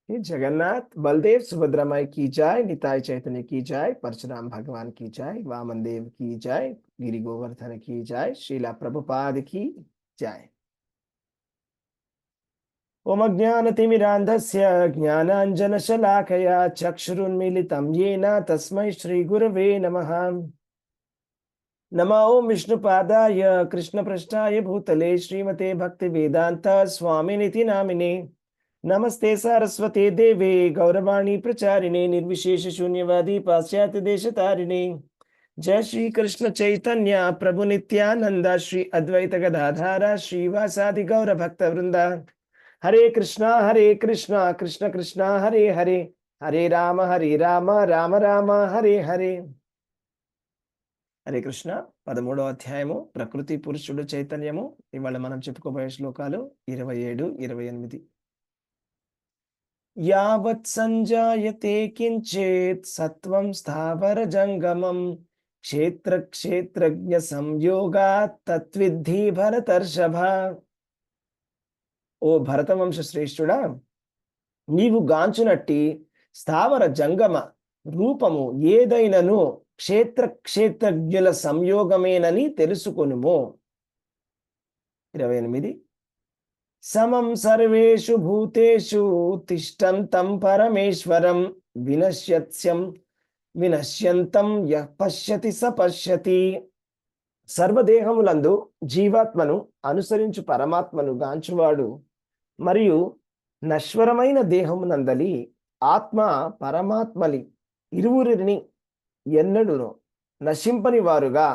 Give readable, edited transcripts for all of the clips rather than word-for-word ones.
हे जगन्नाथ बलदेव सुभद्रा माई की जय, निताय चैतन्य की जय, परशुराम भगवान की जय, वामन देव की जय, गिरि गोवर्धन की जय, श्रीला प्रभुपाद की जय। ओम अज्ञानतिमिरान्धस्य ज्ञानाञ्जनशलाकया चक्षुरुन्मीलितं येन तस्मै श्रीगुरवे नमः। नमो ओम विष्णुपादाय कृष्णपृष्ठाय भूतले श्रीमते भक्तिवेदांत स्वामिनिति नामिने। नमस्ते सारस्वते देवे गौरवाणी प्रचारिणे निर्विशेष शून्यवादी पाश्चात्य देशतारिणे। जय श्री कृष्ण चैतन्य प्रभु नित्यानंद श्री अद्वैत गदाधारा श्रीवासादि गौर भक्त वृंदा। हरे कृष्णा कृष्ण कृष्ण हरे हरे, हरे राम राम राम हरे हरे। హరే కృష్ణ 13వ అధ్యాయము ప్రకృతి పురుషుడు చైతన్యము. ఇవాళ మనం చెప్పుకోబోయే శ్లోకాలు 27, 28. యావత్ సంజాయతే కించిత్ సత్వం స్థావర జంగమం క్షేత్ర క్షేత్రజ్ఞ సంయోగాత్ తత్విద్ధి భరతర్షభ. ఓ భరతవంశ శ్రేష్ఠుడా, నీవు గాంచునట్టి స్థావర జంగమ రూపము ఏదైనను క్షేత్ర క్షేత్రజ్ఞుల సంయోగమేనని తెలుసుకొనుము. 28. సమం సర్వేషు భూతేషు తిష్టంతం పరమేశ్వరం వినశ్యంతం యః పశ్యతి స పశ్యతి. సర్వదేహములందు జీవాత్మను అనుసరించు పరమాత్మను గాంచువాడు మరియు నశ్వరమైన దేహమునందలి ఆత్మ పరమాత్మలి ఇరువురిని ఎన్నడూను నశింపని వారుగా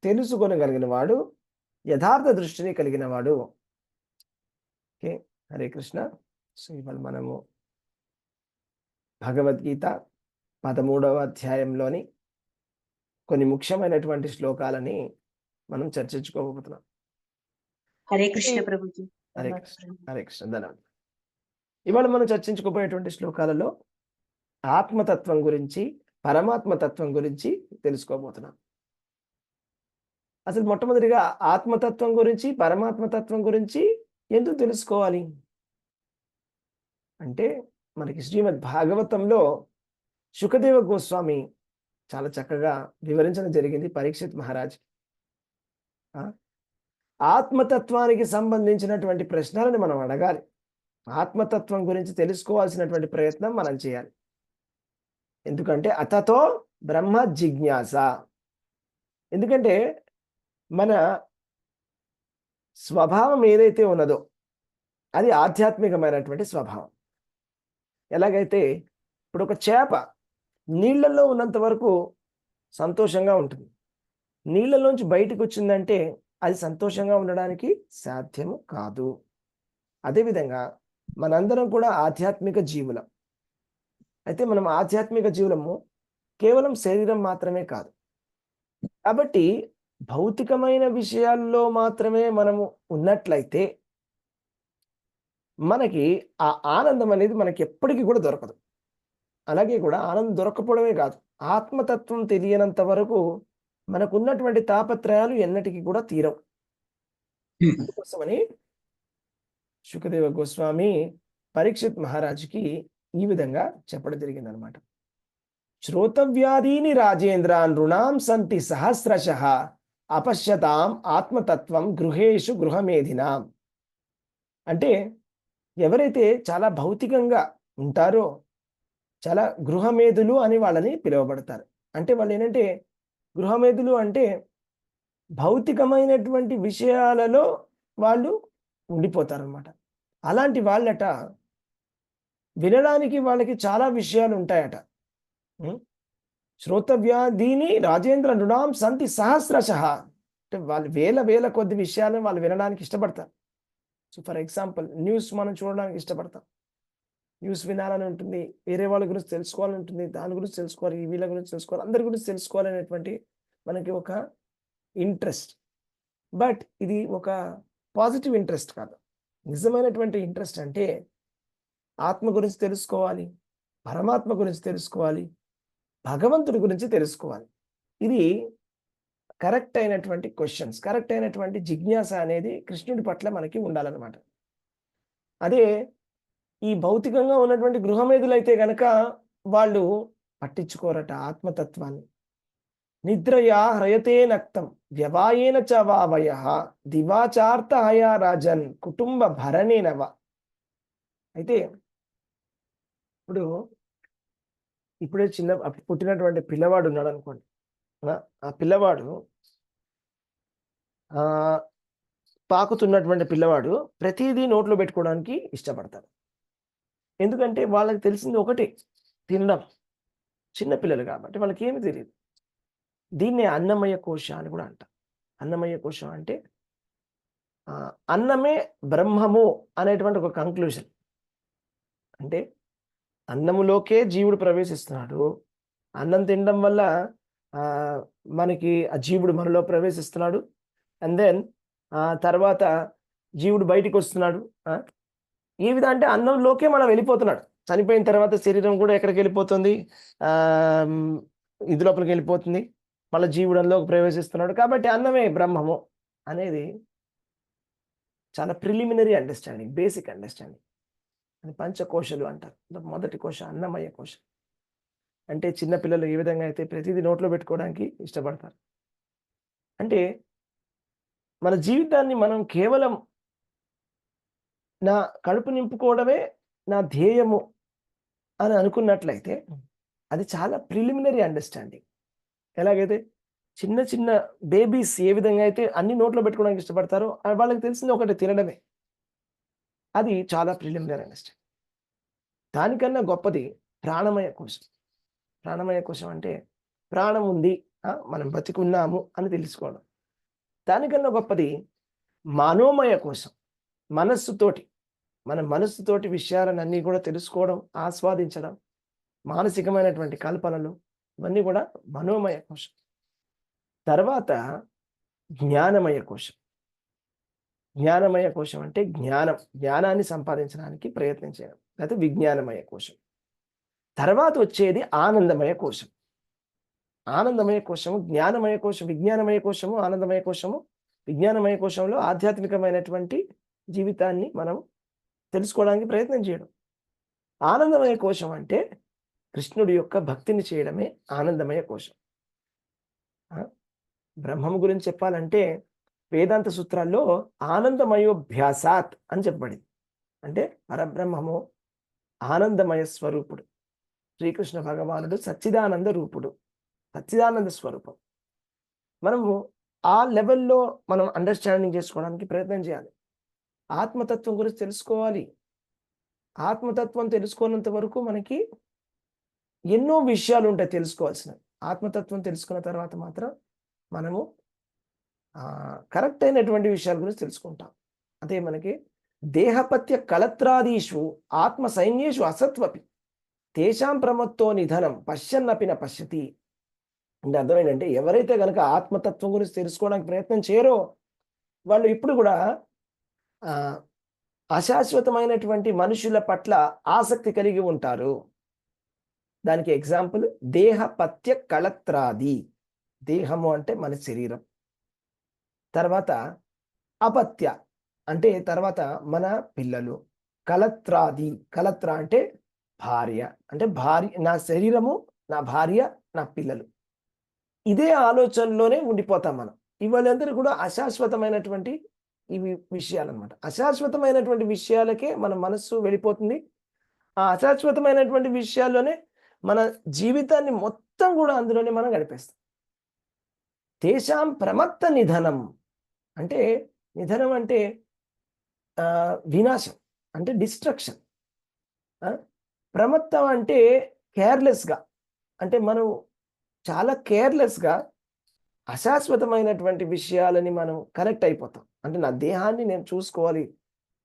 తెలుసుకొనగలిగిన వాడు యథార్థ దృష్టిని కలిగిన వాడు. ఓకే, హరే కృష్ణ. సో ఇవాళ మనము భగవద్గీత 13వ అధ్యాయంలోని కొన్ని ముఖ్యమైనటువంటి శ్లోకాలని మనం చర్చించుకోబోతున్నాం. హరే కృష్ణ ప్రభుజీ. హరే కృష్ణ, హరే కృష్ణ. ధన్యవాదాలు. ఇవాళ మనం చర్చించుకోబోయేటువంటి శ్లోకాలలో ఆత్మతత్వం గురించి, పరమాత్మతత్వం గురించి తెలుసుకోబోతున్నాం. అసలు మొట్టమొదటిగా ఆత్మతత్వం గురించి, పరమాత్మతత్వం గురించి ఎందుకు తెలుసుకోవాలి అంటే, మనకి శ్రీమద్ భాగవతంలో శుకదేవ గోస్వామి చాలా చక్కగా వివరించడం జరిగింది పరీక్షిత్ మహారాజ్. ఆత్మతత్వానికి సంబంధించినటువంటి ప్రశ్నలను మనం అడగాలి. ఆత్మతత్వం గురించి తెలుసుకోవాల్సినటువంటి ప్రయత్నం మనం చేయాలి. ఎందుకంటే అతతో బ్రహ్మ జిజ్ఞాస. ఎందుకంటే మన స్వభావం ఏదైతే ఉన్నదో అది ఆధ్యాత్మికమైనటువంటి స్వభావం. ఎలాగైతే ఇప్పుడు ఒక చేప నీళ్ళల్లో ఉన్నంత వరకు సంతోషంగా ఉంటుంది, నీళ్ళలోంచి బయటకు వచ్చిందంటే అది సంతోషంగా ఉండడానికి సాధ్యము కాదు. అదేవిధంగా మనందరం కూడా ఆధ్యాత్మిక జీవులం. అయితే మనం ఆధ్యాత్మిక జీవులము కేవలం శరీరం మాత్రమే కాదు. కాబట్టి భౌతికమైన విషయాల్లో మాత్రమే మనము ఉన్నట్లయితే మనకి ఆ ఆనందం అనేది మనకి ఎప్పటికీ కూడా దొరకదు. అలాగే కూడా ఆనందం దొరకపోవడమే కాదు, ఆత్మతత్వం తెలియనంత వరకు మనకు ఉన్నటువంటి తాపత్రయాలు ఎన్నటికీ కూడా తీరవు. అందుకోసమని శుకదేవ గోస్వామి పరీక్షిత్ మహారాజుకి ఈ విధంగా చెప్పడం జరిగింది అనమాట. శ్రోతవ్యాధీని రాజేంద్ర నృణాం సంతి సహస్రశః అపశ్యతాం ఆత్మతత్వం గృహేషు గృహమేధినాం. అంటే ఎవరైతే చాలా భౌతికంగా ఉంటారో, చాలా గృహమేధులు అని వాళ్ళని పిలువబడతారు. అంటే వాళ్ళు ఏంటంటే, గృహమేధులు అంటే భౌతికమైనటువంటి విషయాలలో వాళ్ళు ఉండిపోతారు అనమాట. అలాంటి వాళ్ళట వినడానికి వాళ్ళకి చాలా విషయాలు ఉంటాయట. శ్రోతవ్యాధీని రాజేంద్ర నృణాం సంతి సహస్రశః. అంటే వాళ్ళు వేల కొద్ది విషయాలను వాళ్ళు వినడానికి ఇష్టపడతారు. సో ఫర్ ఎగ్జాంపుల్, న్యూస్ మనం చూడడానికి ఇష్టపడతాం. న్యూస్ వినాలని ఉంటుంది, వేరే వాళ్ళ గురించి తెలుసుకోవాలని ఉంటుంది, దాని గురించి తెలుసుకోవాలి, వీళ్ళ గురించి తెలుసుకోవాలి, అందరి గురించి తెలుసుకోవాలనేటువంటి మనకి ఒక ఇంట్రెస్ట్. బట్ ఇది ఒక పాజిటివ్ ఇంట్రెస్ట్ కాదు. నిజమైనటువంటి ఇంట్రెస్ట్ అంటే ఆత్మ గురించి తెలుసుకోవాలి, పరమాత్మ గురించి తెలుసుకోవాలి, భగవంతుడి గురించి తెలుసుకోవాలి. ఇది కరెక్ట్ అయినటువంటి క్వశ్చన్స్, కరెక్ట్ అయినటువంటి జిజ్ఞాస అనేది కృష్ణుడి పట్ల మనకి ఉండాలన్నమాట. అదే ఈ భౌతికంగా ఉన్నటువంటి గృహమేధులైతే గనక వాళ్ళు పట్టించుకోరట ఆత్మతత్వాన్ని. నిద్రయా హ్రయతే నక్తం వ్యవాయేన చ వావయః దివాచార్తహయా రాజన్ కుటుంబ భరణేనవ. అయితే ఇప్పుడు ఇప్పుడే పుట్టినటువంటి పిల్లవాడు ఉన్నాడు అనుకోండి. ఆ పిల్లవాడు ఆ పాకుతున్నటువంటి పిల్లవాడు ప్రతిదీ నోట్లో పెట్టుకోవడానికి ఇష్టపడతాడు. ఎందుకంటే వాళ్ళకి తెలిసింది ఒకటే, తినడం. చిన్న పిల్లలు కాబట్టి వాళ్ళకి ఏమి తెలియదు. దీన్నే అన్నమయ కోశ అని కూడా అంటారు. అన్నమయ కోశం అంటే అన్నమే బ్రహ్మము అనేటువంటి ఒక కంక్లూజన్. అంటే అన్నములోకే జీవుడు ప్రవేశిస్తున్నాడు. అన్నం తినడం వల్ల మనకి ఆ జీవుడు మనలో ప్రవేశిస్తున్నాడు. అండ్ దెన్ తర్వాత జీవుడు బయటికి వస్తున్నాడు. ఏ విధంగా అంటే అన్నంలోకే మనం వెళ్ళిపోతున్నాడు. చనిపోయిన తర్వాత శరీరం కూడా ఎక్కడికి వెళ్ళిపోతుంది, ఇది లోపలికి వెళ్ళిపోతుంది. మళ్ళీ జీవుడంలోకి ప్రవేశిస్తున్నాడు. కాబట్టి అన్నమే బ్రహ్మము అనేది చాలా ప్రిలిమినరీ అండర్స్టాండింగ్, బేసిక్ అండర్స్టాండింగ్. అని పంచకోశలు అంటారు. మొదటి కోశ అన్నమయ కోశ. అంటే చిన్నపిల్లలు ఏ విధంగా అయితే ప్రతిదీ నోట్లో పెట్టుకోవడానికి ఇష్టపడతారు. అంటే మన జీవితాన్ని మనం కేవలం నా కడుపు నింపుకోవడమే నా ధ్యేయము అని అనుకున్నట్లయితే అది చాలా ప్రిలిమినరీ అండర్స్టాండింగ్. ఎలాగైతే చిన్న చిన్న బేబీస్ ఏ విధంగా అయితే అన్ని నోట్లో పెట్టుకోవడానికి ఇష్టపడతారో వాళ్ళకి తెలిసింది ఒకటి, తినడమే. అది చాలా ప్రిలిమినరీ అండర్స్టాండింగ్. దానికన్నా గొప్పది ప్రాణమయ కోశం. ప్రాణమయ కోశం అంటే ప్రాణం ఉంది, మనం బతికున్నాము అని తెలుసుకోవడం. దానికన్నా గొప్పది మనోమయ కోశం. మనస్సుతోటి, మన మనస్సుతోటి విషయాలన్నీ కూడా తెలుసుకోవడం, ఆస్వాదించడం, మానసికమైనటువంటి కల్పనలు, ఇవన్నీ కూడా మనోమయ కోశం. తర్వాత జ్ఞానమయ కోశం. జ్ఞానమయ కోశం అంటే జ్ఞానాన్ని సంపాదించడానికి ప్రయత్నం చేయడం, లేకపోతే విజ్ఞానమయ కోశం. తర్వాత వచ్చేది ఆనందమయ కోశం. ఆనందమయ కోశము, జ్ఞానమయ కోశం, విజ్ఞానమయ కోశము, ఆనందమయ కోశము. విజ్ఞానమయ కోశంలో ఆధ్యాత్మికమైనటువంటి జీవితాన్ని మనం తెలుసుకోవడానికి ప్రయత్నం చేయడం. ఆనందమయ కోశం అంటే కృష్ణుడి యొక్క భక్తిని చేయడమే ఆనందమయ కోశం. బ్రహ్మము గురించి చెప్పాలంటే వేదాంత సూత్రాల్లో ఆనందమయోభ్యాసాత్ అని చెప్పబడింది. అంటే పరబ్రహ్మము ఆనందమయ స్వరూపుడు. శ్రీకృష్ణ భగవానుడు సచ్చిదానంద రూపుడు, సచ్చిదానంద స్వరూపం. మనము ఆ లెవెల్లో మనం అండర్స్టాండింగ్ చేసుకోవడానికి ప్రయత్నం చేయాలి. ఆత్మతత్వం గురించి తెలుసుకోవాలి. ఆత్మతత్వం తెలుసుకున్నంత వరకు మనకి ఎన్నో విషయాలు ఉంటాయి తెలుసుకోవాల్సినవి. ఆత్మతత్వం తెలుసుకున్న తర్వాత మాత్రం మనము కరెక్ట్ అయినటువంటి విషయాల గురించి తెలుసుకుంటాం. అదే మనకి దేహపత్య కళత్రాదీషు ఆత్మ సైన్యేషు అసత్వపి తేషాం ప్రమత్తో నిధనం పశ్యన్నపిన పశ్యతి. అంటే అర్థం ఏంటంటే ఎవరైతే కనుక ఆత్మతత్వం గురించి తెలుసుకోవడానికి ప్రయత్నం చేయరో వాళ్ళు ఇప్పుడు కూడా అశాశ్వతమైనటువంటి మనుషుల పట్ల ఆసక్తి కలిగి ఉంటారు. దానికి ఎగ్జాంపుల్ దేహపత్య కళత్రాది. దేహము అంటే మన శరీరం. తర్వాత అపత్య అంటే తర్వాత మన పిల్లలు. కళత్రాది, కళత్ర అంటే భార్య. అంటే భార్య, నా శరీరము, నా భార్య, నా పిల్లలు. ఇదే ఆలోచనలోనే ఉండిపోతాం మనం. ఇవాళందరూ కూడా అశాశ్వతమైనటువంటి ఇవి విషయాలన్నమాట. అశాశ్వతమైనటువంటి విషయాలకే మన మనస్సు వెళ్ళిపోతుంది. ఆ అశాశ్వతమైనటువంటి విషయాల్లోనే మన జీవితాన్ని మొత్తం కూడా అందులోనే మనం గడిపేస్తాం. తేషాం ప్రమత్త నిధనం అంటే, నిధనం అంటే వినాశం, అంటే డిస్ట్రక్షన్. ప్రమత్తం అంటే కేర్లెస్గా, అంటే మనం చాలా కేర్లెస్గా అశాశ్వతమైనటువంటి విషయాలని మనం కనెక్ట్ అయిపోతాం. అంటే నా దేహాన్ని నేను చూసుకోవాలి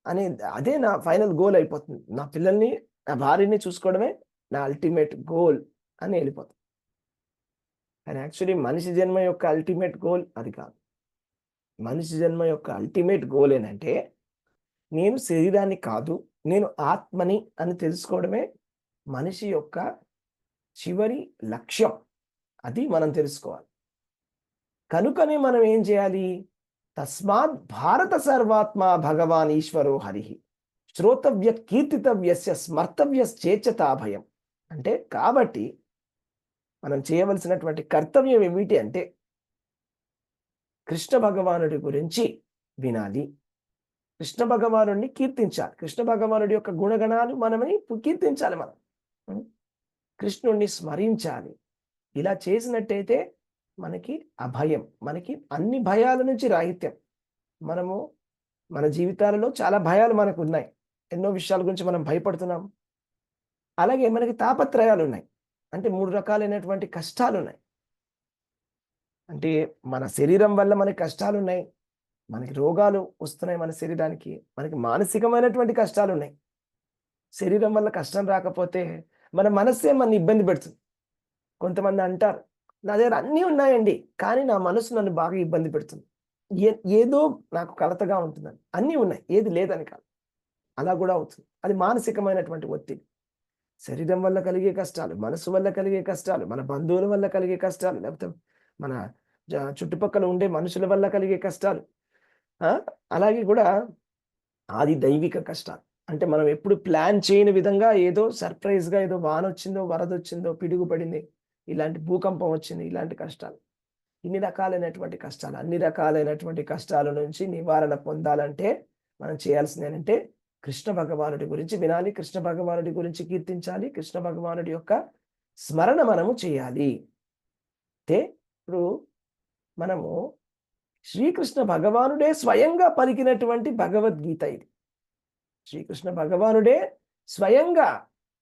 అనే అదే నా ఫైనల్ గోల్ అయిపోతుంది. నా పిల్లల్ని, నా భార్యని చూసుకోవడమే నా అల్టిమేట్ గోల్ అని వెళ్ళిపోతాం. కానీ యాక్చువల్లీ మనిషి జన్మ యొక్క అల్టిమేట్ గోల్ అది కాదు. మనిషి జన్మ యొక్క అల్టిమేట్ గోల్ ఏంటంటే నేను శరీరాన్ని కాదు, నేను ఆత్మని అని తెలుసుకోవడమే మనిషి యొక్క చివరి లక్ష్యం. అది మనం తెలుసుకోవాలి. కనుకనే మనం ఏం చేయాలి? తస్మాత్ భారత సర్వాత్మ భగవాన్ ఈశ్వరో హరి. శ్రోతవ్య కీర్తితవ్యస్య స్మర్తవ్యశ్చేచ్చతా భయం. అంటే కాబట్టి మనం చేయవలసినటువంటి కర్తవ్యం ఏమిటి అంటే కృష్ణ భగవానుడి గురించి వినాలి, కృష్ణ భగవానుడిని కీర్తించాలి, కృష్ణ భగవానుడి యొక్క గుణగణాలు మనమని కీర్తించాలి, మనం కృష్ణుణ్ణి స్మరించాలి. ఇలా చేసినట్టయితే మనకి అభయం, మనకి అన్ని భయాల నుంచి రాహిత్యం. మనము మన జీవితాలలో చాలా భయాలు మనకు ఉన్నాయి, ఎన్నో విషయాల గురించి మనం భయపడుతున్నాం. అలాగే మనకి తాపత్రయాలు ఉన్నాయి, అంటే 3 రకాలైనటువంటి కష్టాలు ఉన్నాయి. అంటే మన శరీరం వల్ల మనకి కష్టాలు ఉన్నాయి, మనకి రోగాలు వస్తున్నాయి మన శరీరానికి, మనకి మానసికమైనటువంటి కష్టాలు ఉన్నాయి. శరీరం వల్ల కష్టం రాకపోతే మన మనస్సే మన ఇబ్బంది పెడుతుంది. కొంతమంది అంటారు, నా దగ్గర అన్నీ ఉన్నాయండి కానీ నా మనసు నన్ను బాగా ఇబ్బంది పెడుతుంది, ఏదో నాకు కలతగా ఉంటుందని. అన్నీ ఉన్నాయి, ఏది లేదని కాదు, అలా కూడా అవుతుంది. అది మానసికమైనటువంటి ఒత్తిడి. శరీరం వల్ల కలిగే కష్టాలు, మనసు వల్ల కలిగే కష్టాలు, మన బంధువుల వల్ల కలిగే కష్టాలు, లేకపోతే మన చుట్టుపక్కల ఉండే మనుషుల వల్ల కలిగే కష్టాలు, అలాగే కూడా ఆది దైవిక కష్టాలు. అంటే మనం ఎప్పుడు ప్లాన్ చేయని విధంగా ఏదో సర్ప్రైజ్గా ఏదో వాన వచ్చిందో, వరద వచ్చిందో, పిడుగు పడింది, ఇలాంటి భూకంపం వచ్చింది, ఇలాంటి కష్టాలు. ఇన్ని రకాలైనటువంటి కష్టాలు, అన్ని రకాలైనటువంటి కష్టాల నుంచి నివారణ పొందాలంటే మనం చేయాల్సింది ఏంటంటే కృష్ణ భగవానుడి గురించి వినాలి, కృష్ణ భగవానుడి గురించి కీర్తించాలి, కృష్ణ భగవానుడి యొక్క స్మరణ మనము చేయాలి. అయితే ఇప్పుడు మనము శ్రీకృష్ణ భగవానుడే స్వయంగా పలికినటువంటి భగవద్గీత ఇది. శ్రీకృష్ణ భగవానుడే స్వయంగా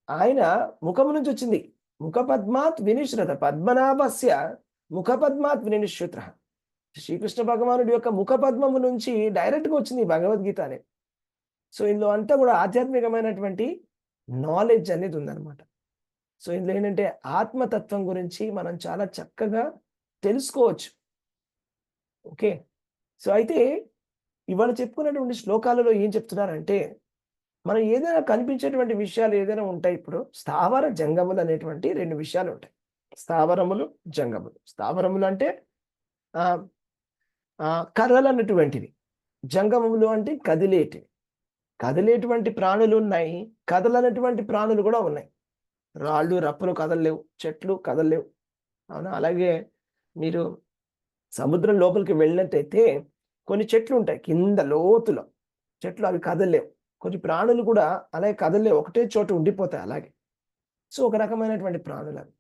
ఆయన ముఖము నుంచి వచ్చింది. ముఖపద్మాత్ వినిశ్రుత పద్మనాభస్య ముఖపద్మాత్ వినిశ్రుత. శ్రీకృష్ణ భగవానుడి యొక్క ముఖపద్మము నుంచి డైరెక్ట్గా వచ్చింది భగవద్గీత అనేది. సో ఇందులో అంతా కూడా ఆధ్యాత్మికమైనటువంటి నాలెడ్జ్ అనేది ఉందన్నమాట. సో ఇందులో ఏంటంటే ఆత్మతత్వం గురించి మనం చాలా చక్కగా తెలుసుకోవచ్చు. ఓకే, సో అయితే ఇవాళ చెప్పుకున్నటువంటి శ్లోకాలలో ఏం చెప్తున్నారంటే మనం ఏదైనా కనిపించేటువంటి విషయాలు ఏదైనా ఉంటాయి. ఇప్పుడు స్థావర జంగములు అనేటువంటి 2 విషయాలు ఉంటాయి. స్థావరములు, జంగములు. స్థావరములు అంటే కర్రలు అన్నటువంటివి, జంగమములు అంటే కదిలేటివి. కదిలేటువంటి ప్రాణులు ఉన్నాయి, కదలనటువంటి ప్రాణులు కూడా ఉన్నాయి. రాళ్ళు రప్పలు కదలలేవు, చెట్లు కదలలేవు, అవునా. అలాగే మీరు సముద్రం లోపలికి వెళ్ళినట్టయితే కొన్ని చెట్లు ఉంటాయి కింద లోతులో చెట్లు, అవి కదలలేవు. కొన్ని ప్రాణులు కూడా అలాగే కదలలేవు, ఒకటే చోట ఉండిపోతాయి అలాగే. సో ఒక రకమైనటువంటి ప్రాణులు అవి,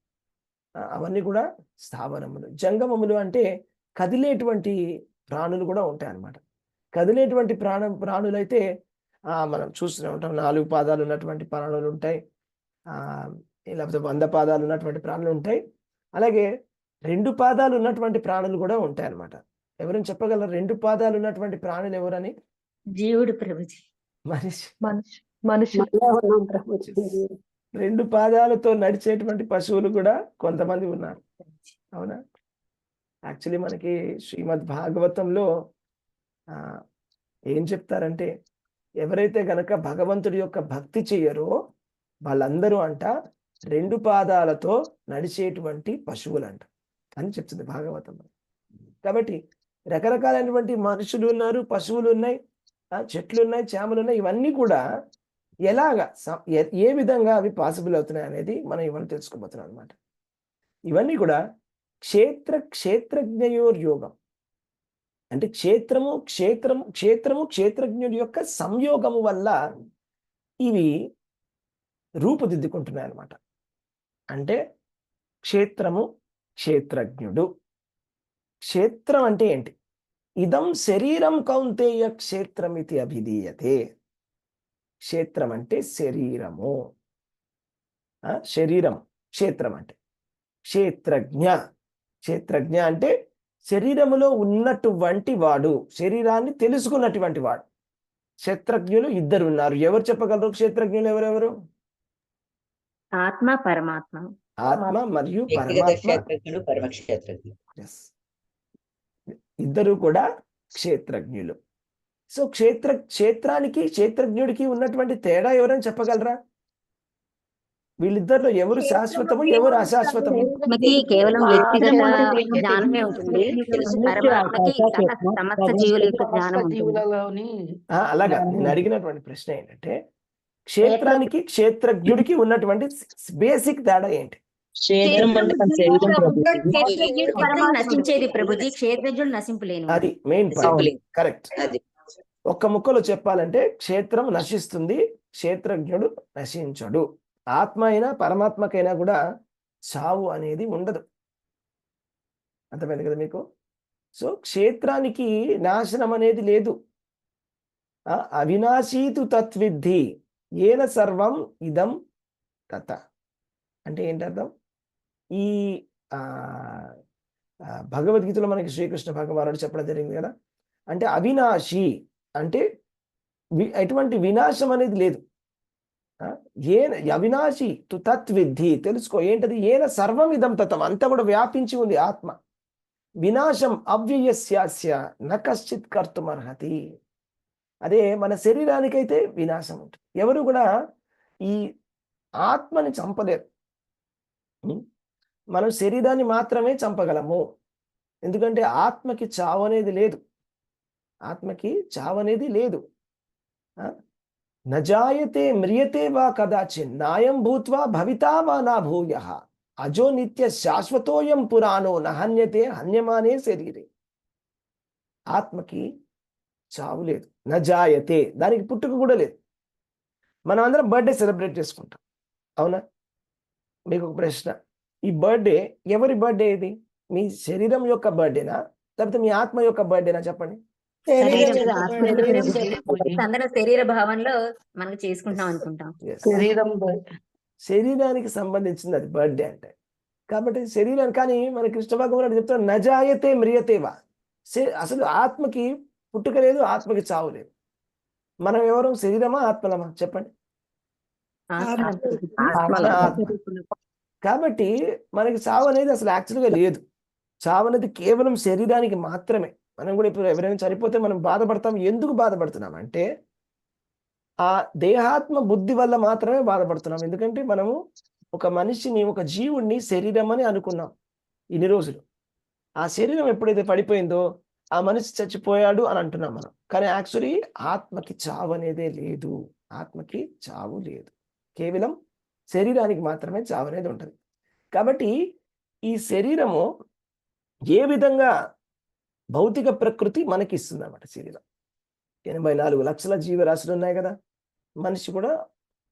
అవన్నీ కూడా స్థావరములు. జంగమములు అంటే కదిలేటువంటి ప్రాణులు కూడా ఉంటాయి అన్నమాట. కదిలేటువంటి ప్రాణులు అయితే మనం చూస్తూనే ఉంటాం. 4 పాదాలు ఉన్నటువంటి ప్రాణులు ఉంటాయి, లేకపోతే 100 పాదాలు ఉన్నటువంటి ప్రాణులు ఉంటాయి. అలాగే 2 పాదాలు ఉన్నటువంటి ప్రాణులు కూడా ఉంటాయి అన్నమాట. ఎవరైనా చెప్పగలరు 2 పాదాలు ఉన్నటువంటి ప్రాణులు ఎవరని? జీవుడు ప్రభుజీ. మనిషి. 2 పాదాలతో నడిచేటువంటి పశువులు కూడా కొంతమంది ఉన్నారు, అవునా. యాక్చువల్లీ మనకి శ్రీమద్ భాగవతంలో ఏం చెప్తారంటే ఎవరైతే గనక భగవంతుడి యొక్క భక్తి చెయ్యరో వాళ్ళందరూ అంట 2 పాదాలతో నడిచేటువంటి పశువులంట అని చెప్తుంది భాగవతంలో. కాబట్టి రకరకాలైనటువంటి మనుషులు ఉన్నారు, పశువులు ఉన్నాయి, చెట్లు ఉన్నాయి, చేమలు ఉన్నాయి. ఇవన్నీ కూడా ఎలాగా ఏ విధంగా అవి పాసిబుల్ అవుతున్నాయి అనేది మనం ఇవన్నీ తెలుసుకోబోతున్నాం అనమాట. ఇవన్నీ కూడా క్షేత్రజ్ఞయోర్యోగం అంటే క్షేత్రజ్ఞుడి యొక్క సంయోగము వల్ల ఇవి రూపుదిద్దుకుంటున్నాయి అన్నమాట. అంటే క్షేత్రజ్ఞుడు. క్షేత్రం అంటే ఏంటి? ఇదం శరీరం కౌంతేయ క్షేత్రమితి అభిధీయతే. క్షేత్రం అంటే శరీరము, శరీరం. క్షేత్రం అంటే క్షేత్రజ్ఞ అంటే శరీరములో ఉన్నటువంటి వాడు, శరీరాన్ని తెలుసుకున్నటువంటి వాడు. క్షేత్రజ్ఞులు 2 ఉన్నారు. ఎవరు చెప్పగలరు క్షేత్రజ్ఞులు ఎవరెవరు? ఆత్మ, పరమాత్మ. ఆత్మ మరియు పరమాత్మ, 2 కూడా క్షేత్రజ్ఞులు. సో క్షేత్రానికి క్షేత్రజ్ఞుడికి ఉన్నటువంటి తేడా ఎవరైనా చెప్పగలరా? వీళ్ళిద్దరిలో ఎవరు శాశ్వతము, ఎవరు అశాశ్వతము? ఆత్మకి కేవలం వ్యక్తిగత జ్ఞానమే ఉంటుంది, పరమాత్మకి సమస్త జీవుల యొక్క జ్ఞానం ఉంటుంది. జీవులలోని అలాగా నేను అడిగినటువంటి ప్రశ్న ఏంటంటే, క్షేత్రానికి క్షేత్రజ్ఞుడికి ఉన్నటువంటి బేసిక్ తేడా ఏంటి? క్షేత్రం అంటే మన శరీరం ప్రభుజీ. క్షేత్రజ్ఞుడు నశించేది ప్రభుజీ, క్షేత్రజ్ఞుడు నశింపులేను. అది మెయిన్ పాయింట్. కరెక్ట్. అది ఒక్క ముక్కలో చెప్పాలంటే క్షేత్రం నశిస్తుంది, క్షేత్రజ్ఞుడు నశించడు. ఆత్మ అయినా పరమాత్మకైనా కూడా చావు అనేది ఉండదు. అర్థమైంది కదా మీకు? సో క్షేత్రానికి నాశనం అనేది లేదు. అవినాశీతు తత్విద్ధి ఏన సర్వం ఇదం తత అంటే ఏంటి అర్థం? ఈ భగవద్గీతలో మనకి శ్రీకృష్ణ భగవానుడు చెప్పడం జరిగింది కదా, అంటే అవినాశి అంటే ఎటువంటి వినాశం అనేది లేదు. అవినాశి తు తత్విద్ధి, తెలుసుకో ఏంటది? ఏన సర్వం ఇదం తతం, అంతా కూడా వ్యాపించి ఉంది ఆత్మ. వినాశం అవ్యయస్యాస్య న కశ్చిత్ కర్తుమర్హతి. అదే మన శరీరానికైతే వినాశం ఉంటుంది. ఎవరు కూడా ఈ ఆత్మని చంపలేరు. మనం శరీరాన్ని మాత్రమే చంపగలము. ఎందుకంటే ఆత్మకి చావు అనేది లేదు. ఆత్మకి చావు అనేది లేదు. నజాయతే మ్రియతే వా కదాచిన్ నాయం భూత్వా భవితా వా నా భూయః అజో నిత్య శాశ్వతోయం పురాణో నహన్యతే హన్యమానే శరీరే. ఆత్మకి చావు లేదు. నజాయతే, దానికి పుట్టుక కూడా లేదు. మనం అందరం బర్త్డే సెలబ్రేట్ చేసుకుంటాం, అవునా? మీకు ఒక ప్రశ్న, ఈ బర్త్డే ఎవరి బర్త్డే? ఇది మీ శరీరం యొక్క బర్త్డేనా, లేకపోతే మీ ఆత్మ యొక్క బర్త్డేనా? చెప్పండి. అందరం శరీర భావంలో మనం చేసుకుంటాం అనుకుంటాం. శరీరానికి సంబంధించింది అది బర్త్డే అంటే. కాబట్టి శరీరానికి, కానీ మన కృష్ణ భగవానుడు చెప్తాడు నజాయతే మ్రియతేవా. అసలు ఆత్మకి పుట్టుక లేదు, ఆత్మకి చావు లేదు. మనం ఎవరు? శరీరమా ఆత్మలమా? చెప్పండి. కాబట్టి మనకి చావు అనేది అసలు యాక్చువల్గా లేదు. చావు అనేది కేవలం శరీరానికి మాత్రమే. మనం కూడా ఇప్పుడు ఎవరైనా చనిపోతే మనం బాధపడతాం. ఎందుకు బాధపడుతున్నాం అంటే ఆ దేహాత్మ బుద్ధి వల్ల మాత్రమే బాధపడుతున్నాం. ఎందుకంటే మనము ఒక మనిషిని, ఒక జీవుణ్ణి శరీరం అని అనుకున్నాం ఇన్ని రోజులు. ఆ శరీరం ఎప్పుడైతే పడిపోయిందో ఆ మనిషి చచ్చిపోయాడు అని అంటున్నాం మనం. కానీ యాక్చువల్లీ ఆత్మకి చావు అనేదే లేదు. ఆత్మకి చావు లేదు, కేవలం శరీరానికి మాత్రమే చావు అనేది ఉంటుంది. కాబట్టి ఈ శరీరము ఏ విధంగా భౌతిక ప్రకృతి మనకి ఇస్తుంది అన్నమాట. శరీరం 84 లక్షల జీవరాశులు ఉన్నాయి కదా, మనిషి కూడా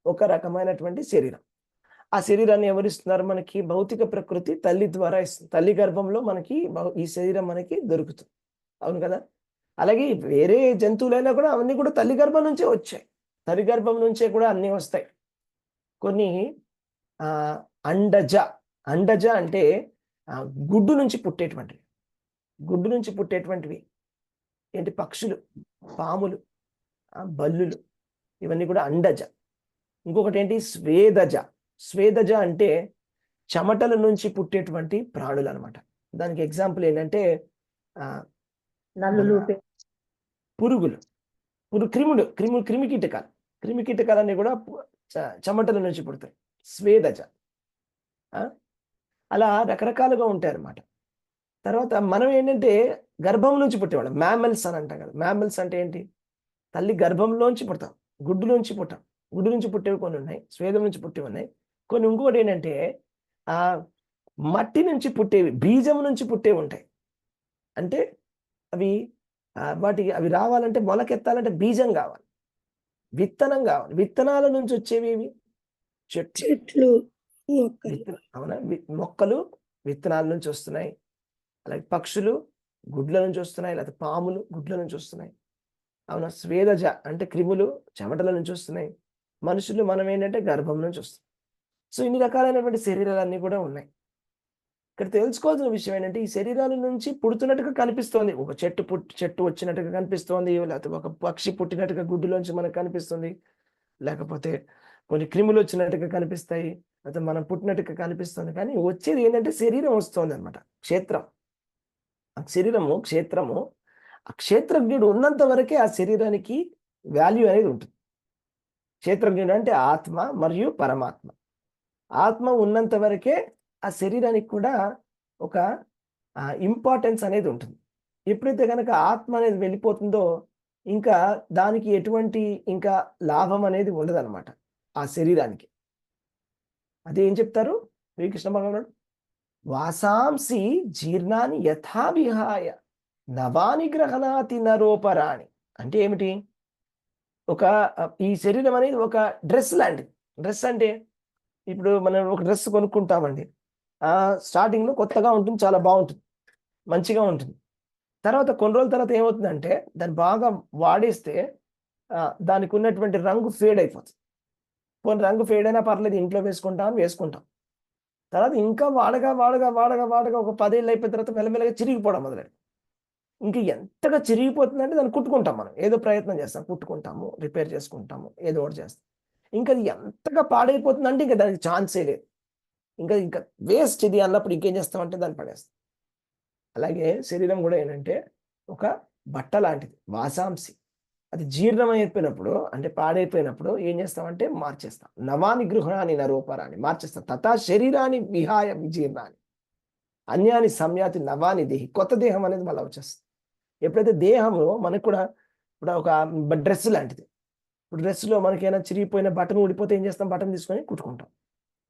ఒక రకమైనటువంటి శరీరం. ఆ శరీరాన్ని ఎవరిస్తున్నారు మనకి? భౌతిక ప్రకృతి తల్లి ద్వారా ఇస్తుంది. తల్లి గర్భంలో మనకి ఈ శరీరం మనకి దొరుకుతుంది, అవును కదా? అలాగే వేరే జంతువులైనా కూడా అవన్నీ కూడా తల్లి గర్భం నుంచే వచ్చాయి. తల్లి గర్భం నుంచే కూడా అన్నీ వస్తాయి. కొన్ని అండజ, అండజ అంటే గుడ్డు నుంచి పుట్టేటువంటివి. గుడ్డు నుంచి పుట్టేటువంటివి ఏంటి? పక్షులు, పాములు, బల్లులు, ఇవన్నీ కూడా అండజ. ఇంకొకటి ఏంటి? స్వేదజ. స్వేదజ అంటే చెమటల నుంచి పుట్టేటువంటి ప్రాణులు అనమాట. దానికి ఎగ్జాంపుల్ ఏంటంటే పురుగులు, క్రిములు, క్రిమికీటకాలు. క్రిమికీటకాలన్నీ కూడా చెమటల నుంచి పుడతాయి, స్వేదజ. అలా రకరకాలుగా ఉంటాయి అన్నమాట. తర్వాత మనం ఏంటంటే గర్భం నుంచి పుట్టేవాళ్ళం, మ్యామల్స్ అని అంటాం కదా. మ్యామల్స్ అంటే ఏంటి? తల్లి గర్భంలోంచి పుడతాం, గుడ్డులోంచి పుట్టాం. గుడ్డు నుంచి పుట్టేవి కొన్ని ఉన్నాయి, స్వేదం నుంచి పుట్టేవి ఉన్నాయి కొన్ని. ఇంకోటి ఏంటంటే మట్టి నుంచి పుట్టేవి, బీజం నుంచి పుట్టేవి ఉంటాయి. అంటే అవి అవి రావాలంటే, మొలకెత్తాలంటే బీజం కావాలి, విత్తనం కావాలి. విత్తనాల నుంచి వచ్చేవి ఇవి చెట్లు, అవునా? మొక్కలు విత్తనాల నుంచి వస్తున్నాయి. అలాగే పక్షులు గుడ్ల నుంచి వస్తున్నాయి, లేకపోతే పాములు గుడ్ల నుంచి వస్తున్నాయి, అవునా? స్వేదజ అంటే క్రిములు చెమటల నుంచి వస్తున్నాయి. మనుషులు మనం ఏంటంటే గర్భం నుంచి వస్తున్నాం. సో ఇన్ని రకాలైనటువంటి శరీరాలన్నీ కూడా ఉన్నాయి. ఇక్కడ తెలుసుకోవాల్సిన విషయం ఏంటంటే ఈ శరీరాల నుంచి పుడుతున్నట్టుగా కనిపిస్తోంది. ఒక చెట్టు వచ్చినట్టుగా కనిపిస్తోంది, లేకపోతే ఒక పక్షి పుట్టినట్టుగా గుడ్డులోంచి మనకు కనిపిస్తుంది, లేకపోతే కొన్ని క్రిములు వచ్చినట్టుగా కనిపిస్తాయి, లేకపోతే మనం పుట్టినట్టుగా కనిపిస్తుంది. కానీ వచ్చేది ఏంటంటే శరీరం వస్తుంది అనమాట. క్షేత్రం, శరీరము, క్షేత్రము. ఆ క్షేత్రజ్ఞుడు ఉన్నంత వరకే ఆ శరీరానికి వాల్యూ అనేది ఉంటుంది. క్షేత్రజ్ఞుడు అంటే ఆత్మ మరియు పరమాత్మ. ఆత్మ ఉన్నంత వరకే ఆ శరీరానికి కూడా ఒక ఇంపార్టెన్స్ అనేది ఉంటుంది. ఎప్పుడైతే కనుక ఆత్మ అనేది వెళ్ళిపోతుందో ఇంకా దానికి ఎటువంటి ఇంకా లాభం అనేది ఉండదన్నమాట ఆ శరీరానికి. అదే ఏం చెప్తారు శ్రీకృష్ణ భగవానుడు, వాసాంసి జీర్ణాన్ని యథా విహాయ నవాని గ్రహణాతి నరోపరాణి. అంటే ఏమిటి? ఈ శరీరం అనేది ఒక డ్రెస్ లాంటిది. డ్రెస్ అంటే ఇప్పుడు మనం ఒక డ్రెస్ కొనుక్కుంటామండి. స్టార్టింగ్లో కొత్తగా ఉంటుంది, చాలా బాగుంటుంది, మంచిగా ఉంటుంది. తర్వాత కొన్ని రోజుల తర్వాత ఏమవుతుందంటే దాన్ని బాగా వాడేస్తే దానికి ఉన్నటువంటి రంగు ఫేడ్ అయిపోతుంది. కొన్ని రంగు ఫేడ్ అయినా పర్లేదు, ఇంట్లో వేసుకుంటాం. తర్వాత ఇంకా వాడగా ఒక 10 ఏళ్ళు అయిపోయిన తర్వాత మెల్లమెల్లగా చిరిగిపోవడం మొదలైంది. ఇంకా ఎంతగా చిరిగిపోతుందంటే దాన్ని కుట్టుకుంటాం, మనం ఏదో ప్రయత్నం చేస్తాం, కుట్టుకుంటాము, రిపేర్ చేసుకుంటాము, ఏదో ఒకటి చేస్తాం. ఇంకా అది ఎంతగా పాడైపోతుందంటే ఇంకా దానికి ఛాన్సే లేదు. ఇంకా వేస్ట్ ఇది అన్నప్పుడు ఇంకేం చేస్తామంటే దాన్ని పడేస్తాం. అలాగే శరీరం కూడా ఏంటంటే ఒక బట్ట లాంటిది, వాసాంసి. అది జీర్ణం అయిపోయినప్పుడు అంటే పాడైపోయినప్పుడు ఏం చేస్తామంటే మార్చేస్తాం. నవాని గృహాన్ని నరూపరాన్ని మార్చేస్తాం. తథా శరీరాన్ని విహాయ విజీర్ణాన్ని అన్యాని సంయాతి నవాని దేహి. కొత్త దేహం అనేది మళ్ళీ వచ్చేస్తుంది. ఎప్పుడైతే దేహంలో మనకు కూడా ఇప్పుడు ఒక డ్రెస్ లాంటిది. ఇప్పుడు డ్రెస్లో మనకి ఏమైనా చిరిగిపోయిన బటన్ ఊడిపోతే ఏం చేస్తాం? బటన్ తీసుకొని కుట్టుకుంటాం.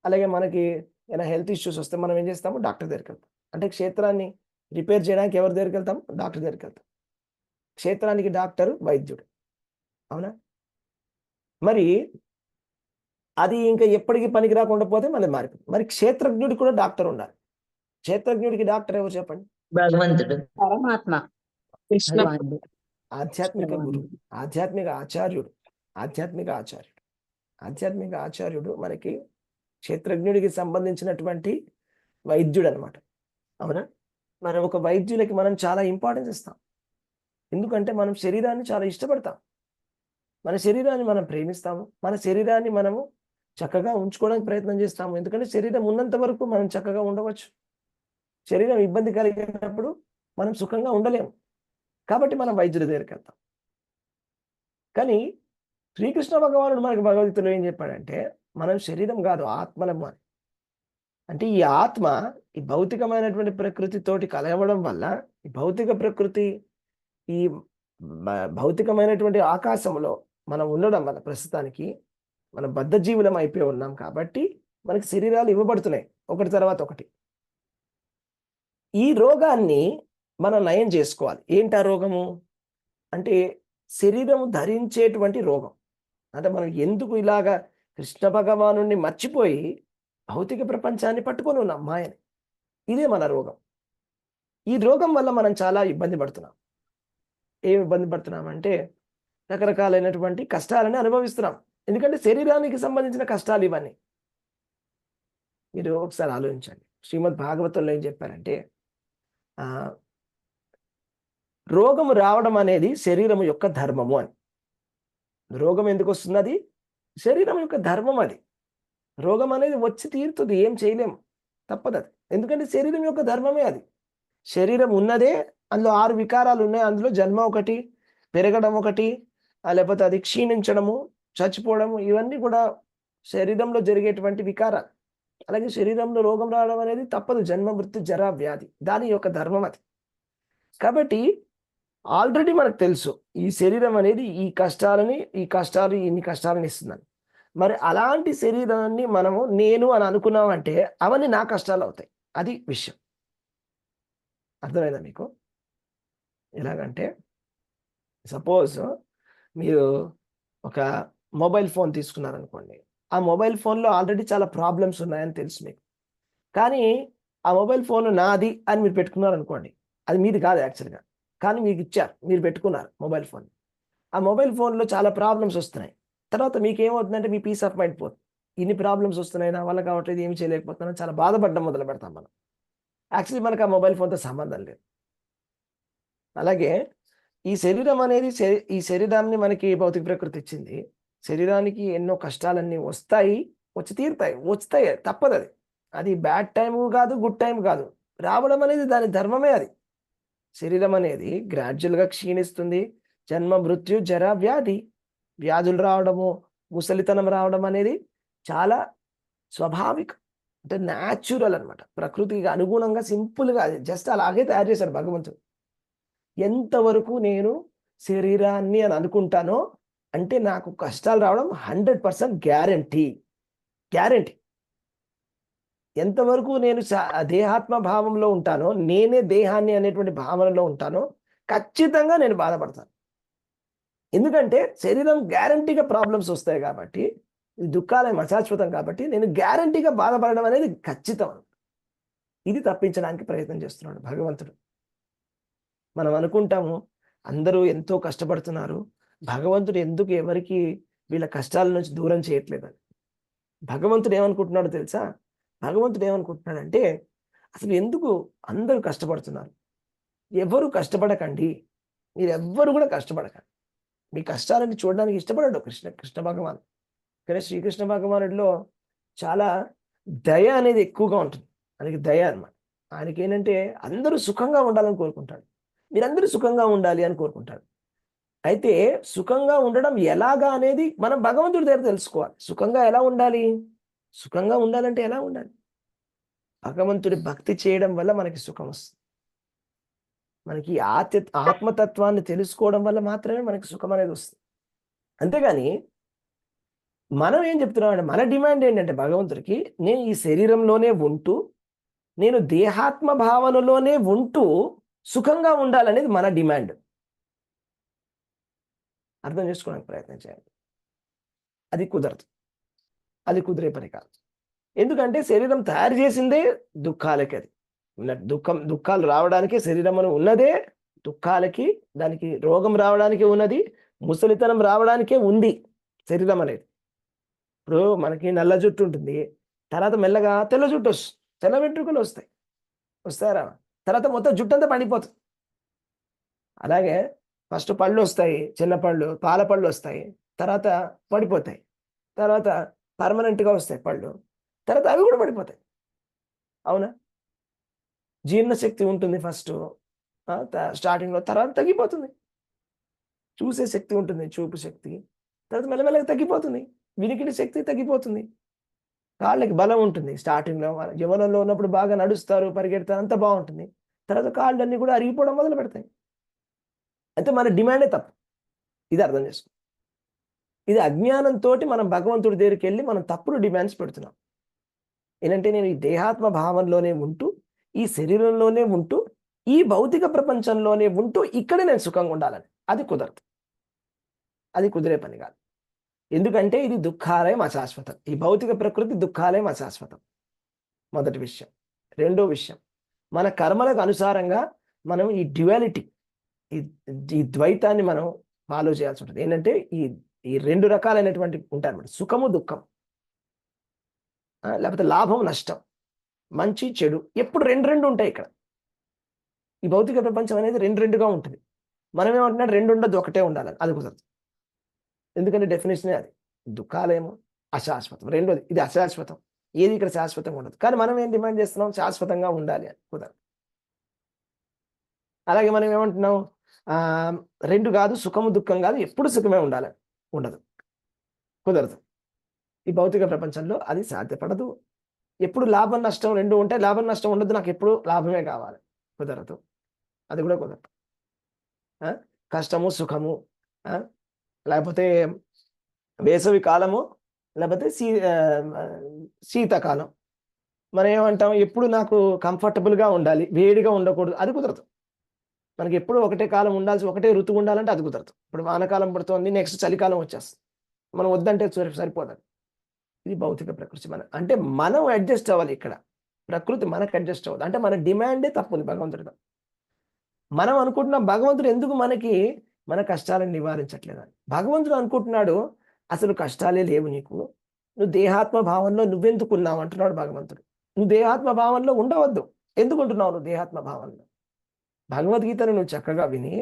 అలాగే మనకి ఏమైనా హెల్త్ ఇష్యూస్ వస్తే మనం ఏం చేస్తాము? డాక్టర్ దగ్గరికి వెళ్తాం. అంటే క్షేత్రాన్ని రిపేర్ చేయడానికి ఎవరి దగ్గరికి వెళ్తాం? డాక్టర్ దగ్గరికి వెళ్తాం. క్షేత్రానికి డాక్టర్ వైద్యుడు, అవునా? మరి అది ఇంకా ఎప్పటికీ పనికి రాకుండా పోతే మళ్ళీ మారిపోతుంది. మరి క్షేత్రజ్ఞుడికి కూడా డాక్టర్ ఉండాలి. క్షేత్రజ్ఞుడికి డాక్టర్ ఎవరు చెప్పండి? భగవంతుడు, పరమాత్మ, కృష్ణ, భగవానుడు, ఆధ్యాత్మిక గురువు, ఆధ్యాత్మిక ఆచార్యుడు మనకి క్షేత్రజ్ఞుడికి సంబంధించినటువంటి వైద్యుడు అనమాట, అవునా? మరి ఒక వైద్యులకి మనం చాలా ఇంపార్టెన్స్ ఇస్తాం. ఎందుకంటే మనం శరీరాన్ని చాలా ఇష్టపడతాం, మన శరీరాన్ని మనం ప్రేమిస్తాము, మన శరీరాన్ని మనము చక్కగా ఉంచుకోవడానికి ప్రయత్నం చేస్తాము. ఎందుకంటే శరీరం ఉన్నంత వరకు మనం చక్కగా ఉండవచ్చు. శరీరం ఇబ్బంది కలిగినప్పుడు మనం సుఖంగా ఉండలేము. కాబట్టి మనం వైద్యుడి దగ్గరికి వెళ్తాం. కానీ శ్రీకృష్ణ భగవానుడు మనకి భగవద్గీతలో ఏం చెప్పాడంటే మనం శరీరం కాదు, ఆత్మలము అని. అంటే ఈ ఆత్మ ఈ భౌతికమైనటువంటి ప్రకృతితోటి కలవడం వల్ల ఈ భౌతిక ప్రకృతి ఈ భౌతికమైనటువంటి ఆకాశంలో మనం ఉండడం వల్ల ప్రస్తుతానికి మనం బద్ధజీవులం అయిపోయి ఉన్నాం. కాబట్టి మనకి శరీరాలు ఇవ్వబడుతున్నాయి ఒకటి తర్వాత ఒకటి. ఈ రోగాన్ని మనం నయం చేసుకోవాలి. ఏంటి ఆ రోగము అంటే శరీరము ధరించేటువంటి రోగం. అంటే మనం ఎందుకు ఇలాగా కృష్ణ భగవానుడిని మర్చిపోయి భౌతిక ప్రపంచాన్ని పట్టుకొని ఉన్నాం, మాయని. ఇదే మన రోగం. ఈ రోగం వల్ల మనం చాలా ఇబ్బంది పడుతున్నాం. ఏం ఇబ్బంది పడుతున్నామంటే రకరకాలైనటువంటి కష్టాలని అనుభవిస్తున్నాం. ఎందుకంటే శరీరానికి సంబంధించిన కష్టాలు ఇవన్నీ. మీరు ఒకసారి ఆలోచించండి. శ్రీమద్ భాగవతంలో ఏం చెప్పారంటే రోగము రావడం అనేది శరీరము యొక్క ధర్మము అని. రోగం ఎందుకు వస్తుంది? అది శరీరం యొక్క ధర్మం. అది రోగం అనేది వచ్చి తీరుతుంది, ఏం చేయలేము, తప్పదు అది. ఎందుకంటే శరీరం యొక్క ధర్మమే అది. శరీరం ఉన్నదే, అందులో 6 వికారాలు ఉన్నాయి. అందులో జన్మ ఒకటి, పెరగడం ఒకటి, లేకపోతే అది క్షీణించడము, చచ్చిపోవడము, ఇవన్నీ కూడా శరీరంలో జరిగేటువంటి వికారాలు. అలాగే శరీరంలో రోగం రావడం అనేది తప్పదు. జన్మ, మృత్యు, జరా, వ్యాధి దాని యొక్క ధర్మం అది. కాబట్టి ఆల్రెడీ మనకు తెలుసు ఈ శరీరం అనేది ఇన్ని కష్టాలను ఇస్తుందని. మరి అలాంటి శరీరాన్ని మనము నేను అని అనుకున్నామంటే అవన్నీ నా కష్టాలు అవుతాయి. అది విషయం. అర్థమైందా మీకు? ఎలాగంటే సపోజ్ మీరు ఒక మొబైల్ ఫోన్ తీసుకున్నారనుకోండి. ఆ మొబైల్ ఫోన్లో ఆల్రెడీ చాలా ప్రాబ్లమ్స్ ఉన్నాయని తెలుసు మీకు. కానీ ఆ మొబైల్ ఫోన్ నాది అని మీరు పెట్టుకున్నారనుకోండి, అది మీది కాదు యాక్చువల్గా, కానీ మీకు ఇచ్చారు, మీరు పెట్టుకున్నారు మొబైల్ ఫోన్. ఆ మొబైల్ ఫోన్లో చాలా ప్రాబ్లమ్స్ వస్తున్నాయి. తర్వాత మీకు ఏమవుతుందంటే మీ పీస్ ఆఫ్ మైండ్ పోతుంది. ఇన్ని ప్రాబ్లమ్స్ వస్తున్నాయి, నా వల్ల కావట్లేదు, ఏమి చేయలేకపోతున్నాను, చాలా బాధపడడం మొదలు పెడతాం మనం. యాక్చువల్లీ మనకు ఆ మొబైల్ ఫోన్తో సంబంధం లేదు. అలాగే ఈ శరీరం అనేది ఈ శరీరాన్ని మనకి భౌతిక ప్రకృతి ఇచ్చింది. శరీరానికి ఎన్నో కష్టాలన్నీ వస్తాయి, వచ్చి తీరుతాయి, వస్తాయి, తప్పదు. అది బ్యాడ్ టైం కాదు, గుడ్ టైం కాదు, రావడం అనేది దాని ధర్మమే. అది శరీరం అనేది గ్రాడ్యువల్గా క్షీణిస్తుంది. జన్మ, మృత్యు, జర, వ్యాధి, వ్యాధులు రావడము, ముసలితనం రావడం అనేది చాలా స్వాభావికం, అంటే న్యాచురల్ అనమాట. ప్రకృతికి అనుగుణంగా సింపుల్గా జస్ట్ అలాగే తయారు చేశాడు భగవంతుడు. ఎంతవరకు నేను శరీరాన్ని అని అనుకుంటానో అంటే నాకు కష్టాలు రావడం 100% గ్యారంటీ. ఎంతవరకు నేను దేహాత్మ భావంలో ఉంటానో, నేనే దేహాన్ని అనేటువంటి భావనలో ఉంటానో ఖచ్చితంగా నేను బాధపడతాను. ఎందుకంటే శరీరం గ్యారంటీగా ప్రాబ్లమ్స్ వస్తాయి కాబట్టి, ఈ దుఃఖాలయం అశాశ్వతం కాబట్టి నేను గ్యారంటీగా బాధపడడం అనేది ఖచ్చితం. ఇది తప్పించడానికి ప్రయత్నం చేస్తున్నాడు భగవంతుడు. మనం అనుకుంటాము అందరూ ఎంతో కష్టపడుతున్నారు, భగవంతుడు ఎందుకు ఎవరికి వీళ్ళ కష్టాల నుంచి దూరం చేయట్లేదని. భగవంతుడు ఏమనుకుంటున్నాడో తెలుసా? భగవంతుడు ఏమనుకుంటున్నాడంటే, అసలు ఎందుకు అందరూ కష్టపడుతున్నారు, ఎవరు కష్టపడకండి, మీరెవ్వరు కూడా కష్టపడకండి. మీ కష్టాలని చూడడానికి ఇష్టపడాడు కృష్ణ భగవాన్. కానీ శ్రీకృష్ణ భగవానుడిలో చాలా దయ అనేది ఎక్కువగా ఉంటుంది. ఆయనకి దయ అన్నమాట. ఆయనకి ఏంటంటే అందరూ సుఖంగా ఉండాలని కోరుకుంటాడు, మీరందరూ సుఖంగా ఉండాలి అని కోరుకుంటాడు. అయితే సుఖంగా ఉండడం ఎలాగా అనేది మనం భగవంతుడి దగ్గర తెలుసుకోవాలి. సుఖంగా ఎలా ఉండాలి? సుఖంగా ఉండాలంటే ఎలా ఉండాలి? భగవంతుడి భక్తి చేయడం వల్ల మనకి సుఖం వస్తుంది. మనకి ఆత్మతత్వాన్ని తెలుసుకోవడం వల్ల మాత్రమే మనకి సుఖం అనేది వస్తుంది. అంతేగాని మనం ఏం చెప్తున్నామంటే, మన డిమాండ్ ఏంటంటే భగవంతుడికి, నేను ఈ శరీరంలోనే ఉంటూ, నేను దేహాత్మ భావనలోనే ఉంటూ సుఖంగా ఉండాలనేది మన డిమాండ్. అర్థం చేసుకోవడానికి ప్రయత్నం చేయాలి. అది కుదరదు, అది కుదిరే పని కాదు. ఎందుకంటే శరీరం తయారు చేసిందే దుఃఖాలకి. అది దుఃఖాలు రావడానికే శరీరం అని ఉన్నదే దుఃఖాలకి, దానికి రోగం రావడానికి ఉన్నది, ముసలితనం రావడానికే ఉంది శరీరం అనేది. ఇప్పుడు మనకి నల్ల జుట్టు ఉంటుంది, తర్వాత మెల్లగా తెల్ల జుట్టు వస్తుంది, తెల్ల వెంట్రుకలు వస్తారా, తర్వాత మొత్తం జుట్టు అంతా పండిపోతుంది. అలాగే ఫస్ట్ పళ్ళు వస్తాయి, చిన్న పళ్ళు, పాల పళ్ళు వస్తాయి, తర్వాత పడిపోతాయి, తర్వాత పర్మనెంట్గా వస్తాయి పళ్ళు, తర్వాత అవి కూడా పడిపోతాయి. అవునా? జీర్ణశక్తి ఉంటుంది ఫస్ట్ స్టార్టింగ్లో, తర్వాత తగ్గిపోతుంది. చూసే శక్తి ఉంటుంది, చూపు శక్తి, తర్వాత మెల్లమెల్లగా తగ్గిపోతుంది. వినికిడి శక్తి తగ్గిపోతుంది. కాళ్ళకి బలం ఉంటుంది స్టార్టింగ్లో, యవ్వనంలో ఉన్నప్పుడు బాగా నడుస్తారు, పరిగెడతారు, అంతా బాగుంటుంది. తర్వాత కాళ్ళన్నీ కూడా అరిగిపోవడం మొదలు పెడతాయి. అయితే మన డిమాండే తప్పు. ఇది అర్థం చేసుకో. ఇది అజ్ఞానంతో మనం భగవంతుడి దగ్గరికి వెళ్ళి మనం తప్పుడు డిమాండ్స్ పెడుతున్నాం. ఏంటంటే నేను ఈ దేహాత్మ భావంలోనే ఉంటూ, ఈ శరీరంలోనే ఉంటూ, ఈ భౌతిక ప్రపంచంలోనే ఉంటూ ఇక్కడే నేను సుఖంగా ఉండాలని. అది కుదరదు, అది కుదిరే పని కాదు. ఎందుకంటే ఇది దుఃఖాలయం అశాశ్వతం. ఈ భౌతిక ప్రకృతి దుఃఖాలయం అశాశ్వతం, మొదటి విషయం. రెండో విషయం, మన కర్మలకు అనుసారంగా మనం ఈ డ్యువాలిటీ, ఈ ద్వైతాన్ని మనం ఫాలో చేయాల్సి ఉంటుంది. ఏంటంటే ఈ రెండు రకాలైనటువంటి ఉంటాయన్నమాట, సుఖము దుఃఖం, లేకపోతే లాభం నష్టం, మంచి చెడు, ఎప్పుడు రెండు ఉంటాయి ఇక్కడ. ఈ భౌతిక ప్రపంచం అనేది రెండుగా ఉంటుంది. మనం ఏమంటున్నాడు, రెండు ఉండదు, ఒకటే ఉండాలని. అది కుదరదు. ఎందుకంటే డెఫినేషనే అది. దుఃఖాలేమో అశాశ్వతం, రెండోది ఇది అశాశ్వతం. ఏది ఇక్కడ శాశ్వతంగా ఉండదు. కానీ మనం ఏం డిమాండ్ చేస్తున్నాం, శాశ్వతంగా ఉండాలి అని. కుదరదు. అలాగే మనం ఏమంటున్నాం, రెండు కాదు, సుఖము దుఃఖం కాదు, ఎప్పుడు సుఖమే ఉండాలని. ఉండదు, కుదరదు. ఈ భౌతిక ప్రపంచంలో అది సాధ్యపడదు. ఎప్పుడు లాభం నష్టం రెండు ఉంటాయి, లాభం నష్టం ఉండదు, నాకు ఎప్పుడు లాభమే కావాలి. కుదరదు, అది కూడా కుదరదు. కష్టము సుఖము, లేకపోతే వేసవి కాలము, లేకపోతే శీతాకాలం. మనం ఏమంటాం, ఎప్పుడు నాకు కంఫర్టబుల్గా ఉండాలి, వేడిగా ఉండకూడదు, అది కుదరదు. మనకి ఎప్పుడు ఒకటే కాలం ఉండాల్సి, ఒకటే ఋతువు ఉండాలంటే అది కుదరదు. ఇప్పుడు వానకాలం పడుతుంది, నెక్స్ట్ చలికాలం వచ్చేస్తుంది, మనం వద్దంటే సరిపోదు. ఇది భౌతిక ప్రకృతి. అంటే మనం అడ్జస్ట్ అవ్వాలి. ఇక్కడ ప్రకృతి మనకు అడ్జస్ట్ అవ్వదు. అంటే మన డిమాండే తప్పుంది భగవంతుడితో. మనం అనుకుంటున్నాం భగవంతుడు ఎందుకు మనకి మన కష్టాలను నివారించట్లేదని. భగవంతుడు అనుకుంటున్నాడు, అసలు కష్టాలే లేవు నీకు, నువ్వు దేహాత్మ భావంలో నువ్వెందుకున్నావు అంటున్నాడు భగవంతుడు. నువ్వు దేహాత్మ భావంలో ఉండవద్దు. ఎందుకుంటున్నావు నువ్వు దేహాత్మ భావంలో? భగవద్గీతను నువ్వు చక్కగా విని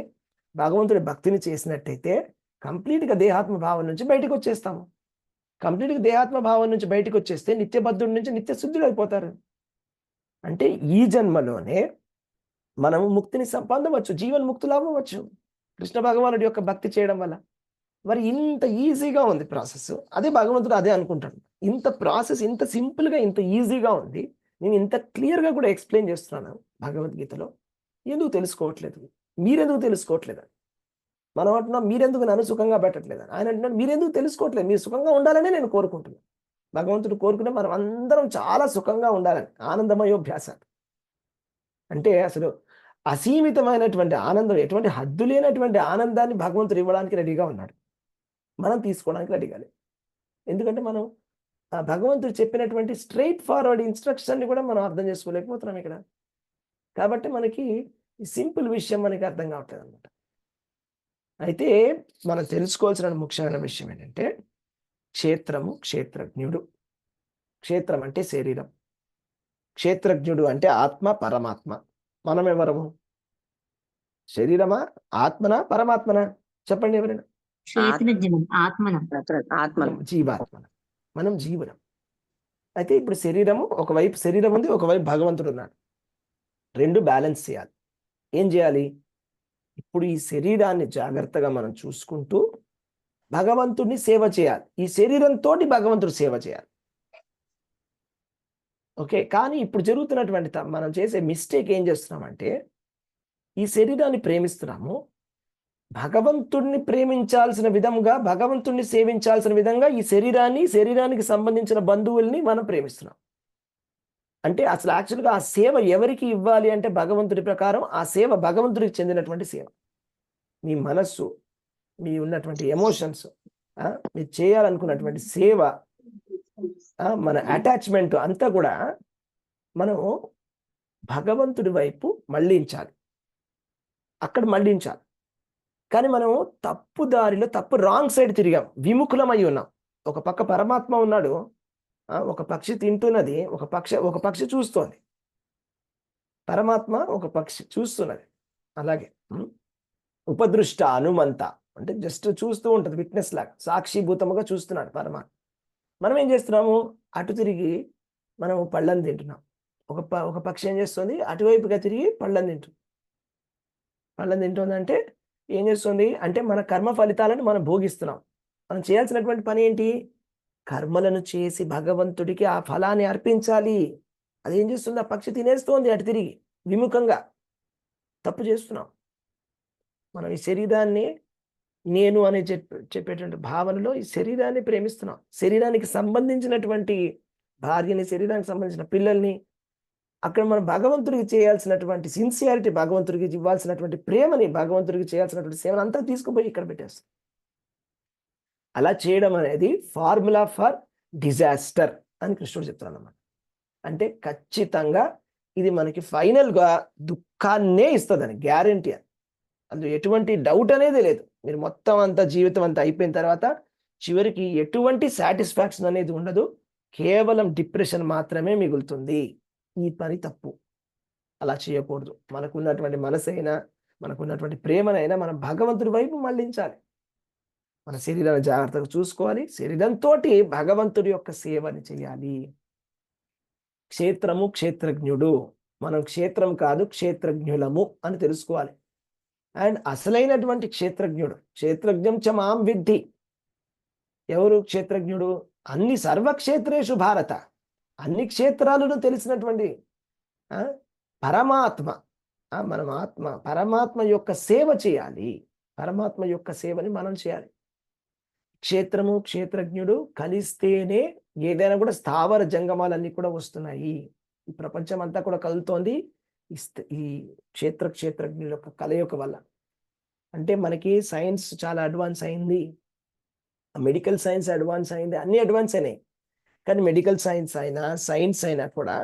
భగవంతుడి భక్తిని చేసినట్టయితే కంప్లీట్గా దేహాత్మ భావం నుంచి బయటకు వచ్చేస్తాము. కంప్లీట్గా దేహాత్మ భావం నుంచి బయటకు వచ్చేస్తే నిత్యబద్ధుడి నుంచి నిత్య శుద్ధుడు అయిపోతారు. అంటే ఈ జన్మలోనే మనము ముక్తిని సంపాదించవచ్చు, జీవన్ముక్తులు అవ్వవచ్చు కృష్ణ భగవానుడి యొక్క భక్తి చేయడం వల్ల. మరి ఇంత ఈజీగా ఉంది ప్రాసెస్. అదే భగవంతుడు అదే అనుకుంటాడు. ఇంత ప్రాసెస్ ఇంత సింపుల్గా ఇంత ఈజీగా ఉంది, నేను ఇంత క్లియర్గా కూడా ఎక్స్ప్లెయిన్ చేస్తున్నాను భగవద్గీతలో, ఎందుకు తెలుసుకోవట్లేదు? మీరెందుకు తెలుసుకోవట్లేదు? మనం అంటున్నాం మీరెందుకు నన్ను సుఖంగా పెట్టట్లేదు? ఆయన అంటున్నాడు మీరెందుకు తెలుసుకోవట్లేదు, మీరు సుఖంగా ఉండాలనే నేను కోరుకుంటున్నాను. భగవంతుడు కోరుకునే మనం అందరం చాలా సుఖంగా ఉండాలని, ఆనందమయోభ్యాసాలు. అంటే అసలు అసీమితమైనటువంటి ఆనందం, ఎటువంటి హద్దు లేనటువంటి ఆనందాన్ని భగవంతుడు ఇవ్వడానికి రెడీగా ఉన్నాడు. మనం తీసుకోవడానికి రెడీగా లేదు. ఎందుకంటే మనం ఆ భగవంతుడు చెప్పినటువంటి స్ట్రైట్ ఫార్వర్డ్ ఇన్స్ట్రక్షన్ని కూడా మనం అర్థం చేసుకోలేకపోతున్నాం ఇక్కడ. కాబట్టి మనకి ఈ సింపుల్ విషయం మనకి అర్థం కావట్లేదు అనమాట. అయితే మనం తెలుసుకోవాల్సిన ముఖ్యమైన విషయం ఏంటంటే క్షేత్రము, క్షేత్రజ్ఞుడు. క్షేత్రం అంటే శరీరం, క్షేత్రజ్ఞుడు అంటే ఆత్మ, పరమాత్మ. మనం ఎవరము? శరీరమా, ఆత్మనా, పరమాత్మనా? చెప్పండి ఎవరైనా. ఆత్మ. జీవాత్మ. మనం జీవులం. అయితే ఇప్పుడు శరీరము, ఒకవైపు శరీరం ఉంది, ఒకవైపు భగవంతుడు ఉన్నాడు. రెండు బ్యాలెన్స్ చేయాలి. ఏం చేయాలి? ఇప్పుడు ఈ శరీరాన్ని జాగ్రత్తగా మనం చూసుకుంటూ భగవంతుడిని సేవ చేయాలి. ఈ శరీరంతో భగవంతుడు సేవ చేయాలి. ఓకే. కానీ ఇప్పుడు జరుగుతున్నటువంటి మనం చేసే మిస్టేక్ ఏం చేస్తున్నామంటే, ఈ శరీరాన్ని ప్రేమిస్తున్నాము, భగవంతుడిని ప్రేమించాల్సిన విధంగా, భగవంతుడిని సేవించాల్సిన విధంగా ఈ శరీరానికి సంబంధించిన బంధువుల్ని మనం ప్రేమిస్తున్నాం. అంటే అసలు యాక్చువల్గా ఆ సేవ ఎవరికి ఇవ్వాలి అంటే భగవంతుడి ప్రకారం ఆ సేవ భగవంతుడికి చెందినటువంటి సేవ. మీ మనస్సు, మీ ఉన్నటువంటి ఎమోషన్స్, మీరు చేయాలనుకున్నటువంటి సేవ, మన అటాచ్మెంట్ అంతా కూడా మనం భగవంతుడి వైపు మళ్ళించాలి. అక్కడ మళ్ళించాలి. కానీ మనం తప్పు దారిలో, రాంగ్ సైడ్ తిరిగాం, విముఖులమై ఉన్నాం. ఒక పక్క పరమాత్మ ఉన్నాడు, ఒక పక్షి తింటున్నది, ఒక పక్షి చూస్తోంది. పరమాత్మ ఒక పక్షి చూస్తున్నది. అలాగే ఉపదృష్ట అనుమంత అంటే జస్ట్ చూస్తూ ఉంటుంది, విట్నెస్ లాగా సాక్షిభూతముగా చూస్తున్నాడు పరమాత్మ. మనం ఏం చేస్తున్నాము? అటు తిరిగి మనం పళ్ళని తింటున్నాం. ఒక పక్షి ఏం చేస్తుంది? అటువైపుగా తిరిగి పళ్ళని తింటుంది. పళ్ళని తింటుందంటే ఏం చేస్తుంది అంటే మన కర్మ ఫలితాలను మనం భోగిస్తున్నాం. మనం చేయాల్సినటువంటి పని ఏంటి? కర్మలను చేసి భగవంతుడికి ఆ ఫలాన్ని అర్పించాలి. అదేం చేస్తుంది? ఆ పక్షి తినేస్తోంది అటు తిరిగి విముఖంగా. తప్పు చేస్తున్నాం. మనం ఈ శరీరాన్ని నేను అని చెప్పేటువంటి భావనలో ఈ శరీరాన్ని ప్రేమిస్తున్నాం. శరీరానికి సంబంధించినటువంటి భార్యని, శరీరానికి సంబంధించిన పిల్లల్ని, అక్కడ మనం భగవంతుడికి చేయాల్సినటువంటి సిన్సియారిటీ, భగవంతుడికి ఇవ్వాల్సినటువంటి ప్రేమని, భగవంతుడికి చేయాల్సినటువంటి సేవను అంతా తీసుకుపోయి ఇక్కడ పెట్టేస్తాం. అలా చేయడం అనేది ఫార్ములా ఫర్ డిజాస్టర్ అని కృష్ణుడు చెప్తున్నాడు అన్నమాట. అంటే ఖచ్చితంగా ఇది మనకి ఫైనల్గా దుఃఖాన్నే ఇస్తుందని గ్యారంటీ. అందులో ఎటువంటి డౌట్ అనేది లేదు. మీరు మొత్తం అంతా జీవితం అంతా అయిపోయిన తర్వాత చివరికి ఎటువంటి సాటిస్ఫాక్షన్ అనేది ఉండదు, కేవలం డిప్రెషన్ మాత్రమే మిగులుతుంది. ఈ పని తప్పు. అలా చేయకూడదు. మనకున్నటువంటి మనసైనా, మనకున్నటువంటి ప్రేమనైనా మనం భగవంతుడి వైపు మళ్ళించాలి. మన శరీరాన్ని జాగ్రత్తగా చూసుకోవాలి. శరీరంతో భగవంతుడి యొక్క సేవని చేయాలి. క్షేత్రము, క్షేత్రజ్ఞుడు. మనం క్షేత్రం కాదు, క్షేత్రజ్ఞులము అని తెలుసుకోవాలి. అండ్ అసలైనటువంటి క్షేత్రజ్ఞుడు, క్షేత్రజ్ఞం చ మాం విద్ధి. ఎవరు క్షేత్రజ్ఞుడు? అన్ని సర్వక్షేత్రేషు భారత, అన్ని క్షేత్రాలను తెలిసినటువంటి పరమాత్మ. మనం పరమాత్మ యొక్క సేవ చేయాలి. పరమాత్మ యొక్క సేవని మనం చేయాలి. క్షేత్రము, క్షేత్రజ్ఞుడు కలిస్తేనే ఏదైనా కూడా స్థావర జంగమాలన్నీ కూడా వస్తున్నాయి. ఈ ప్రపంచం అంతా కూడా కలుగుతోంది ఈ క్షేత్రజ్ఞుల యొక్క కలయిక వల్ల. అంటే మనకి సైన్స్ చాలా అడ్వాన్స్ అయింది, మెడికల్ సైన్స్ అడ్వాన్స్ అయింది, అన్ని అడ్వాన్స్ అయినాయి. కానీ మెడికల్ సైన్స్ అయినా కూడా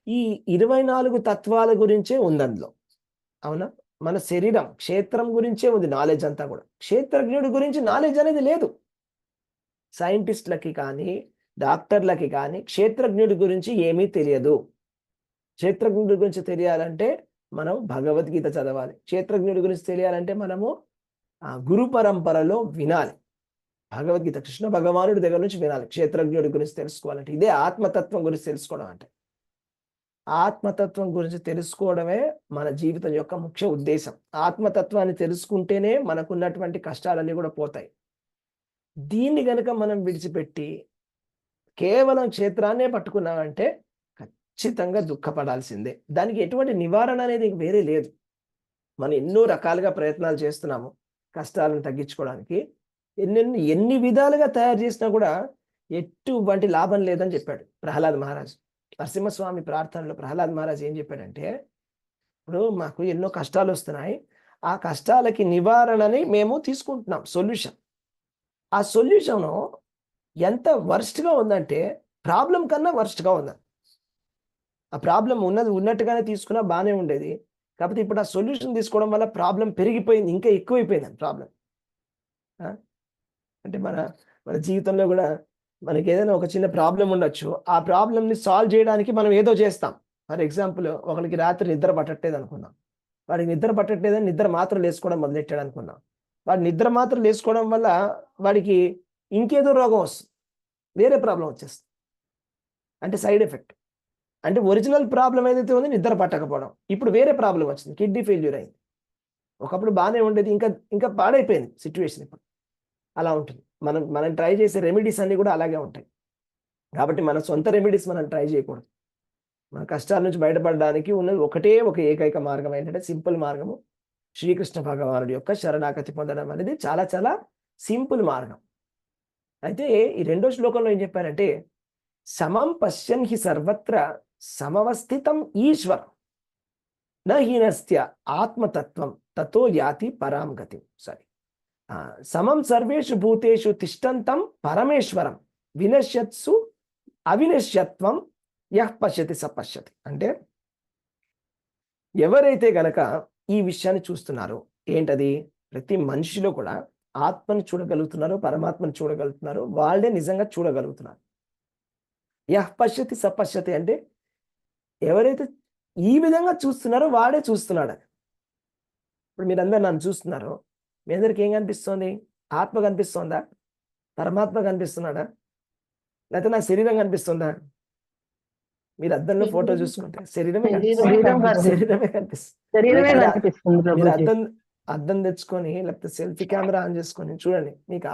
ఈ 24 తత్వాల గురించే ఉంది అందులో. అవునా? మన శరీరం, క్షేత్రం గురించే ఉంది నాలెడ్జ్ అంతా కూడా. క్షేత్రజ్ఞుడి గురించి నాలెడ్జ్ అనేది లేదు. సైంటిస్టులకి కానీ, డాక్టర్లకి కానీ క్షేత్రజ్ఞుడి గురించి ఏమీ తెలియదు. క్షేత్రజ్ఞుడి గురించి తెలియాలంటే మనం భగవద్గీత చదవాలి. క్షేత్రజ్ఞుడి గురించి తెలియాలంటే మనము గురు పరంపరలో వినాలి. భగవద్గీత కృష్ణ భగవానుడి దగ్గర నుంచి వినాలి. క్షేత్రజ్ఞుడి గురించి తెలుసుకోవాలంటే ఇదే ఆత్మతత్వం గురించి తెలుసుకోవడం. అంటే ఆత్మతత్వం గురించి తెలుసుకోవడమే మన జీవితం యొక్క ముఖ్య ఉద్దేశం. ఆత్మతత్వాన్ని తెలుసుకుంటేనే మనకున్నటువంటి కష్టాలన్నీ కూడా పోతాయి. దీన్ని గనక మనం విడిచిపెట్టి కేవలం క్షేత్రాన్నే పట్టుకున్నామంటే ఖచ్చితంగా దుఃఖపడాల్సిందే. దానికి ఎటువంటి నివారణ అనేది వేరే లేదు. మనం ఎన్నో రకాలుగా ప్రయత్నాలు చేస్తున్నాము కష్టాలను తగ్గించుకోవడానికి. ఎన్ని విధాలుగా తయారు చేసినా కూడా ఎటువంటి లాభం లేదని చెప్పాడు ప్రహ్లాద్ మహారాజ్. నరసింహస్వామి ప్రార్థనలో ప్రహ్లాద్ మహారాజ్ ఏం చెప్పాడంటే, ఇప్పుడు మాకు ఎన్నో కష్టాలు వస్తున్నాయి, ఆ కష్టాలకి నివారణని మేము తీసుకుంటున్నాం సొల్యూషన్. ఆ సొల్యూషను ఎంత వర్స్ట్గా ఉందంటే ప్రాబ్లం కన్నా వర్స్ట్గా ఉంది. ఆ ప్రాబ్లం ఉన్నట్టుగానే తీసుకున్నా బాగానే ఉండేది. కాకపోతే ఇప్పుడు ఆ సొల్యూషన్ తీసుకోవడం వల్ల ప్రాబ్లం పెరిగిపోయింది, ఇంకా ఎక్కువైపోయింది ప్రాబ్లం. అంటే మన జీవితంలో కూడా మనకి ఏదైనా ఒక చిన్న ప్రాబ్లం ఉండొచ్చు. ఆ ప్రాబ్లమ్ని సాల్వ్ చేయడానికి మనం ఏదో చేస్తాం. ఫర్ ఎగ్జాంపుల్, ఒకరికి రాత్రి నిద్ర పట్టట్లేదు అనుకున్నాం. వాడికి నిద్ర పట్టట్లేదని నిద్ర మాత్రలు వేసుకోవడం మొదలెట్టాడు అనుకున్నాం. వాడు నిద్ర మాత్రలు వేసుకోవడం వల్ల వాడికి ఇంకేదో రోగం వస్తుంది, వేరే ప్రాబ్లం వచ్చేస్తుంది. అంటే సైడ్ ఎఫెక్ట్. అంటే ఒరిజినల్ ప్రాబ్లం ఏదైతే ఉందో నిద్ర పట్టకపోవడం, ఇప్పుడు వేరే ప్రాబ్లం వచ్చింది, కిడ్నీ ఫెయిల్యూర్ అయింది. ఒకప్పుడు బాగానే ఉండేది, ఇంకా పాడైపోయింది సిచ్యువేషన్. ఇప్పుడు అలా ఉంటుంది. మనం ట్రై చేసే రెమెడీస్ అన్నీ కూడా అలాగే ఉంటాయి. కాబట్టి మన సొంత రెమెడీస్ మనం ట్రై చేయకూడదు. మన కష్టాల నుంచి బయటపడడానికి ఉన్నది ఒక ఏకైక మార్గం ఏంటంటే, సింపుల్ మార్గము, శ్రీకృష్ణ భగవానుడి యొక్క శరణాగతి పొందడం అనేది చాలా చాలా సింపుల్ మార్గం. అయితే ఈ రెండో శ్లోకంలో ఏం చెప్పారంటే, సమం పశ్యన్ హి సర్వత్ర సమవస్థితం ఈశ్వరం నహీనస్త్య ఆత్మతత్వం తతో యాతి పరాం గతి. సమం సర్వేషు భూతేషు తిష్టంతం పరమేశ్వరం వినశ్యత్సు అవినశ్యత్వం యః పశ్యతి స పశ్యతి. అంటే ఎవరైతే గనక ఈ విషయాన్ని చూస్తున్నారో, ఏంటది, ప్రతి మనిషిలో కూడా ఆత్మను చూడగలుగుతున్నారు, పరమాత్మను చూడగలుగుతున్నారు, వాళ్ళే నిజంగా చూడగలుగుతున్నారు. యః పశ్యతి స పశ్యతి అంటే ఎవరైతే ఈ విధంగా చూస్తున్నారో వాడే చూస్తున్నాడు. ఇప్పుడు మీరందరూ నన్ను చూస్తున్నారు, మీ అందరికి ఏం కనిపిస్తోంది? ఆత్మ కనిపిస్తోందా? పరమాత్మ కనిపిస్తున్నాడా? లేకపోతే నా శరీరం కనిపిస్తుందా? మీరు అద్దంలో ఫోటో చూసుకుంటే శరీరమే కనిపిస్తుంది. మీరు అద్దం తెచ్చుకొని లేకపోతే సెల్ఫీ కెమెరా ఆన్ చేసుకొని చూడండి, మీకు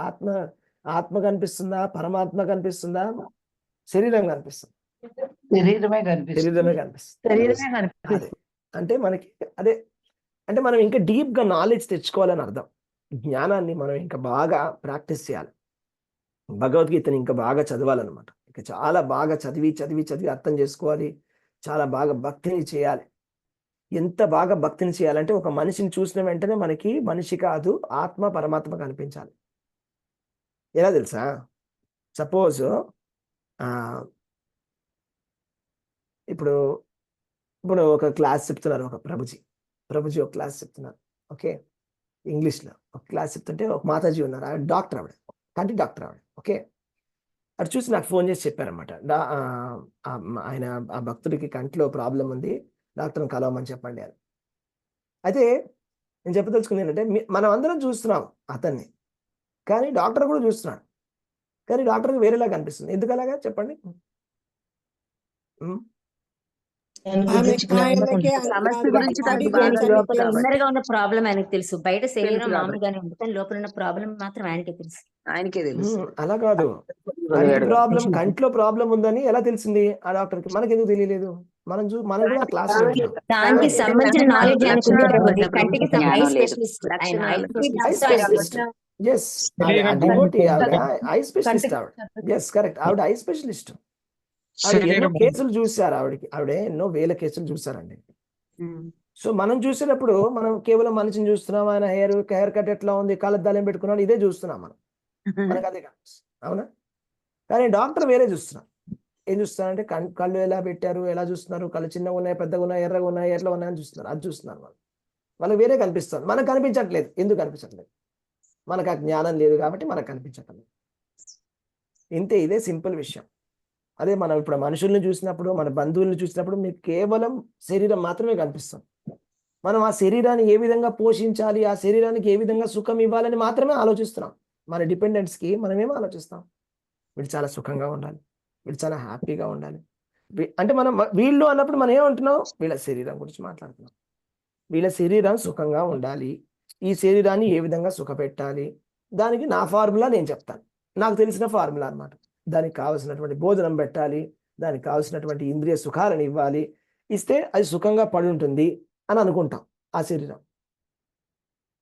ఆత్మ కనిపిస్తుందా? పరమాత్మ కనిపిస్తుందా? శరీరం కనిపిస్తుంది. శరీరమే కనిపిస్తుంది. అంటే మనకి అదే, అంటే మనం ఇంకా డీప్ గా నాలెడ్జ్ తెచ్చుకోవాలని అర్థం. జ్ఞానాన్ని మనం ఇంకా బాగా ప్రాక్టీస్ చేయాలి. భగవద్గీతని ఇంకా బాగా చదవాలన్నమాట. ఇంకా చాలా బాగా చదివి అర్థం చేసుకోవాలి. చాలా బాగా భక్తిని చేయాలి. ఎంత బాగా భక్తిని చేయాలంటే, ఒక మనిషిని చూసిన వెంటనే మనకి మనిషి కాదు ఆత్మ పరమాత్మ కనిపించాలి. ఎలా తెలుసా? సపోజ్ ఇప్పుడు ఒక క్లాస్ చెప్తున్నారు, ఒక ప్రభుజీ ఒక క్లాస్ చెప్తున్నారు. ఓకే, ఇంగ్లీష్లో ఒక క్లాస్ చెప్తుంటే ఒక మాతాజీ ఉన్నారు, ఆవిడ డాక్టర్, కంటి డాక్టర్ ఆవిడ. ఓకే, అటు చూసి నాకు ఫోన్ చేసి చెప్పారనమాట, ఆయన ఆ భక్తుడికి కంటిలో ప్రాబ్లం ఉంది, డాక్టర్ని కలవమని చెప్పండి అని. అయితే నేను చెప్పదలుచుకుంది ఏంటంటే, మనం అందరం చూస్తున్నాం అతన్ని, కానీ డాక్టర్ కూడా చూస్తున్నాడు, కానీ డాక్టర్కి వేరేలా కనిపిస్తుంది. ఎందుకు అలాగా చెప్పండి? సమస్య గురించి తనకు బాగా లోపల ఇన్నర్గా ఉన్న ప్రాబ్లం ఆయనకు తెలుసు. బయట శరీరం మామూలుగానే ఉంది, కానీ లోపల ఉన్న ప్రాబ్లం మాత్రం ఆయనకే తెలుసు. అలా కాదు, కంట్లో ప్రాబ్లం ఉందని ఎలా తెలిసింది ఆ డాక్టర్కి? మనకెందుకు తెలియలేదు? మనం కూడా క్లాస్ దానికి సంబంధించిన నాలెడ్జ్ కంటికి ఐ స్పెషలిస్ట్ ఆవిడ ఐ స్పెషలిస్ట్. ఆవిడ ఎన్నో కేసులు చూసారు, ఆవిడ ఎన్నో వేల కేసులు చూసారండి. సో మనం చూసేటప్పుడు మనం కేవలం మనిషిని చూస్తున్నాం, ఆయన హెయిర్ కట్ ఎట్లా ఉంది, కళ్ళద్దాలు పెట్టుకున్నాడు, ఇదే చూస్తున్నాం మనం, మనకు అదే కనిపిస్తుంది, అవునా? కానీ డాక్టర్ వేరే చూస్తున్నాం. ఏం చూస్తున్నారంటే కళ్ళు ఎలా పెట్టారు, ఎలా చూస్తున్నారు, కళ్ళు చిన్నగా ఉన్నాయి, పెద్దగా ఉన్నాయి, ఎర్రగా ఉన్నాయి, ఎట్లా ఉన్నాయని చూస్తున్నారు. అది చూస్తున్నారు వాళ్ళకి వేరే కనిపిస్తుంది, మనకు కనిపించట్లేదు. ఎందుకు కనిపించట్లేదు? మనకు ఆ జ్ఞానం లేదు కాబట్టి మనకు కనిపించట్లేదు. ఇంతే, ఇదే సింపుల్ విషయం. అదే మనం ఇప్పుడు మనుషుల్ని చూసినప్పుడు, మన బంధువుల్ని చూసినప్పుడు మీకు కేవలం శరీరం మాత్రమే కనిపిస్తుంది. మనం ఆ శరీరాన్ని ఏ విధంగా పోషించాలి, ఆ శరీరానికి ఏ విధంగా సుఖం ఇవ్వాలని మాత్రమే ఆలోచిస్తున్నాం. మన డిపెండెంట్స్కి మనం ఏమో ఆలోచిస్తాం, వీళ్ళు చాలా సుఖంగా ఉండాలి, వీళ్ళు చాలా హ్యాపీగా ఉండాలి. అంటే మనం వీళ్ళు అన్నప్పుడు మనం ఏమంటున్నాం? వీళ్ళ శరీరం గురించి మాట్లాడుతున్నాం. వీళ్ళ శరీరం సుఖంగా ఉండాలి, ఈ శరీరాన్ని ఏ విధంగా సుఖపెట్టాలి, దానికి నా ఫార్ములా నేను చెప్తాను, నాకు తెలిసిన ఫార్ములా అనమాట. దానికి కావలసినటువంటి భోజనం పెట్టాలి, దానికి కావలసినటువంటి ఇంద్రియ సుఖాలను ఇవ్వాలి, ఇస్తే అది సుఖంగా పడి ఉంటుంది అని అనుకుంటాం ఆ శరీరం.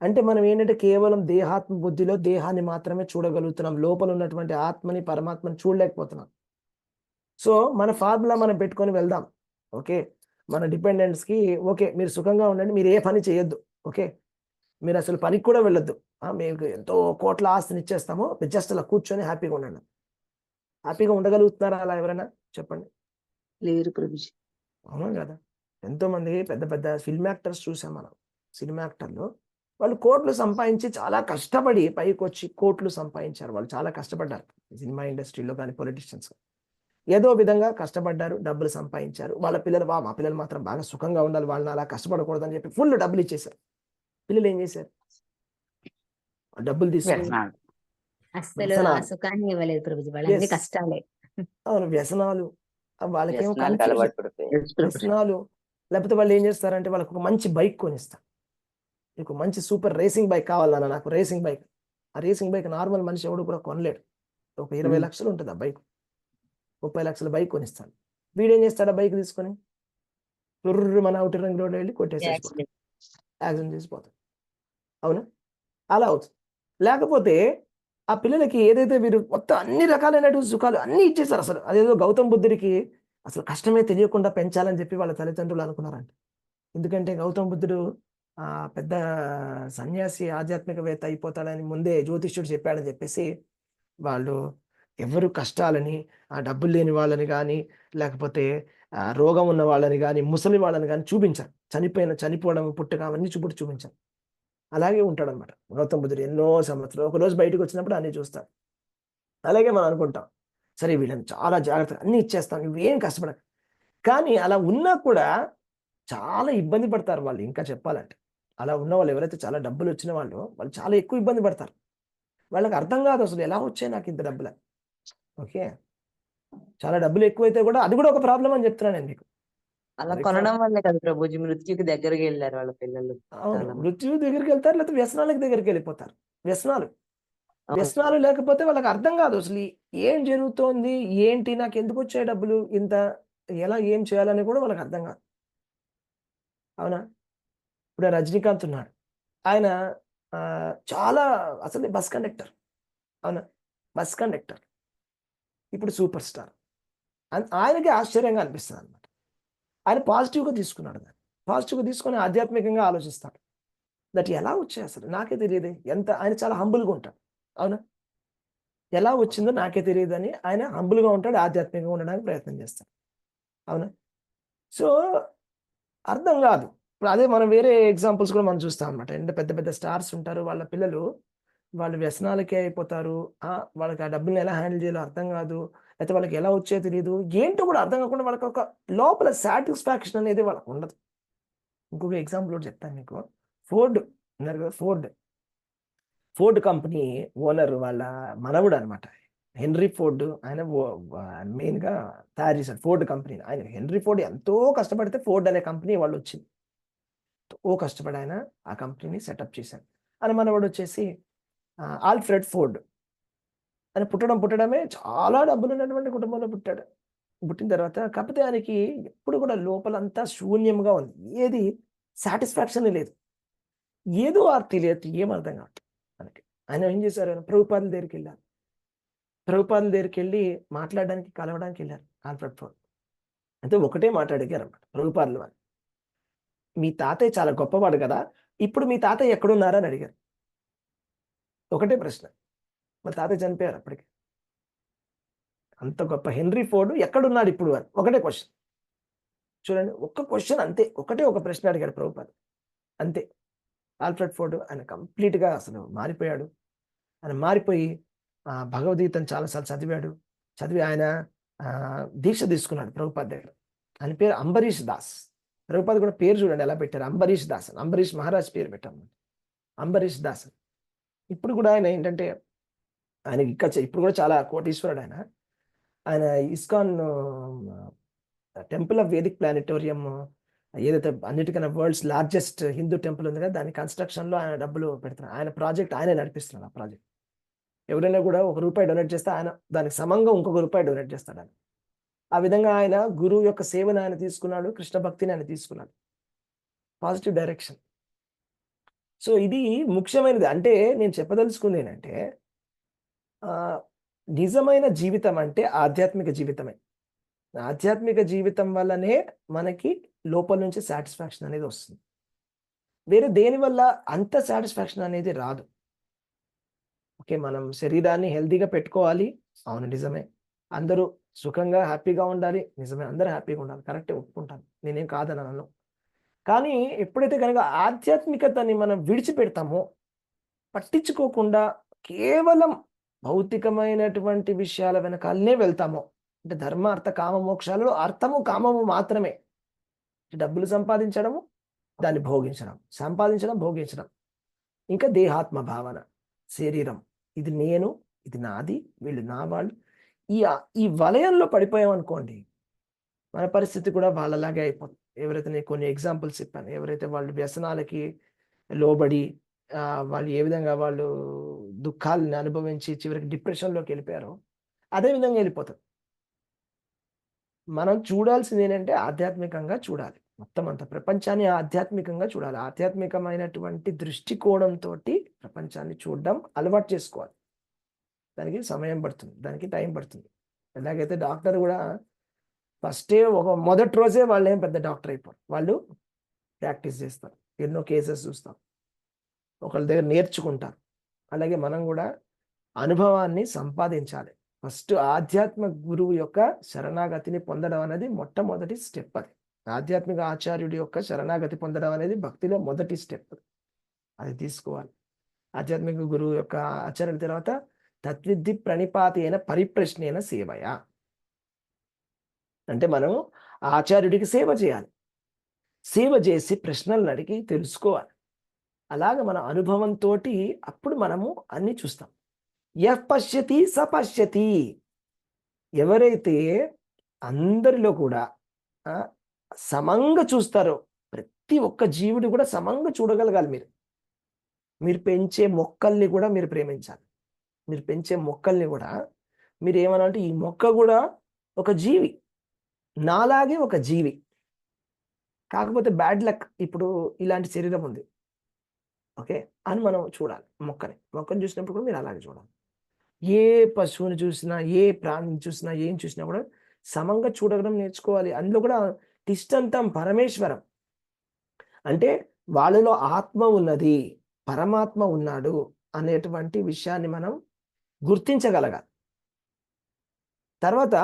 అంటే మనం ఏంటంటే కేవలం దేహాత్మ బుద్ధిలో దేహాన్ని మాత్రమే చూడగలుగుతున్నాం, లోపల ఉన్నటువంటి ఆత్మని పరమాత్మని చూడలేకపోతున్నాం. సో మన ఫార్ములా మనం పెట్టుకొని వెళ్దాం. ఓకే, మన డిపెండెంట్స్కి ఓకే మీరు సుఖంగా ఉండండి, మీరు ఏ పని చేయొద్దు, ఓకే మీరు అసలు పనికి కూడా వెళ్ళొద్దు, మీకు ఎంతో కోట్ల ఆస్తిని ఇచ్చేస్తాము, మీరు జస్ట్ అలా కూర్చొని హ్యాపీగా ఉండండి. హ్యాపీగా ఉండగలుగుతున్నారా అలా ఎవరైనా చెప్పండి? లేరు ప్రభుజీ. అవునా కదా? ఎంతోమంది పెద్ద పెద్ద ఫిల్మ్ యాక్టర్స్ చూసాం మనం. సినిమా యాక్టర్లు వాళ్ళు కోట్లు సంపాదించి చాలా కష్టపడి పైకి వచ్చి కోట్లు సంపాదించారు. వాళ్ళు చాలా కష్టపడ్డారు సినిమా ఇండస్ట్రీలో కానీ పొలిటీషియన్స్. ఏదో విధంగా కష్టపడ్డారు, డబ్బులు సంపాదించారు. వాళ్ళ పిల్లలు మా పిల్లలు మాత్రం బాగా సుఖంగా ఉండాలి, వాళ్ళని అలా కష్టపడకూడదని చెప్పి ఫుల్ డబ్బులు ఇచ్చేశారు. పిల్లలు ఏం చేశారు? డబ్బులు తీసుకుని అస్సలు ఆ వ్యసనాలు. సుఖాన్ని ఇవ్వలేదు ప్రభుజీ, వాళ్ళన్ని Yes. కష్టాలే. అవును, వ్యసనాలు. వాళ్ళకేమో వ్యసనాలకు కన్ఫ్యూజన్. అలవాటు పడిపోయారు. Yes, ప్రభుజీ. వ్యసనాలు. లేకపోతే వాళ్ళు ఏం చేస్తారంటే వాళ్ళకి ఒక మంచి బైక్ కొనిస్తారు. నీకు మంచి సూపర్ రేసింగ్ బైక్ కావాలన్నా, నాకు రేసింగ్ బైక్. ఆ రేసింగ్ బైక్ నార్మల్ మనిషి ఎవడు కూడా కొనలేడు. ఒక 20 లక్షలు ఉంటుంది ఆ బైక్. 30 లక్షల బైక్ కొనిస్తాడు. వీడేం చేస్తాడు? ఆ బైక్ తీసుకొని మన అవుటర్ రింగ్ రోడ్ వెళ్ళి కొట్టేసేసి Accident. యాక్సిడెంట్ చేసిపోతాడు. అవునా? అలా అవుతుంది. లేకపోతే ఆ పిల్లలకి ఏదైతే వీరు మొత్తం అన్ని రకాలైనటువంటి సుఖాలు అన్నీ ఇచ్చేసారు. అసలు అదేదో గౌతమ బుద్ధుడికి అసలు కష్టమే తెలియకుండా పెంచాలని చెప్పి వాళ్ళ తల్లిదండ్రులు అనుకున్నారంట. ఎందుకంటే గౌతమ బుద్ధుడు పెద్ద సన్యాసి ఆధ్యాత్మికవేత్త అయిపోతాడని ముందే జ్యోతిష్యుడు చెప్పాడని చెప్పేసి వాళ్ళు ఎవరు కష్టాలని, ఆ డబ్బులు లేని వాళ్ళని కానీ, లేకపోతే రోగం ఉన్న వాళ్ళని కానీ, ముసలి వాళ్ళని కానీ చూపించారు. చనిపోవడం, పుట్టక అవన్నీ చూపించారు. అలాగే ఉంటాడనమాట గౌతమ బుద్ధుడు ఎన్నో సంవత్సరాలు. ఒకరోజు బయటకు వచ్చినప్పుడు అన్నీ చూస్తాడు. అలాగే మనం అనుకుంటాం, సరే వీళ్ళని చాలా జాగ్రత్తగా అన్నీ ఇచ్చేస్తాం, నువ్వేం కష్టపడ. కానీ అలా ఉన్నా కూడా చాలా ఇబ్బంది పడతారు వాళ్ళు. ఇంకా చెప్పాలంటే అలా ఉన్న వాళ్ళు ఎవరైతే చాలా డబ్బులు వచ్చిన వాళ్ళు చాలా ఎక్కువ ఇబ్బంది పడతారు. వాళ్ళకి అర్థం కాదు అసలు ఎలా వచ్చాయి నాకు ఇంత డబ్బులు. ఓకే, చాలా డబ్బులు ఎక్కువైతే కూడా అది కూడా ఒక ప్రాబ్లం అని చెప్తున్నాను నేను మీకు. అలా కొనడం వల్లే కదా ప్రభుజీ మృత్యుకి దగ్గరకి వెళ్ళారు వాళ్ళ పిల్లలు. అవును, చాలా. మృత్యు దగ్గరికి వెళ్తారు, లేకపోతే వ్యసనాలకు దగ్గరికి వెళ్ళిపోతారు. వ్యసనాలు అవును. వ్యసనాలు లేకపోతే వాళ్ళకి అర్థం కాదు అసలు ఏం జరుగుతోంది, ఏంటి, నాకు ఎందుకు వచ్చాయి డబ్బులు ఇంత, ఎలా ఏం చేయాలని కూడా వాళ్ళకి అర్థం కాదు. అవునా? ఇప్పుడు రజనీకాంత్ ఉన్నాడు, ఆయన చాలా అసలు బస్ కండక్టర్. అవునా? బస్ కండక్టర్ ఇప్పుడు సూపర్ స్టార్. ఆయనకి ఆశ్చర్యంగా అనిపిస్తుంది అనమాట. ఆయన పాజిటివ్గా తీసుకున్నాడు, దాన్ని పాజిటివ్గా తీసుకొని ఆధ్యాత్మికంగా ఆలోచిస్తాడు. దట్ ఎలా వచ్చాయి అసలు నాకే తెలియదు. ఎంత ఆయన చాలా హంబుల్గా ఉంటాడు. అవునా? ఎలా వచ్చిందో నాకే తెలియదు అని ఆయన హంబుల్గా ఉంటాడు, ఆధ్యాత్మికంగా ఉండడానికి ప్రయత్నం చేస్తాడు. అవునా? సో అర్థం కాదు. ఇప్పుడు అదే మనం వేరే ఎగ్జాంపుల్స్ కూడా మనం చూస్తాం అనమాట. అంటే పెద్ద పెద్ద స్టార్స్ ఉంటారు, వాళ్ళ పిల్లలు వాళ్ళు వ్యసనాలకే అయిపోతారు. వాళ్ళకి ఆ డబ్బుల్ని ఎలా హ్యాండిల్ చేయాలో అర్థం కాదు, అయితే వాళ్ళకి ఎలా వచ్చే తెలియదు, ఏంటో కూడా అర్థం కాకుండా వాళ్ళకి ఒక లోపల సాటిస్ఫాక్షన్ అనేది వాళ్ళకి ఉండదు. ఇంకొక ఎగ్జాంపుల్ కూడా చెప్తాను మీకు. ఫోర్డ్ ఉన్నారు కదా, ఫోర్డ్ కంపెనీ ఓనర్ వాళ్ళ మనవుడు అనమాట, హెన్రీ ఫోర్డ్. ఆయన మెయిన్గా తయారు చేశాడు ఫోర్డ్ కంపెనీ. ఆయన హెన్రీ ఫోర్డ్ ఎంతో కష్టపడితే ఫోర్డ్ అనే కంపెనీ వాళ్ళు వచ్చింది. ఓ కష్టపడి ఆయన ఆ కంపెనీని సెటప్ చేశాడు. ఆయన మనవాడు వచ్చేసి ఆల్ఫ్రెడ్ ఫోర్డ్. ఆయన పుట్టడమే చాలా డబ్బులు ఉన్నటువంటి కుటుంబంలో పుట్టాడు. పుట్టిన తర్వాత కాకపోతే ఆయనకి ఎప్పుడు కూడా లోపలంతా శూన్యంగా ఉంది, ఏది సాటిస్ఫాక్షన్ లేదు, ఏదో తెలియదు, ఏం అర్థం కాదు మనకి. ఆయన ఏం చేశారు? ఆయన ప్రభుపాదుల దగ్గరికి వెళ్ళారు. ప్రభుపాదుల దగ్గరికి వెళ్ళి మాట్లాడడానికి, కలవడానికి వెళ్ళారు ఆల్ఫ్రెడ్ ఫోర్డ్. అంటే ఒకటే మాట అడిగారు అన్నమాట ప్రభుపాదుల వారు, మీ తాతయ్య చాలా గొప్పవాడు కదా, ఇప్పుడు మీ తాతయ్య ఎక్కడున్నారని అడిగారు. ఒకటే ప్రశ్న. మరి తాతయ్య చనిపోయారు అప్పటికి. అంత గొప్ప హెన్రీ ఫోర్డ్ ఎక్కడున్నాడు ఇప్పుడు అని ఒకటే క్వశ్చన్. చూడండి, ఒక్క క్వశ్చన్ అంతే, ఒక ప్రశ్న అడిగాడు ప్రభుపాద అంతే. ఆల్ఫ్రెడ్ ఫోర్డ్ ఆయన కంప్లీట్గా అసలు మారిపోయాడు. ఆయన మారిపోయి భగవద్గీతను చాలాసార్లు చదివి ఆయన దీక్ష తీసుకున్నాడు ప్రభుపాద దగ్గర. ఆయన పేరు అంబరీష్ దాస్. ప్రభుపాద కూడా పేరు చూడండి ఎలా పెట్టారు, అంబరీష్ దాస్. అంబరీష్ మహారాజ్ పేరు పెట్టాము, అంబరీష్ దాస్. ఇప్పుడు కూడా ఆయన ఏంటంటే ఆయనకి ఇప్పుడు కూడా చాలా కోటీశ్వరుడు ఆయన. ఆయన ISKCON temple of Vedic planetarium ఏదైతే అన్నిటికన్నా వరల్డ్స్ లార్జెస్ట్ హిందూ టెంపుల్ ఉంది కదా, దాని కన్స్ట్రక్షన్లో ఆయన డబ్బులు పెడుతున్నారు. ఆయన ప్రాజెక్ట్ ఆయనే నడిపిస్తున్నాడు. ఆ ప్రాజెక్ట్ ఎవరైనా కూడా ₹1 డొనేట్ చేస్తే ఆయన దానికి సమంగా ఇంకొక రూపాయి డొనేట్ చేస్తాడు ఆయన. ఆ విధంగా ఆయన గురువు యొక్క సేవను ఆయన తీసుకున్నాడు, కృష్ణ భక్తిని ఆయన తీసుకున్నాడు. Positive direction. సో ఇది ముఖ్యమైనది. అంటే నేను చెప్పదలుచుకుంది ఏంటంటే నిజమైన జీవితం అంటే ఆధ్యాత్మిక జీవితమే. ఆధ్యాత్మిక జీవితం వల్లనే మనకి లోపల నుంచి సాటిస్ఫాక్షన్ అనేది వస్తుంది. వేరే దేని వల్ల అంత సాటిస్ఫాక్షన్ అనేది రాదు. ఓకే, మనం శరీరాన్ని హెల్తీగా పెట్టుకోవాలి, అవును నిజమే. అందరూ సుఖంగా హ్యాపీగా ఉండాలి, నిజమే. అందరూ హ్యాపీగా ఉండాలి, కరెక్టే, ఒప్పుకుంటాను, నేనేం కాదనను. కానీ ఎప్పుడైతే కనుక ఆధ్యాత్మికతని మనం విడిచిపెడతామో, పట్టించుకోకుండా కేవలం భౌతికమైనటువంటి విషయాల వెనకాలనే వెళ్తామో, అంటే ధర్మ అర్థ కామ మోక్షాలలో అర్థము కామము మాత్రమే, డబ్బులు సంపాదించడము, దాన్ని భోగించడం, సంపాదించడం, భోగించడం, ఇంకా దేహాత్మ భావన, శరీరం, ఇది నేను, ఇది నాది, వీళ్ళు నా వాళ్ళు, ఈ వలయంలో పడిపోయామనుకోండి, మన పరిస్థితి కూడా వాళ్ళలాగే అయిపోతుంది. ఎవరైతే నేను కొన్ని ఎగ్జాంపుల్స్ చెప్పాను, ఎవరైతే వాళ్ళు వ్యసనాలకి లోబడి వాళ్ళు ఏ విధంగా వాళ్ళు దుఃఖాలను అనుభవించి చివరికి డిప్రెషన్లోకి వెళ్ళిపోయారో, అదే విధంగా వెళ్ళిపోతుంది. మనం చూడాల్సింది ఏంటంటే ఆధ్యాత్మికంగా చూడాలి, మొత్తం అంతా ప్రపంచాన్ని ఆధ్యాత్మికంగా చూడాలి. ఆధ్యాత్మికమైనటువంటి దృష్టికోణంతో ప్రపంచాన్ని చూడడం అలవాటు చేసుకోవాలి. దానికి సమయం పడుతుంది, దానికి టైం పడుతుంది. ఎలాగైతే డాక్టర్ కూడా మొదటి రోజే వాళ్ళు ఏం పెద్ద డాక్టర్ అయిపోరు, వాళ్ళు ప్రాక్టీస్ చేస్తారు, ఎన్నో కేసెస్ చూస్తాం, ఒకళ్ళ దగ్గర నేర్చుకుంటారు. అలాగే మనం కూడా అనుభవాన్ని సంపాదించాలి. ఫస్ట్ ఆధ్యాత్మిక గురువు యొక్క శరణాగతిని పొందడం అనేది మొట్టమొదటి స్టెప్. అది ఆధ్యాత్మిక ఆచార్యుడి యొక్క శరణాగతి పొందడం అనేది భక్తిలో మొదటి స్టెప్, అది తీసుకోవాలి. ఆధ్యాత్మిక గురువు యొక్క ఆచరణ తర్వాత తద్విద్ధి ప్రణిపాతి అయిన పరిప్రశ్నైన సేవయ, అంటే మనం ఆచార్యుడికి సేవ చేయాలి, సేవ చేసి ప్రశ్నలను అడిగి తెలుసుకోవాలి. అలాగే మన అనుభవంతో అప్పుడు మనము అన్ని చూస్తాం. యః పశ్యతి స పశ్యతి, ఎవరైతే అందరిలో కూడా సమంగా చూస్తారో, ప్రతి ఒక్క జీవుడు కూడా సమంగా చూడగలగాలి. మీరు పెంచే మొక్కల్ని కూడా మీరు ప్రేమించాలి. మీరు పెంచే మొక్కల్ని కూడా మీరు ఏమనంటే, ఈ మొక్క కూడా ఒక జీవి, నాలాగే ఒక జీవి, కాకపోతే బ్యాడ్ లక్, ఇప్పుడు ఇలాంటి శరీరం ఉంది, ఓకే అని మనం చూడాలి. మొక్కని చూసినప్పుడు కూడా మీరు అలాగే చూడాలి. ఏ పశువుని చూసినా, ఏ ప్రాణిని చూసినా, ఏం చూసినా కూడా సమంగా చూడడం నేర్చుకోవాలి. అందులో కూడా తిష్టంతం పరమేశ్వరం, అంటే వాళ్ళలో ఆత్మ ఉన్నది, పరమాత్మ ఉన్నాడు అనేటువంటి విషయాన్ని మనం గుర్తించగలగాలి. తర్వాత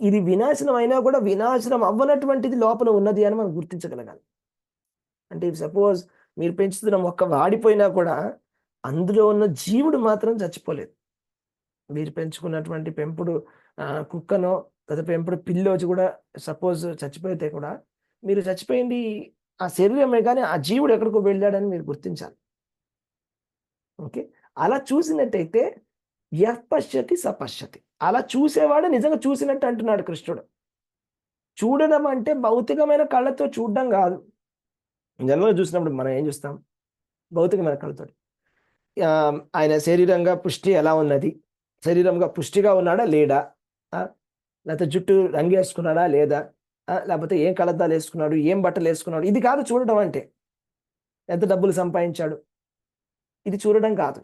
ఇది వినాశనం అయినా కూడా వినాశనం అవ్వనటువంటిది లోపల ఉన్నది అని మనం గుర్తించగలగాలి. అంటే సపోజ్ మీరు పెంచుతున్న మొక్క వాడిపోయినా కూడా అందులో ఉన్న జీవుడు మాత్రం చచ్చిపోలేదు. మీరు పెంచుకున్నటువంటి పెంపుడు కుక్కనో లేదా పెంపుడు పిల్లోచి కూడా సపోజ్ చచ్చిపోతే కూడా మీరు చచ్చిపోయింది ఆ శరీరమే, కానీ ఆ జీవుడు ఎక్కడికో వెళ్ళాడని మీరు గుర్తించాలి. ఓకే, అలా చూసినట్టయితే యః పశ్యతి స పశ్యతి, అలా చూసేవాడు నిజంగా చూసినట్టు అంటున్నాడు కృష్ణుడు. చూడడం అంటే భౌతికమైన కళ్ళతో చూడడం కాదు. జన్మలో చూసినప్పుడు మనం ఏం చూస్తాం? భౌతికమైన కళ్ళతో. ఆయన శరీరంగా పుష్టి ఎలా ఉన్నది, శరీరంగా పుష్టిగా ఉన్నాడా లేడా, లేకపోతే జుట్టు రంగు వేసుకున్నాడా లేదా, లేకపోతే ఏం కళ్ళద్దాలు వేసుకున్నాడు, ఏం బట్టలు వేసుకున్నాడు, ఇది కాదు చూడడం అంటే. ఎంత డబ్బులు సంపాదించాడు, ఇది చూడడం కాదు.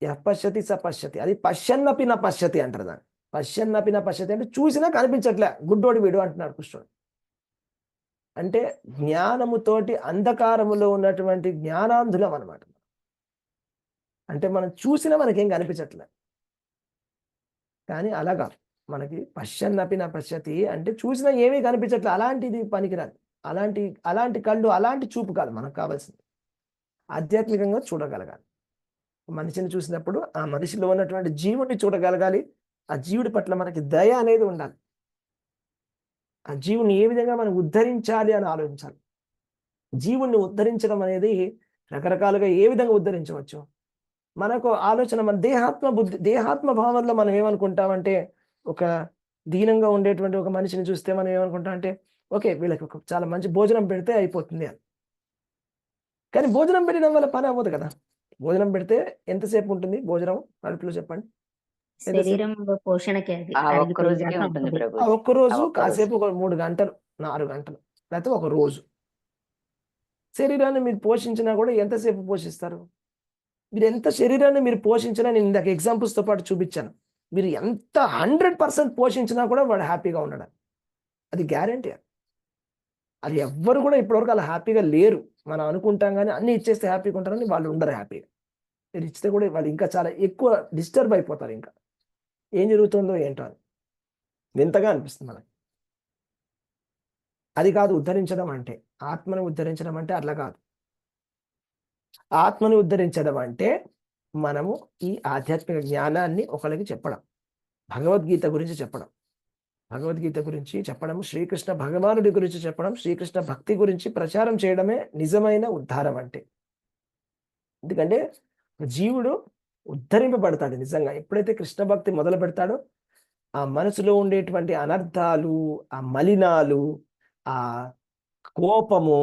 యః పశ్యతి స పశ్యతి, అది పశ్యన్నపి న పశ్యతి అంటారు దాన్ని. పశ్యన్నపి న పశ్యతి అంటే చూసినా కనిపించట్లే, గుడ్డోడి వీడు అంటున్నాడు కృష్ణుడు. అంటే జ్ఞానముతోటి అంధకారములో ఉన్నటువంటి జ్ఞానాంధులం అన్నమాట. అంటే మనం చూసినా మనకేం కనిపించట్లే, కానీ అలా కాదు. మనకి పశ్యన్నపి న పశ్యతి అంటే చూసినా ఏమీ కనిపించట్లే, అలాంటిది పనికిరాదు. అలాంటి కళ్ళు, అలాంటి చూపు కాదు మనకు కావాల్సింది. ఆధ్యాత్మికంగా చూడగలగాలి. మనిషిని చూసినప్పుడు ఆ మనిషిలో ఉన్నటువంటి జీవుడిని చూడగలగాలి. ఆ జీవుడి పట్ల మనకి దయ అనేది ఉండాలి. ఆ జీవుని ఏ విధంగా మనం ఉద్ధరించాలి అని ఆలోచించాలి. జీవుణ్ణి ఉద్ధరించడం అనేది రకరకాలుగా ఏ విధంగా ఉద్ధరించవచ్చు. మనకు ఆలోచన, మన దేహాత్మ భావంలో మనం ఏమనుకుంటామంటే, ఒక దీనంగా ఉండేటువంటి ఒక మనిషిని చూస్తే మనం ఏమనుకుంటాం అంటే, ఓకే వీళ్ళకి చాలా మంచి భోజనం పెడితే అయిపోతుంది అని. కానీ భోజనం పెట్టడం వల్ల పని అవ్వదు కదా. భోజనం పెడితే ఎంతసేపు ఉంటుంది భోజనం కడుపులో చెప్పండి? ఎంతసేపు? శరీరం పోషణకి అది ఆ ఒక్క అరిగిపోయే రోజుకే దాకా ఉంటుంది ఉంటుంది. ఆ ప్రభుజీ. ఒక్క రోజు ఆ ఒక్క రోజు. కాసేపు ఒక 3 గంటలు 4 గంటలు లేకపోతే ఒక రోజు శరీరాన్ని మీరు పోషించినా కూడా ఎంతసేపు పోషిస్తారు? మీరు ఎంత శరీరాన్ని మీరు పోషించినా, నేను ఇందాక ఎగ్జాంపుల్స్తో పాటు చూపించాను, మీరు ఎంత 100% పోషించినా కూడా వాడు హ్యాపీగా ఉన్నాడు. అది గ్యారంటీ. అది ఎవ్వరు కూడా ఇప్పటివరకు అలా హ్యాపీగా లేరు. మనం అనుకుంటాం కానీ అన్ని ఇచ్చేస్తే హ్యాపీగా ఉంటారని, వాళ్ళు ఉండరు హ్యాపీగా. మీరు ఇస్తే కూడా వాళ్ళు ఇంకా చాలా ఎక్కువ డిస్టర్బ్ అయిపోతారు. ఇంకా ఏం జరుగుతుందో ఏంటో అని వింతగా అనిపిస్తుంది మనకి. అది కాదు ఉద్ధరించడం అంటే. ఆత్మను ఉద్ధరించడం అంటే అట్లా కాదు. ఆత్మను ఉద్ధరించడం అంటే మనము ఈ ఆధ్యాత్మిక జ్ఞానాన్ని ఒకరికి చెప్పడం, భగవద్గీత గురించి చెప్పడం, భగవద్గీత గురించి చెప్పడం, శ్రీకృష్ణ భగవానుడి గురించి చెప్పడం, శ్రీకృష్ణ భక్తి గురించి ప్రచారం చేయడమే నిజమైన ఉద్ధారం అంటే. ఎందుకంటే జీవుడు ఉద్ధరింపబడతాడు నిజంగా ఎప్పుడైతే కృష్ణ భక్తి మొదలు పెడతాడో. ఆ మనసులో ఉండేటువంటి అనర్థాలు, ఆ మలినాలు, ఆ కోపము,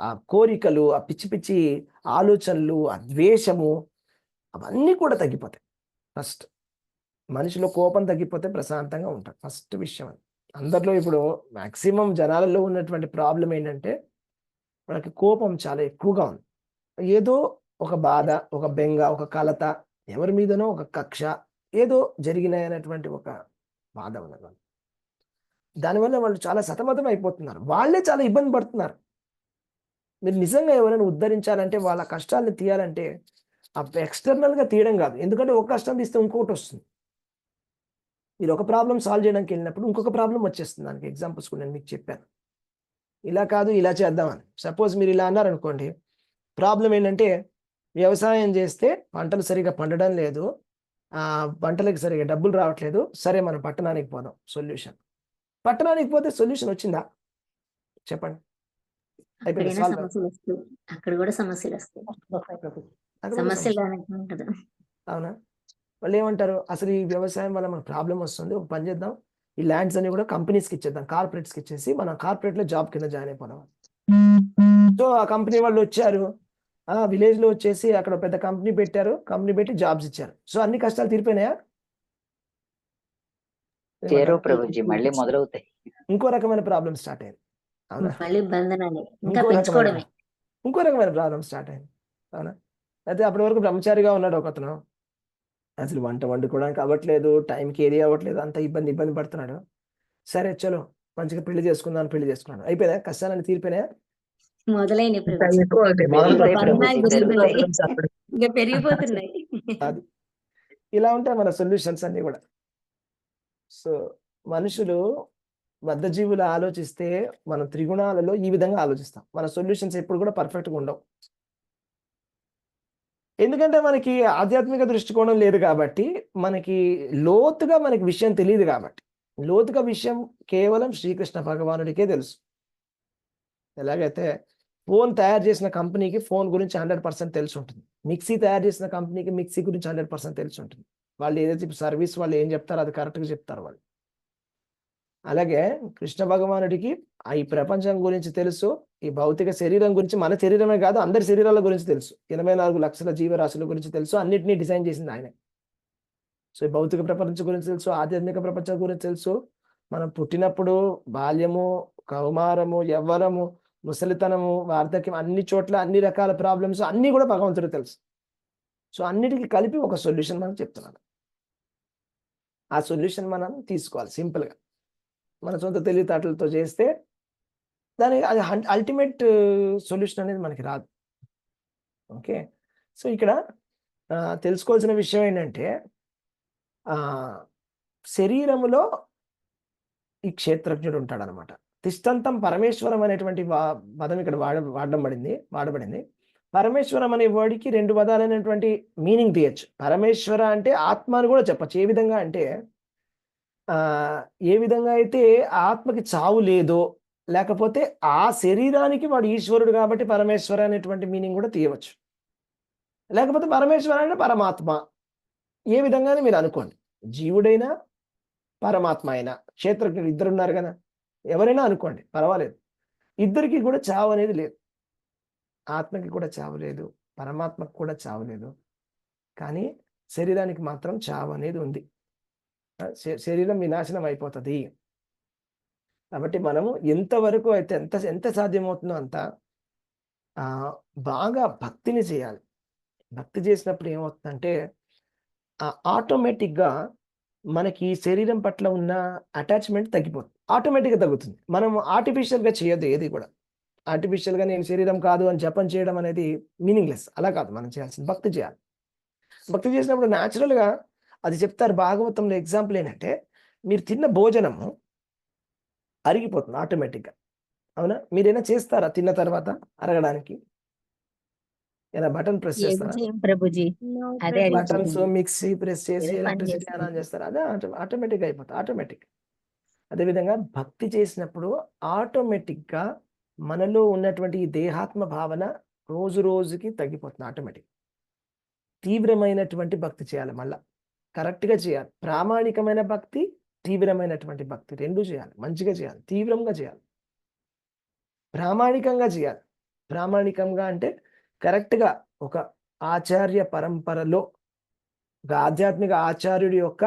ఆ కోరికలు, ఆ పిచ్చి పిచ్చి ఆలోచనలు, ఆ ద్వేషము, అవన్నీ కూడా తగ్గిపోతాయి. ఫస్ట్ మనిషిలో కోపం తగ్గిపోతే ప్రశాంతంగా ఉంటాడు. ఫస్ట్ విషయం అది. అందరిలో ఇప్పుడు మాక్సిమం జనాలలో ఉన్నటువంటి ప్రాబ్లం ఏంటంటే, మనకి కోపం చాలా ఎక్కువగా ఉంది. ఏదో ఒక బాధ, ఒక బెంగ, ఒక కలత, ఎవరి మీదనో ఒక కక్ష, ఏదో జరిగినాయనేటువంటి ఒక బాధ ఉన్నది. దానివల్ల వాళ్ళు చాలా సతమతం అయిపోతున్నారు. వాళ్ళే చాలా ఇబ్బంది పడుతున్నారు. మీరు నిజంగా ఎవరైనా ఉద్ధరించాలంటే, వాళ్ళ కష్టాలను తీయాలంటే ఎక్స్టర్నల్గా తీయడం కాదు. ఎందుకంటే ఒక కష్టం తీస్తే ఇంకొకటి వస్తుంది. మీరు ఒక ప్రాబ్లం సాల్వ్ చేయడానికి వెళ్ళినప్పుడు ఇంకొక ప్రాబ్లం వచ్చేస్తుంది. దానికి ఎగ్జాంపుల్స్ కూడా నేను మీకు చెప్పాను. ఇలా కాదు ఇలా చేద్దామని. సపోజ్ మీరు ఇలా అన్నారనుకోండి, ప్రాబ్లం ఏంటంటే వ్యవసాయం చేస్తే పంటలు సరిగా పండడం లేదు, పంటలకు సరిగా డబ్బులు రావట్లేదు, సరే మనం పట్టణానికి పోదాం. సొల్యూషన్. పట్టణానికి పోతే సొల్యూషన్ వచ్చిందా చెప్పండి? అయిపోయింది. అక్కడైనా సమస్యలు వస్తాయి, అక్కడ కూడా సమస్యలు వస్తాయి. సమస్యలు ఉంటుంది. అవునా? వాళ్ళు ఏమంటారు, అసలు ఈ వ్యవసాయం వల్ల మనకు ప్రాబ్లం వస్తుంది, ఒక పని చేద్దాం, ఈ ల్యాండ్స్ అన్ని కూడా కంపెనీస్కి ఇచ్చేద్దాం, కార్పొరేట్స్కి ఇచ్చేసి మనం కార్పొరేట్లో జాబ్ కింద జాయిన్ అయిపోదాం. సో ఆ కంపెనీ వాళ్ళు వచ్చారు, విలేజ్లో వచ్చేసి అక్కడ పెద్ద కంపెనీ పెట్టారు, కంపెనీ పెట్టి జాబ్స్ ఇచ్చారు. సో అన్ని కష్టాలు తీరిపోయినాయా? ప్రభుజీ మళ్ళీ మొదలవుతాయి. ఇంకో రకమైన ప్రాబ్లం స్టార్ట్ అయింది. అవునా? మళ్ళీ బంధనాలే, ఇంకా పెంచుకోవడమే. ఇంకో రకమైన ప్రాబ్లం స్టార్ట్ అయింది. అవునా? అయితే అప్పటి వరకు బ్రహ్మచారిగా ఉన్నాడు ఒకతను, అసలు వంట వండుకోవడానికి అవ్వట్లేదు, టైంకి ఏది అవ్వట్లేదు, అంత ఇబ్బంది పడుతున్నాడు. సరే చలో మంచిగా పెళ్లి చేసుకుందాం, పెళ్లి చేసుకున్నాడు. అయిపోయినా కష్టాలన్నీ తీరిపోయినాయా? మొదలైన పెరిగిపోతున్నాయి. అది ఇలా ఉంటాయి మన సొల్యూషన్స్ అన్ని కూడా. సో మనుషులు బద్ధజీవులు ఆలోచిస్తే మనం త్రిగుణాలలో ఈ విధంగా ఆలోచిస్తాం. మన సొల్యూషన్స్ ఎప్పుడు కూడా పర్ఫెక్ట్గా ఉండవు. ఎందుకంటే మనకి ఆధ్యాత్మిక దృష్టికోణం లేదు కాబట్టి, మనకి లోతుగా మనకి విషయం తెలియదు కాబట్టి. లోతుగా విషయం కేవలం శ్రీకృష్ణ భగవానుడికే తెలుసు. ఎలాగైతే ఫోన్ తయారు చేసిన కంపెనీకి ఫోన్ గురించి 100% తెలిసి ఉంటుంది, మిక్సీ తయారు చేసిన కంపెనీకి మిక్సీ గురించి 100% తెలిసి ఉంటుంది. వాళ్ళు ఏదైతే సర్వీస్ వాళ్ళు ఏం చెప్తారో అది కరెక్ట్గా చెప్తారు వాళ్ళు. అలాగే కృష్ణ భగవానుడికి ఈ ప్రపంచం గురించి తెలుసు, ఈ భౌతిక శరీరం గురించి, మన శరీరమే కాదు అందరి శరీరాల గురించి తెలుసు, 84 లక్షల జీవరాశుల గురించి తెలుసు, అన్నిటినీ డిజైన్ చేసింది ఆయనే. సో ఈ భౌతిక ప్రపంచం గురించి తెలుసు, ఆధ్యాత్మిక ప్రపంచం గురించి తెలుసు. మనం పుట్టినప్పుడు బాల్యము, కౌమారము, యవ్వనము, ముసలితనము, వార్ధక్యం, అన్ని చోట్ల అన్ని రకాల ప్రాబ్లమ్స్ అన్నీ కూడా భగవంతుడికి తెలుసు. సో అన్నిటికీ కలిపి ఒక సొల్యూషన్ మనం చెప్తున్నాను. ఆ సొల్యూషన్ మనం తీసుకోవాలి సింపుల్గా. మన సొంత తెలివితేటలతో చేస్తే దానికి అది అల్టిమేట్ సొల్యూషన్ అనేది మనకి రాదు. ఓకే. సో ఇక్కడ తెలుసుకోవాల్సిన విషయం ఏంటంటే, శరీరములో ఈ క్షేత్రజ్ఞుడు ఉంటాడు అనమాట. తిష్టంతం పరమేశ్వరం అనేటువంటి పదం ఇక్కడ వాడబడింది. పరమేశ్వరం అనే వర్డ్కి 2 పదాలైనటువంటి మీనింగ్ తీయచ్చు. పరమేశ్వర అంటే ఆత్మ అని కూడా చెప్పచ్చు. ఏ విధంగా అంటే, ఏ విధంగా అయితే ఆత్మకి చావు లేదో, లేకపోతే ఆ శరీరానికి వాడు ఈశ్వరుడు కాబట్టి పరమేశ్వర అనేటువంటి మీనింగ్ కూడా తీయవచ్చు. లేకపోతే పరమేశ్వర అంటే పరమాత్మ, ఏ విధంగానే మీరు అనుకోండి. జీవుడైనా పరమాత్మ అయినా, క్షేత్రజ్ఞుడు ఇద్దరు ఉన్నారు కదా, ఎవరైనా అనుకోండి పర్వాలేదు. ఇద్దరికి కూడా చావు అనేది లేదు. ఆత్మకి కూడా చావు లేదు, పరమాత్మకు కూడా చావు లేదు, కానీ శరీరానికి మాత్రం చావు అనేది ఉంది. శరీరం వినాశనం అయిపోతుంది. కాబట్టి మనము ఎంతవరకు అయితే ఎంత ఎంత సాధ్యమవుతుందో అంత బాగా భక్తిని చేయాలి. భక్తి చేసినప్పుడు ఏమవుతుందంటే ఆటోమేటిక్గా మనకి శరీరం పట్ల ఉన్న అటాచ్మెంట్ తగ్గిపోతుంది, ఆటోమేటిక్గా తగ్గుతుంది. మనం ఆర్టిఫిషియల్గా చేయొద్దు ఏది కూడా. ఆర్టిఫిషియల్గా నేను శరీరం కాదు అని జపం చేయడం అనేది మీనింగ్లెస్. అలా కాదు, మనం చేయాల్సింది భక్తి చేయాలి. భక్తి చేసినప్పుడు న్యాచురల్గా అది చెప్తారు భాగవతంలో. ఎగ్జాంపుల్ ఏంటంటే, మీరు తిన్న భోజనము అరిగిపోతుంది ఆటోమేటిక్గా. అవునా? మీరైనా చేస్తారా తిన్న తర్వాత అరగడానికి? ఏదైనా బటన్ ప్రెస్ చేస్తారా? ప్రభుజీ అదే బటన్స్ మిక్సీ ప్రెస్ చేసి ఎలక్ట్రిసిటీ ఆన్ చేస్తారు, అదే ఆటోమేటిక్ అయిపోతుంది. ఆటోమేటిక్. అదేవిధంగా భక్తి చేసినప్పుడు ఆటోమేటిక్గా మనలో ఉన్నటువంటి ఈ దేహాత్మ భావన రోజు రోజుకి తగ్గిపోతుంది ఆటోమేటిక్. తీవ్రమైనటువంటి భక్తి చేయాలి, మళ్ళా కరెక్ట్గా చేయాలి. ప్రామాణికమైన భక్తి, తీవ్రమైనటువంటి భక్తి రెండు చేయాలి. మంచిగా చేయాలి, తీవ్రంగా చేయాలి, ప్రామాణికంగా చేయాలి. ప్రామాణికంగా అంటే కరెక్ట్గా ఒక ఆచార్య పరంపరలో, ఒక ఆధ్యాత్మిక ఆచార్యుడి యొక్క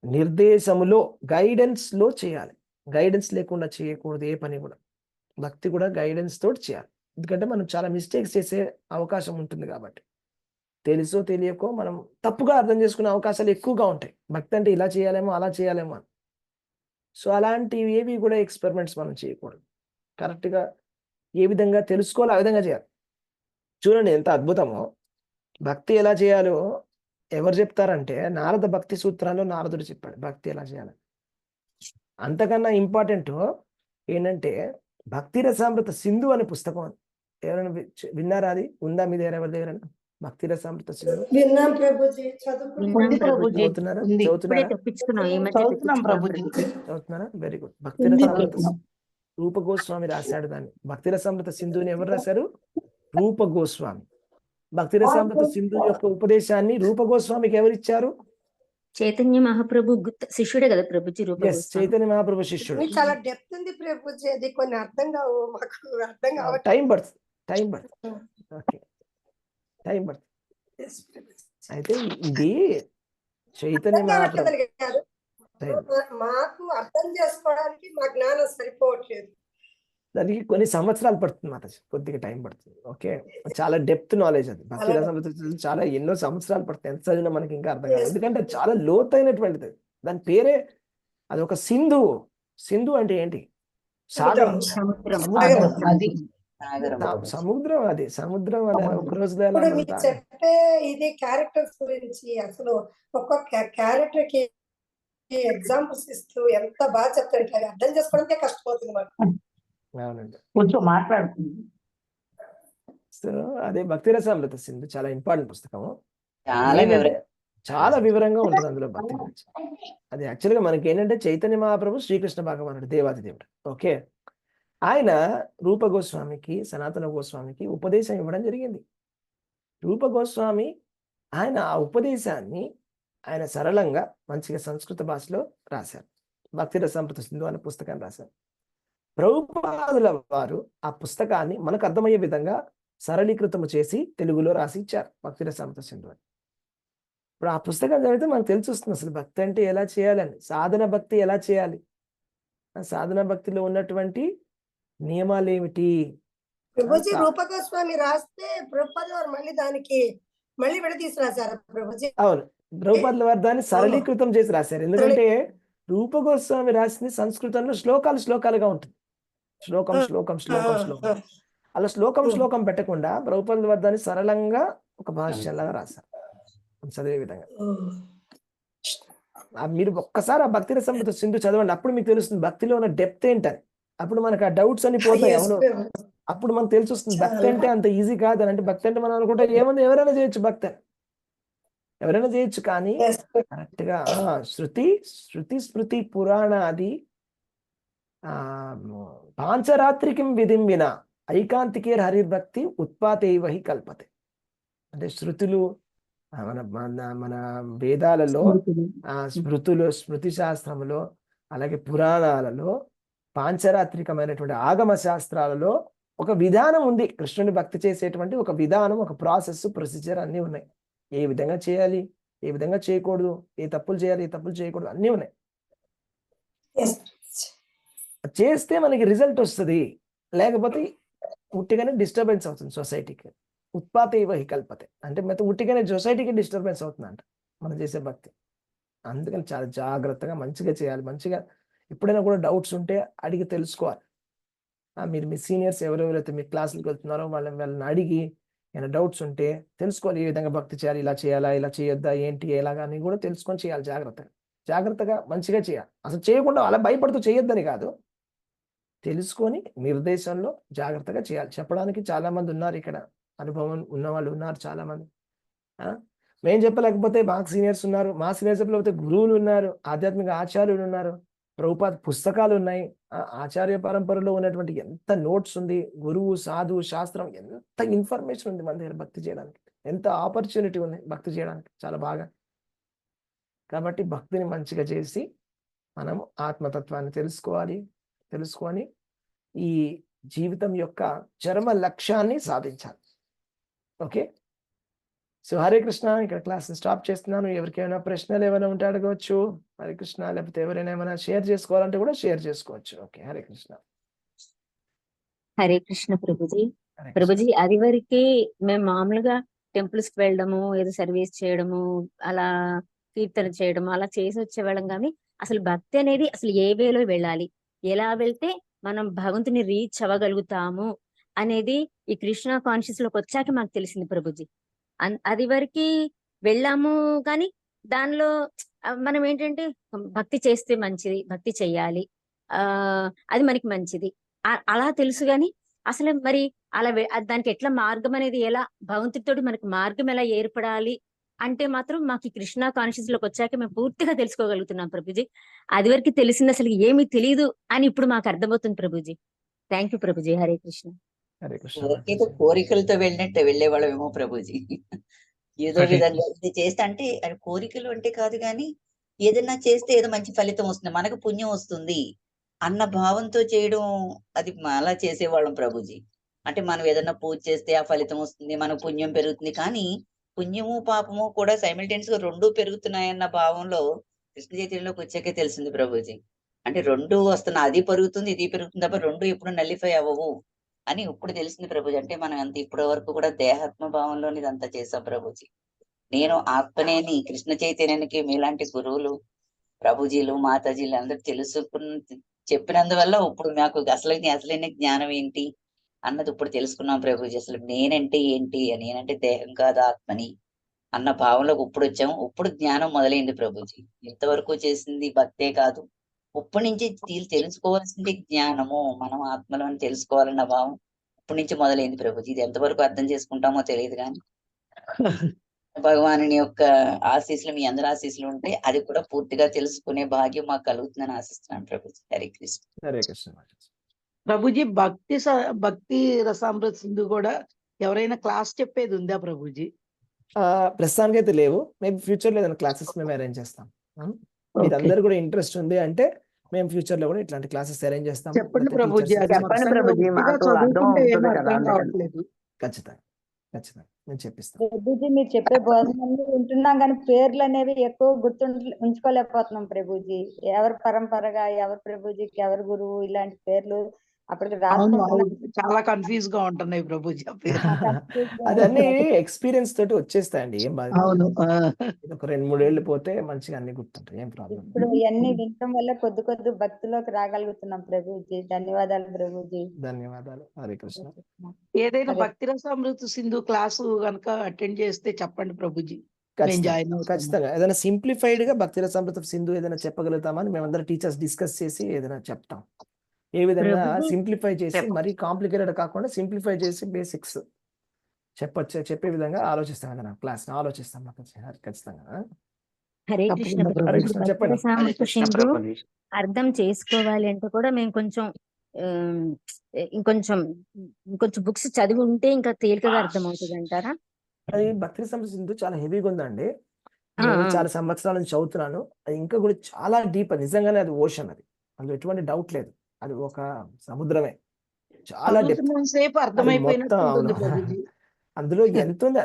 నిర్దేశములో, గైడెన్స్లో చేయాలి. గైడెన్స్ లేకుండా చేయకూడదు ఏ పని కూడా. భక్తి కూడా గైడెన్స్ తోటి చేయాలి. ఎందుకంటే మనం చాలా మిస్టేక్స్ చేసే అవకాశం ఉంటుంది కాబట్టి, తెలుసో తెలియకో మనం తప్పుగా అర్థం చేసుకునే అవకాశాలు ఎక్కువగా ఉంటాయి. భక్తి అంటే ఇలా చేయాలేమో అలా చేయాలేమో అని. సో అలాంటివి ఏవి కూడా ఎక్స్పెరిమెంట్స్ మనం చేయకూడదు. కరెక్ట్గా ఏ విధంగా తెలుసుకోవాలో ఆ విధంగా చేయాలి. చూడండి ఎంత అద్భుతమో. భక్తి ఎలా చేయాలో ఎవరు చెప్తారంటే, నారద భక్తి సూత్రాల్లో నారదుడు చెప్పాడు భక్తి ఎలా చేయాలి. అంతకన్నా ఇంపార్టెంట్ ఏంటంటే భక్తి రసామృత సింధు అనే పుస్తకం. ఎవరైనా విన్నారా? అది ఉందా మీ దగ్గర? ఎవరి దగ్గర? భక్తి రసామృత సింధు చదువుతున్నారా? Very good. భక్తి రసామృత రూప గోస్వామి రాశాడు దాన్ని. భక్తి రసామృత సింధుని ఎవరు రాశారు? రూప గోస్వామి. భక్తి రసామృత సింధు యొక్క ఉపదేశాన్ని రూప గోస్వామికి ఎవరిచ్చారు? చైతన్య మహాప్రభు శిష్యుడే కదా ప్రభుజీ? చైతన్య మహాప్రభు శిష్యుడు. చాలా డెప్త్ ఉంది ప్రభుజీ, అది కొన్ని అర్థం కావు, మాకు అర్థం కావట్లేదు. టైం పడుతుంది. ఓకే, టైం పడుతుంది. అయితే ఇది చైతన్య మహాప్రభు మాకు అర్థం చేసుకోవడానికి మా జ్ఞానం సరిపోవట్లేదు. దానికి కొన్ని సంవత్సరాలు పడుతుంది మాట, కొద్దిగా టైం పడుతుంది. ఓకే, చాలా డెప్త్ నాలెడ్జ్ అది. భక్తి రసామృత చాలా ఎన్నో సంవత్సరాలు పడుతుంది. ఎంత చదివినా మనకి ఇంకా అర్థం కాదు, ఎందుకంటే చాలా లోతైనటువంటిది. దాని పేరే అది ఒక సింధు. సింధు అంటే ఏంటి? సాగరం, సముద్రం. అది సముద్రం అని ఒక రోజు చెప్పే ఇది క్యారెక్టర్స్ గురించి అసలు ఒక్కొక్క క్యారెక్టర్ కి ఎగ్జాంపుల్స్ ఇస్తూ ఎంత బాగా చెప్తుంటారు, అర్థం చేసుకోవడానికే కష్టపోతుంది మాకు. అవునండి, కొంచెం మాట్లాడుతుంది. సో అదే భక్తి రసామృత సింధు చాలా ఇంపార్టెంట్ పుస్తకము. చాలా వివరంగా ఉంటుంది అందులో భక్తి గురించి. అది యాక్చువల్గా మనకి ఏంటంటే చైతన్య మహాప్రభు శ్రీకృష్ణ భగవానుడు, దేవాది దేవుడు. ఓకే, ఆయన రూప గోస్వామికి, సనాతన గోస్వామికి ఉపదేశం ఇవ్వడం జరిగింది. రూప గోస్వామి ఆయన ఆ ఉపదేశాన్ని ఆయన సరళంగా మంచిగా సంస్కృత భాషలో రాశారు. భక్తి రసామృత సింధు అనే పుస్తకాన్ని రాశారు. ప్రభుపాదుల వారు ఆ పుస్తకాన్ని మనకు అర్థమయ్యే విధంగా సరళీకృతము చేసి తెలుగులో రాసి ఇచ్చారు, భక్తి రసామృత సింధు అని. ఇప్పుడు ఆ పుస్తకం చదివితే మనకు తెలిసి వస్తుంది అసలు భక్తి అంటే ఎలా చేయాలని, సాధన భక్తి ఎలా చేయాలి, సాధన భక్తిలో ఉన్నటువంటి నియమాలు ఏమిటి. ప్రభుజీ రూప గోస్వామి రాస్తే ప్రభుపాదుల వారు మళ్ళీ దానికి మళ్ళీ విడదీసి రాశారు ప్రభుజీ. అవును, ప్రభుపాదుల వారు దాన్ని సరళీకృతం చేసి రాశారు. ఎందుకంటే రూప గోస్వామి రాసింది సంస్కృతంలో శ్లోకాలుగా ఉంటుంది. శ్లోకం అలా శ్లోకం పెట్టకుండా ప్రభుపాదుల వారు దాన్ని సరళంగా ఒక భాష్యంలాగా రాశారు చదివే విధంగా. మీరు ఒక్కసారి ఆ భక్తి రసామృత సింధు చదవండి, అప్పుడు మీకు తెలుస్తుంది భక్తిలో ఉన్న డెప్త్ ఏంటని. అప్పుడు మనకు ఆ డౌట్స్ అన్ని పోతాయి. అవును, అప్పుడు మనకు తెలిసి వస్తుంది భక్తి అంటే అంత ఈజీ కాదని. అంటే భక్తి అంటే మనం అనుకుంటే ఏముంది, ఎవరైనా చేయొచ్చు భక్తి, ఎవరైనా చేయొచ్చు. కానీ కరెక్ట్ గా శృతి స్మృతి పురాణ అది పాంచరాత్రికిం విధిం వినా ఐకాంతికే హరిర్భక్తి ఉత్పాతేవహి కల్పతే. అంటే శృతులు మన వేదాలలో, స్మృతి శాస్త్రములో, అలాగే పురాణాలలో, పాంచరాత్రికమైనటువంటి ఆగమ శాస్త్రాలలో ఒక విధానం ఉంది, కృష్ణుని భక్తి చేసేటువంటి ఒక విధానం, ఒక ప్రాసెస్, ప్రొసీజర్ అన్నీ ఉన్నాయి. ఏ విధంగా చేయాలి, ఏ విధంగా చేయకూడదు, ఏ తప్పులు చేయాలి, ఏ తప్పులు చేయకూడదు అన్నీ ఉన్నాయి. Yes. చేస్తే మనకి రిజల్ట్ వస్తుంది, లేకపోతే ఉట్టిగానే డిస్టర్బెన్స్ అవుతుంది సొసైటీకి. ఉత్పాత ఇవ హి కల్పతే అంటే మొత్తం ఉట్టిగానే సొసైటీకి డిస్టర్బెన్స్ అవుతుందంట మనం చేసే భక్తి. అందుకని చాలా జాగ్రత్తగా మంచిగా చేయాలి. మంచిగా ఎప్పుడైనా కూడా డౌట్స్ ఉంటే అడిగి తెలుసుకోవాలి. మీరు మీ సీనియర్స్ ఎవరెవరైతే మీ క్లాసులకు వెళ్తున్నారో వాళ్ళని అడిగి ఏమైనా డౌట్స్ ఉంటే తెలుసుకోవాలి. ఏ విధంగా భక్తి చేయాలి, ఇలా చేయాలా, ఇలా చేయొద్దా, ఏంటి, ఎలాగా అని కూడా తెలుసుకొని చేయాలి. జాగ్రత్తగా మంచిగా చేయాలి. అసలు చేయకుండా అలా భయపడుతూ చేయొద్దని కాదు, తెలుసుకొని నిర్దేశంలో జాగ్రత్తగా చేయాలి. చెప్పడానికి చాలా మంది ఉన్నారు ఇక్కడ, అనుభవం ఉన్న వాళ్ళు ఉన్నారు చాలా మంది. మేము చెప్పలేకపోతే మాకు సీనియర్స్ ఉన్నారు, మా సీనియర్స్ చెప్పలేకపోతే గురువులు ఉన్నారు, ఆధ్యాత్మిక ఆచార్యులు ఉన్నారు, ప్రభుపాద పుస్తకాలు ఉన్నాయి. ఆచార్య పరంపరలో ఉన్నటువంటి ఎంత నోట్స్ ఉంది, గురువు, సాధు, శాస్త్రం, ఎంత ఇన్ఫర్మేషన్ ఉంది మన దగ్గర భక్తి చేయడానికి, ఎంత ఆపర్చునిటీ ఉంది భక్తి చేయడానికి, చాలా బాగా. కాబట్టి భక్తిని మంచిగా చేసి మనము ఆత్మతత్వాన్ని తెలుసుకొని ఈ జీవితం యొక్క చరమ లక్ష్యాన్ని సాధించాలి. Okay, so Hare Krishna. ఇక్కడ క్లాస్ స్టాప్ చేస్తున్నాను. ఎవరికైనా ప్రశ్నలు ఏమైనా ఉంటే అడగవచ్చు. హరే కృష్ణ. లేకపోతే ఎవరైనా ఏమైనా షేర్ చేసుకోవాలంటే కూడా షేర్ చేసుకోవచ్చు. ఓకే, హరే కృష్ణ. హరే కృష్ణ ప్రభుజీ. హరే కృష్ణ. ప్రభుజీ, అది వరకే మేము మామూలుగా టెంపుల్స్ కి వెళ్ళడము, ఏదో సర్వీస్ చేయడము, అలా కీర్తన చేయడము, అలా చేసి వచ్చేవాళ్ళం. కానీ అసలు భక్తి అనేది అసలు ఏ వేలో వెళ్ళాలి, ఎలా వెళ్తే మనం భగవంతుని రీచ్ అవ్వగలుగుతాము అనేది ఈ కృష్ణ కాన్షియస్ లోకి వచ్చాక మాకు తెలిసింది ప్రభుజీ. అది వరకు వెళ్ళాము కానీ దానిలో మనం ఏంటంటే భక్తి చేస్తే మంచిది, భక్తి చెయ్యాలి, అది మనకి మంచిది అలా తెలుసు. కానీ అసలు మరి అలా దానికి ఎట్లా మార్గం అనేది, ఎలా భగవంతుడితోటి మనకి మార్గం ఎలా ఏర్పడాలి అంటే మాత్రం మాకు ఈ కృష్ణ కాన్షియస్ లోకి వచ్చాక మేము పూర్తిగా తెలుసుకోగలుగుతున్నాం ప్రభుజీ. అది వరకు తెలిసింది అసలు ఏమీ తెలియదు అని ఇప్పుడు మాకు అర్థమవుతుంది ప్రభుజీ. Thank you Prabhuji. హరే కృష్ణ. హరే కృష్ణ. ఏదో కోరికలతో వెళ్ళినట్టు వెళ్ళేవాళ్ళమేమో ప్రభుజీ. ఏదో విధంగా ఇది చేస్తే అంటే అది కోరికలు అంటే కాదు, కానీ ఏదైనా చేస్తే ఏదో మంచి ఫలితం వస్తుంది, మనకు పుణ్యం వస్తుంది అన్న భావంతో చేయడం, అది అలా చేసేవాళ్ళం ప్రభుజీ. అంటే మనం ఏదైనా పూజ చేస్తే ఆ ఫలితం వస్తుంది, మనకు పుణ్యం పెరుగుతుంది. కానీ పుణ్యము పాపము కూడా సైమిల్టేనియస్ గా రెండూ పెరుగుతున్నాయన్న భావంలో కృష్ణ చైతన్యంలోకి వచ్చాకే తెలిసింది ప్రభుజీ. అంటే రెండు వస్తున్నా, అది పెరుగుతుంది ఇది పెరుగుతుంది తప్ప రెండు ఎప్పుడు నల్లిఫై అవ్వవు అని ఇప్పుడు తెలిసింది ప్రభుజీ. అంటే మనం అంత ఇప్పటి వరకు కూడా దేహాత్మ భావంలోని ఇదంతా చేసాం ప్రభుజీ. నేను ఆత్మనేని కృష్ణ చైతన్యానికి మీలాంటి గురువులు, ప్రభుజీలు, మాతాజీలు అందరూ చెప్పినందువల్ల ఇప్పుడు నాకు అసలైన జ్ఞానం ఏంటి అన్నది ఇప్పుడు తెలుసుకున్నాం ప్రభుజీ. అసలు నేనంటే ఏంటి, నేనంటే దేహం కాదు ఆత్మని అన్న భావంలోకి ఇప్పుడు వచ్చాము. ఇప్పుడు జ్ఞానం మొదలైంది ప్రభుజీ. ఇంతవరకు చేసింది భక్తే కాదు, ఇప్పటి నుంచి తెలుసుకోవాల్సింది జ్ఞానము, మనం ఆత్మలో అని తెలుసుకోవాలన్న భావం ఇప్పటి నుంచి మొదలైంది ప్రభుజీ. ఇది ఎంతవరకు అర్థం చేసుకుంటామో తెలియదు కానీ భగవానుని యొక్క ఆశీస్సులు, మీ అందరి ఆశీస్సులు ఉంటే అది కూడా పూర్తిగా తెలుసుకునే భాగ్యం మాకు కలుగుతుందని ఆశిస్తున్నాను ప్రభుజీ. హరే కృష్ణ. హరే కృష్ణ. ప్రభుజీ, భక్తి రసామృత సింధు కూడా ఎవరైనా క్లాస్ చెప్పేది ఉందా ప్రభుజీ? ప్రస్తుతానికి అయితే లేవు. మేబీ ఫ్యూచర్ లో ఏదైనా క్లాసెస్ మేము అరేంజ్ చేస్తాం. మీరందరూ కూడా ఇంట్రెస్ట్ ఉంది అంటే మేము ఫ్యూచర్ లో కూడా ఇట్లాంటి క్లాసెస్ అరేంజ్ చేస్తాం. చెప్పండి ప్రభుజీ. చెప్పండి ప్రభుజీ, మాకు అర్థం అవుతుంది కదా. ఖచ్చితంగా నేను చెప్పిస్తాను. ప్రభుజీ, మీరు చెప్పే బోధనలు వింటున్నాం కానీ పేర్లు అనేవి ఎక్కువ ఉంచుకోలేకపోతున్నాం ప్రభుజీ. ఎవరు పరంపరగా, ఎవరు ప్రభుజీకి, ఎవరు గురువు, ఇలాంటి పేర్లు అప్పటికి చాలా కన్ఫ్యూజ్ గా ఉంటున్నాయి ప్రభుజీ. అదన్నీ ఎక్స్పీరియన్స్ తోటి వచ్చేస్తాయండి. ఏం బాధ, ఒక 2-3 ఏళ్ళు పోతే మంచిగా అన్ని గుర్తుంటాయి. ఏం ప్రాబ్లం. ఇప్పుడు ఇవన్నీ వినటం వల్ల కొద్ది భక్తిలోకి రాగలుగుతున్నాం ప్రభుజీ. ధన్యవాదాలు ప్రభుజీ. ధన్యవాదాలు. హరే కృష్ణ. ఏదైనా భక్తి రసామృత సింధు క్లాసు కనుక అటెండ్ చేస్తే చెప్పండి ప్రభుజీ. ఖచ్చితంగా ఏదైనా సింప్లిఫైడ్ గా భక్తి రసామృత సింధు ఏదైనా చెప్పగలుగుతామని మేమందరం టీచర్స్ డిస్కస్ చేసి ఏదైనా చెప్తాం. ఏ విధంగా సింప్లిఫై చేసి, మరీ కాంప్లికేటెడ్ కాకుండా సింప్లిఫై చేసి బేసిక్స్ చెప్పే విధంగా ఆలోచిస్తాం. ఏదైనా క్లాస్ ఆలోచిస్తాం ఖచ్చితంగా. హరే కృష్ణ. చెప్పండి. అర్థం చేసుకోవాలి అంటే కూడా మేము ఇంకొంచెం బుక్స్ చదివి ఉంటే ఇంకా తేలికగా అర్థం అవుతుంది అంటారా? అది భక్తి రసామృత సింధు చాలా హెవీగా ఉందండి. నేను చాలా సంవత్సరాల నుంచి చదువుతున్నాను. అది ఇంకా కూడా చాలా డీప్. నిజంగానే అది ఓషన్, అది అందులో ఎటువంటి డౌట్ లేదు. అది ఒక సముద్రమే. చాలా డెప్త్. చదువుతున్నంత సేపు అది అర్థమైపోయినట్టు మొత్తం ఉంటుంది అవును. ప్రభుజీ. అందులో ఎంత ఉంది,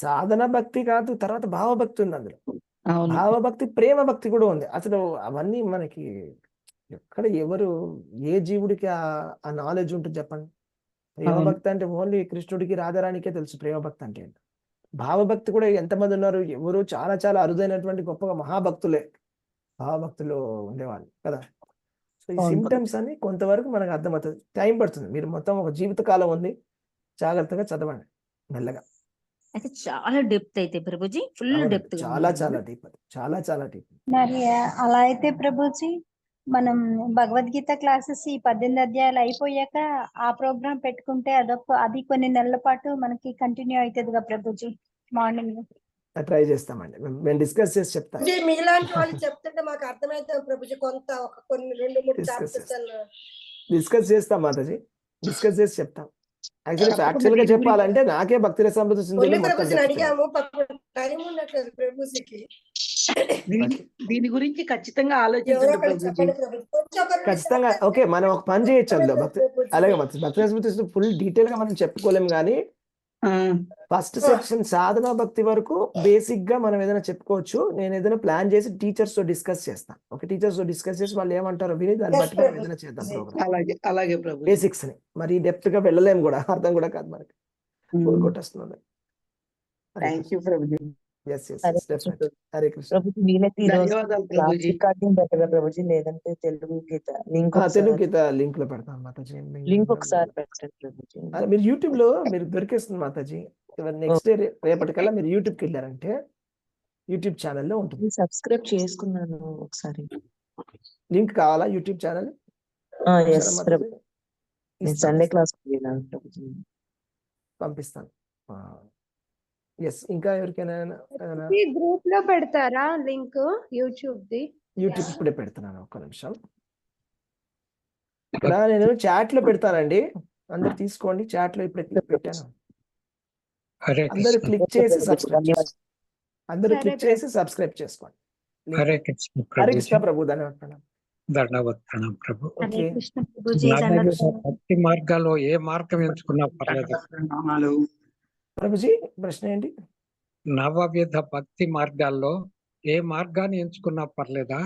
సాధన భక్తి కాదు, తర్వాత భావభక్తి ఉంది అందులో. అవును. భావభక్తి, ప్రేమ భక్తి కూడా ఉంది. అసలు అవన్నీ మనకి ఎక్కడ ఎవరు ఏ జీవుడికి ఆ నాలెడ్జ్ ఉంటుంది చెప్పండి. ప్రేమ అవును. భక్తి అంటే ఓన్లీ కృష్ణుడికి రాధారానికే తెలుసు ప్రేమ భక్తి అంటే ఏంటో. భావభక్తి కూడా ఎంతమంది ఉన్నారు, ఎవరు చాలా చాలా అరుదైనటువంటి గొప్పగా మహాభక్తులే భావభక్తులు ఉండేవాళ్ళు కదా. సో ఈ అవును. సిమ్టమ్స్ అని కొంతవరకు మనకు అర్థమవుతుంది. టైం పడుతుంది. మీరు మొత్తం ఒక జీవితకాలం ఉంది, జాగ్రత్తగా చదవండి మెల్లగా. అయితే చాలా డెప్త్ అయితే ప్రభుజీ, ఫుల్ అవునండి, డెప్త్ గా చాలా ఉంది. చాలా డీప్, అది చాలా చాలా డీప్. మరి అలా అయితే ప్రభుజీ మనం భగవద్గీత క్లాసెస్ ఈ 18 అధ్యాయాలు అయిపోయాక ఆ ప్రోగ్రామ్ పెట్టుకుంటే అది కొన్ని నెలల పాటు మనకి కంటిన్యూ అవుతుందిగా ప్రభుజీ మార్నింగ్. ట్రై చేస్తామండి, మేము డిస్కస్ చేసి చెప్తాం. ప్రభుజీ మీలాంటి వాళ్ళు చెప్తుంటే మాకు అర్థమైతే ప్రభుజీ కొన్ని 2-3 Discuss చాప్టర్స్ అన్న డిస్కస్ చేస్తాం మాతాజీ, డిస్కస్ చేసి చెప్తాం. యాక్చువల్లీ తప్పకుండా ఫ్యాక్చువల్ గా దీని గురించి చెప్పాలంటే నాకే భక్తి రసామృత సింధులు మురళీ మొత్తం ప్రభుజీని చెప్తాను. అడిగాము, పాపం టైం ఉండట్లేదు ప్రభుజీకి. దీని గురించి ఖచ్చితంగా ఎవరో ఆలోచించండి ఒకరు ప్రభుజీ. చెప్పండి ప్రభుజీ. కొంచెం ఒక 2 ఖచ్చితంగా నిమిషాలు ఓకే, మనం ఒక పని చేయొచ్చు అందులో. భక్తి ప్రభుజీ. అలాగే భక్తి రసామృత ఫుల్ డీటెయిల్ గా మనం చెప్పుకోలేం, కానీ ఆ, ఫస్ట్ సెక్షన్ సాధనా భక్తి వరకు బేసిక్ గా మనం ఏదైనా చెప్పుకోవచ్చు. నేను ఏదైనా ప్లాన్ చేసి టీచర్స్ తో డిస్కస్ చేస్తాను. ఒక టీచర్స్ తో డిస్కస్ చేసి వాళ్ళు ఏమంటారో విని దాన్ని Yes, బట్టి మనం ప్రభుజీ. ఏదైనా చేద్దాం ప్రోగ్రామ్. అలాగే ప్రభుజీ. బేసిక్స్ ని మరి డెప్త్ గా వెళ్ళలేము కూడా, అర్థం కూడా కాదు మనకి, కొట్టేస్తున్నాం. థ్యాంక్ యూ ప్రభుజీ. Yes yes Hare yes Krishna definite. Hare Krishna. ప్రభుజీ వీలైతే ఈ రోజు ధన్యవాదాలు క్లాస్ ప్రభుజీ. రికార్డింగ్ పెట్టగా ప్రభుజీ, లేదంటే తెలుగు గీత లింక్ తెలుగు గీత లింక్ లో పెడతాను మాతాజీ. లింక్ ఒకసారి పెట్టండి ప్రభుజీ. మీరు యూట్యూబ్ లో మీరు దొరికేస్తుంది మాతాజీ. నెక్స్ట్ డే రేపటికల్లా మీరు యూట్యూబ్కి వెళ్ళారంటే యూట్యూబ్ ఛానల్లో ఉంటుంది. సబ్స్క్రైబ్ చేసుకున్నాను ఒకసారి. లింక్ కావాలా యూట్యూబ్ ఛానల్? ఎస్ ప్రభు, నేను సండే క్లాస్ విన్నాను ప్రభుజీ. పంపిస్తాను. ఎస్, ఇంకా ఎవరికైనా గ్రూప్ లో పెడతారా లింక్ యూట్యూబ్ ది? యూట్యూబ్ ఇప్పుడే పెడుతున్నాను, ఒక్క నిమిషం. ఇక్కడ నేను చాట్ లో పెడతానండి, అందరు తీసుకోండి. చాట్ లో ఇప్పుడే పెట్టాను. అందరూ క్లిక్ చేసి సబ్స్క్రైబ్ చేసుకోండి. అందరూ క్లిక్ చేసి సబ్స్క్రైబ్ చేసుకోండి. హరే కృష్ణ హరే ప్రభు. కృష్ణ ప్రభు, ధన్యవాదాలు. దండవత్ ప్రణాం ప్రభు. హరే ఓకే, కృష్ణ ప్రభుజీ, నవవిధ భక్తి మార్గాల్లో ఏ మార్గం ఎంచుకున్నా పర్లేదు. ప్రభుజీ ప్రశ్న ఏంటి? నవవిధ భక్తి మార్గాల్లో ఏ మార్గాన్ని ఎంచుకున్నా పర్లేదా?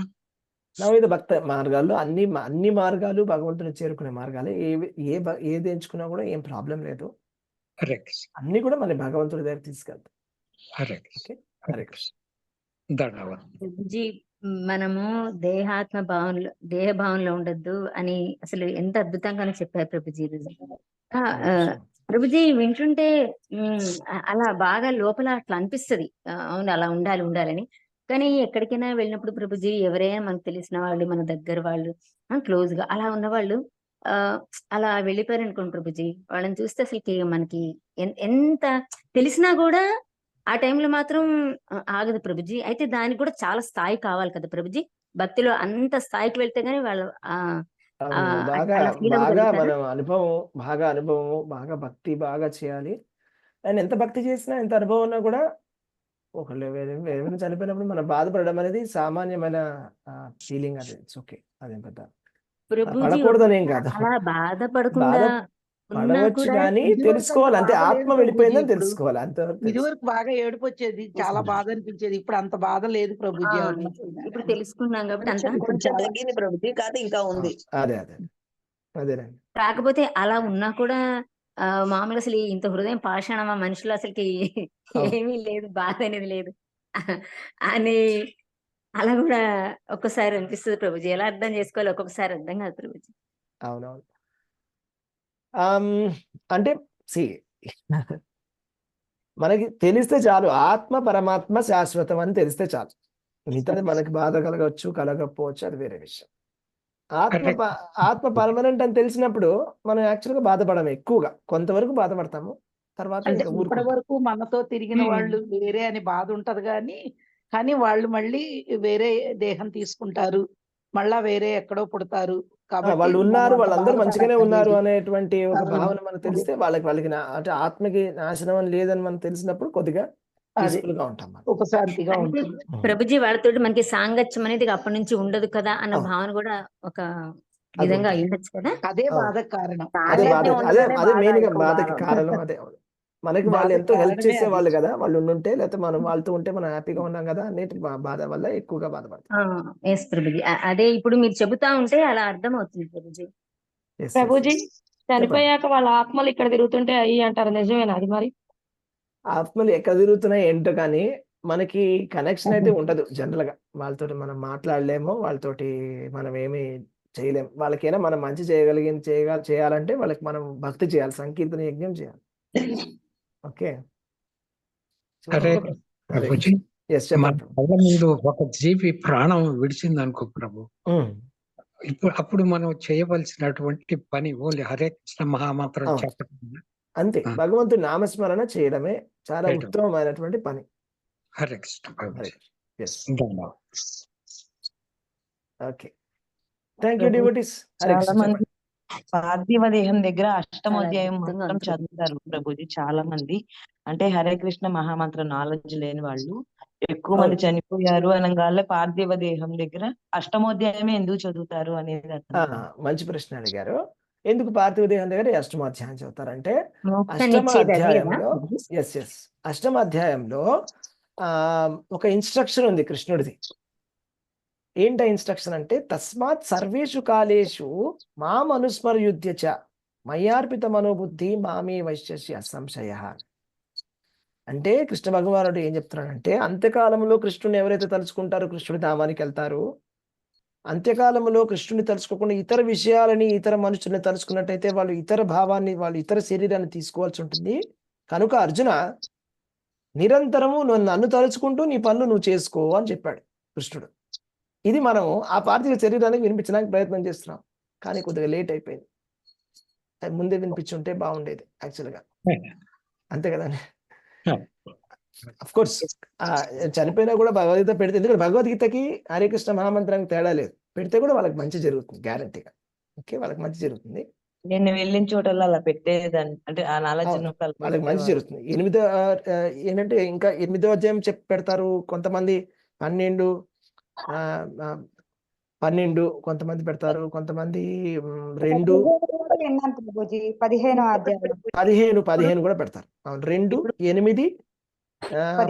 నవవిధ భక్త మార్గాల్లో అన్ని మార్గాలు భగవంతుని చేరుకునే మార్గాలే. ఏది ఎంచుకున్నా కూడా ఏం ప్రాబ్లం లేదు. హరే కృష్ణ. అన్ని కూడా మన భగవంతుడి దగ్గర తీసుకెళ్తాం. హరే కృష్ణ. ఓకే, హరే హరే కృష్ణ. దండవత్. ప్రభుజీ, మనము దేహ భావంలో ఉండొద్దు అని అసలు ఎంత అద్భుతంగానే చెప్పారు ప్రభుజీ. ప్రభుజీ వింటుంటే అలా బాగా లోపల అట్లా అనిపిస్తది, అవును అలా ఉండాలని. కానీ ఎక్కడికైనా వెళ్ళినప్పుడు ప్రభుజీ, ఎవరైనా మనకు తెలిసిన వాళ్ళు, మన దగ్గర వాళ్ళు, క్లోజ్ గా అలా ఉన్న వాళ్ళు అలా వెళ్ళిపోయారు అనుకోండి ప్రభుజీ, వాళ్ళని చూస్తే అసలుకి మనకి ఎంత తెలిసినా కూడా ఆ టైంలో మాత్రం ఆగదు ప్రభుజీ. అయితే దానికి కూడా చాలా స్థాయి కావాలి కదా ప్రభుజీ, భక్తిలో అంత స్థాయికి వెళ్తే గానీ వాళ్ళు బాగా అలా ఫీల్ బాగా అవ్వగలుగుతారా? మనం అనుభవము బాగా భక్తి బాగా చేయాలి. అండ్ ఎంత భక్తి చేసినా, ఎంత అనుభవం ఉన్నా కూడా ఒకళ్ళు ఎవరైనా చనిపోయినప్పుడు మనం బాధపడడం అనేది సామాన్యమైన ఫీలింగ్. అది ఇట్స్ ఓకే, అదేం పెద్ద ప్రభుజీ పడకూడదని ఏం కాదు. అలా బాధపడకుండా ఉన్నా పడవచ్చు కూడా కానీ ఇదివరకు తెలుసుకోవాలి, అంత అంతే. బాధ ఆత్మ లేదు వెళ్ళిపోయిందని ప్రభుజీ ఇప్పుడు. తెలుసుకోవాలి, అంతవరకు తెలుసు. ఇదివరకు బాగా ఏడుపు వచ్చేది, చాలా బాధ అనిపించేది. ఇప్పుడు అంత బాధ లేదు ప్రభుజీ. అవన్నీ ఇప్పుడు తెలుసుకున్నాం కాబట్టి అంత కొంచెం తగ్గింది ప్రభుజీ, కాదు ఇంకా ఉంది. అదేనండి. కాకపోతే అలా ఉన్నా కూడా మామూలు అసలు ఇంత హృదయం పాషాణమా మనుషులు, అసలుకి ఏమీ లేదు, బాధ అనేది లేదు అని అలా కూడా ఒక్కసారి అనిపిస్తుంది ప్రభుజీ. ఎలా అర్థం చేసుకోవాలి ఒక్కొక్కసారి అర్థం కాదు ప్రభుజీ. అవునవును. అంటే మనకి తెలిస్తే చాలు, ఆత్మ పరమాత్మ శాశ్వతం అని తెలిస్తే చాలు. మిగతాది మనకి బాధ కలగవచ్చు కలగకపోవచ్చు, అది వేరే విషయం. ఆత్మ పర్మనెంట్ అని తెలిసినప్పుడు మనం యాక్చువల్గా బాధపడము, ఎక్కువగా కొంతవరకు బాధపడతాము, తర్వాత అంటే ఇంకా ఇప్పటి ఊరుకుంటాం. వరకు మనతో తిరిగిన వాళ్ళు వేరే అని బాధ ఉంటది, కానీ వాళ్ళు మళ్ళీ వేరే దేహం తీసుకుంటారు, మళ్ళా వేరే ఎక్కడో పుడతారు. కాబట్టి వాళ్ళు ఉన్నారు, మనం అంత వాళ్ళందరూ మంచిగానే ఉన్నారు బాధపడక్కర్లేదు. అనేటువంటి ఒక అవును. భావన మనకు తెలిస్తే వాళ్ళకి అంటే ఆత్మకి నాశనం అని లేదని మనం తెలిసినప్పుడు కొద్దిగా అది పీస్ఫుల్ గా ఉంటాం మనం. ఉపశాంతిగా అంటే ఉంటుంది. ప్రభుజీ వాళ్ళతోటి మనకి సాంగత్యం అనేది అప్పటి నుంచి ఉండదు కదా అన్న భావన కూడా ఒక అది విధంగా ఉంటుంది. అయ్యుండొచ్చు కదా. అదే అవును. బాధకు కారణం. అదే బాధ, సాన్నిధ్యం అదే ఉండడమే అదే బాధ, మెయిన్ గా ఎక్కువ బాధకి బాధ. కారణం అదే. మనకి వాళ్ళు బాధకు ఎంతో హెల్ప్ కారణమే చేసే అది. వాళ్ళు కదా, వాళ్ళు ఉండుంటే, లేకపోతే మనం వాళ్ళతో ఉంటే మనం హ్యాపీగా ఉన్నాం కదా అనేటి బాధ వల్ల ఎక్కువగా బాధపడతాం. ఎస్ ప్రభుజీ, అదే ఇప్పుడు మీరు చెబుతా ఉంటే అలా అర్థం అవుతుంది Prabhuji. Yes, yes, Prabhuji, yes. చెప్పండి. చనిపోయాక వాళ్ళ ఆత్మలు ఇక్కడ తిరుగుతుంటే అయ్యి అంటారు, నిజమేనా అది మరి? ఆత్మలు ఎక్కడ తిరుగుతున్నాయి ఏంటో కానీ మనకి కనెక్షన్ అయితే ఉండదు జనరల్ గా. వాళ్ళతోటి మనం మాట్లాడలేము, వాళ్ళతోటి మనం ఏమి చేయలేము. వాళ్ళకైనా మనం మంచి చేయాలంటే వాళ్ళకి మనం భక్తి చేయాలి, సంకీర్తన యజ్ఞం చేయాలి. ఓకే. హరే హరే ప్రభుజీ, ఎస్ మన చెప్పండి. కళ్ళ ముందు ఒక జీవి ప్రాణం విడిచింది అనుకో ప్రభు, ఉమ్, అప్పుడు మనం చేయవలసినటువంటి పని ఓన్లీ హరే కృష్ణ మహామంత్రం అవును. చెప్పడం. అంతే, ఆ, భగవంతుడి నామస్మరణ చేయడమే చాలా చేయడం. ఉత్తమమైనటువంటి పని. హరే కృష్ణ హరే ప్రభుజీ. ఎస్. ధన్యవాదాలు. Okay, thank you Prabhu, devotees. Hare చాలా కృష్ణ మంది చెప్పండి. పార్థివ దేహం దగ్గర చాలా అష్టమోధ్యాయం అద్భుతంగా మాత్రం ఉంది ప్రభుజీ. చదువుతారు ప్రభుజీ. చాలా మంది అంటే హరే కృష్ణ మహామంత్ర నాలెడ్జ్ లేని వాళ్ళు ఎక్కువ మంది అవును. చనిపోయారు అనగానే పార్థివ దేహం దగ్గర అష్టమోధ్యాయమే ఎందుకు చదువుతారు అనేది అర్థం ఆ, కాదు. మంచి ప్రశ్న అడిగారు. ఎందుకు పార్థివ దేహం దగ్గర ఈ అష్టమాధ్యాయం చదువుతారంటే, మోక్షాన్ని ఇచ్చేది అదేనా అష్టమాధ్యాయంలో ప్రభుజీ? ఎస్ అష్టమాధ్యాయంలో ఒక ఇన్స్ట్రక్షన్ ఉంది కృష్ణుడిది. ఏంట ఇన్స్ట్రక్షన్ అంటే, తస్మాత్ సర్వేషు కాలేషు మాం అనుస్మరయుధ్య చ మయ్యార్పిత మనోబుద్ధి మామే వైశ్యస్య సంశయ. అంటే కృష్ణ భగవానుడు ఏం చెప్తున్నాడంటే, అంత్యకాలంలో కృష్ణుని ఎవరైతే తలుచుకుంటారో కృష్ణుడి ధామానికి వెళ్తారు. అంత్యకాలంలో కృష్ణుని తలుచుకోకుండా ఇతర విషయాలని, ఇతర మనుషుల్ని తలుచుకున్నట్టయితే వాళ్ళు ఇతర భావాన్ని, వాళ్ళు ఇతర శరీరాన్ని తీసుకోవాల్సి ఉంటుంది. కనుక అర్జున, నిరంతరము నన్ను తలుచుకుంటూ నీ పనులు నువ్వు చేసుకో అని చెప్పాడు కృష్ణుడు. ఇది మనం ఆ పార్థివ శరీరానికి వినిపించడానికి ప్రయత్నం చేస్తున్నాం, కానీ కొద్దిగా లేట్ అయిపోయింది. అది ముందే వినిపించుంటే బాగుండేది యాక్చువల్గా, అంతే కదండి. అఫ్ కోర్స్ చనిపోయినా కూడా భగవద్గీత పెడితే, ఎందుకంటే భగవద్గీతకి హరే కృష్ణ మహామంత్రానికి తేడా లేదు. పెడితే కూడా వాళ్ళకి మంచి జరుగుతుంది గ్యారంటీగా. ఓకే, వాళ్ళకి మంచి జరుగుతుంది. నేను వెళ్ళిన చోటల్లో అలా పెట్టేదాన్ని, అంటే ఆ నాలెడ్జ్ అవును, వాళ్ళకి మంచి జరుగుతుంది. ఏంటంటే ఇంకా 8వ అధ్యాయం చెప్పి పెడతారు కొంతమంది, 12 కొంతమంది పెడతారు, కొంతమంది 2 విన్నాను ప్రభుజీ, 15వ అధ్యాయం 15 కూడా పెడతారు. అవును, 2, 8,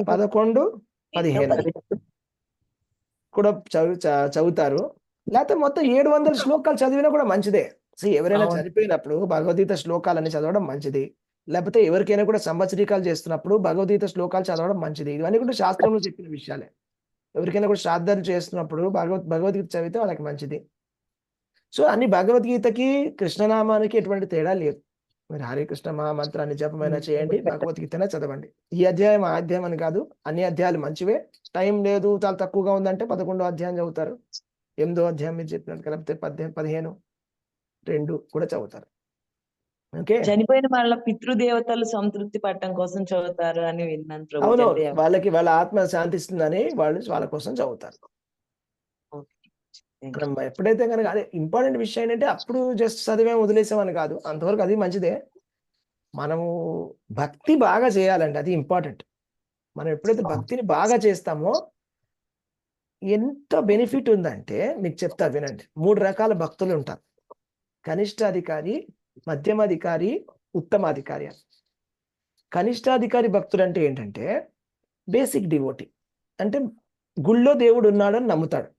11, 15 కూడా చదువుతారు. లేకపోతే మొత్తం 700 శ్లోకాలు చదివినా కూడా మంచిదే. ఎవరైనా అవును. చనిపోయినప్పుడు భగవద్గీత శ్లోకాలని చదవడం మంచిది. లేకపోతే ఎవరికైనా కూడా సంవత్సరీకాలు చేస్తున్నప్పుడు భగవద్గీత శ్లోకాలు చదవడం మంచిది. ఇవన్నీ కూడా శాస్త్రంలో చెప్పిన విషయాలే. ఎవరికైనా కూడా శ్రాద్ధాలు చేస్తున్నప్పుడు భగవద్గీత చదివితే వాళ్ళకి మంచిది. సో అన్ని భగవద్గీతకి కృష్ణనామానికి ఎటువంటి తేడా లేదు. మీరు హరే కృష్ణ మహామంత్రాన్ని జపమైనా చేయండి, భగవద్గీతనే చదవండి. ఈ అధ్యాయం ఆ అధ్యాయం అని కాదు, అన్ని అధ్యాయాలు మంచివే. టైం లేదు, చాలా తక్కువగా ఉందంటే 11వ అధ్యాయం చదువుతారు, 8వ అధ్యాయం మీరు చెప్పినట్టు కలిపితే 15, 2 కూడా చదువుతారు. ఓకే, చనిపోయిన వాళ్ళ పితృదేవతలు సంతృప్తి పడటం కోసం చదువుతారు అని విన్నాను ప్రభు. అవునవును, వాళ్ళకి వాళ్ళ ఆత్మ శాంతిస్తుందని వాళ్ళ కోసం చదువుతారు. మనం ఎప్పుడైతే కనుక, అదే ఇంపార్టెంట్ విషయం ఏంటంటే, అప్పుడు జస్ట్ చదివే వదిలేసామని కాదు, అంతవరకు అది మంచిదే. మనము భక్తి బాగా చేయాలండి, అది ఇంపార్టెంట్. మనం ఎప్పుడైతే భక్తిని బాగా చేస్తామో ఎంత బెనిఫిట్ ఉందంటే మీకు చెప్తా వినండి. 3 రకాల భక్తులు ఉంటారు: కనిష్టాధికారి, మధ్యమాధికారి, ఉత్తమాధికారి అని. కనిష్టాధికారి భక్తుడు అంటే ఏంటంటే బేసిక్ డివోటీ, అంటే గుళ్ళో దేవుడు ఉన్నాడని నమ్ముతాడు.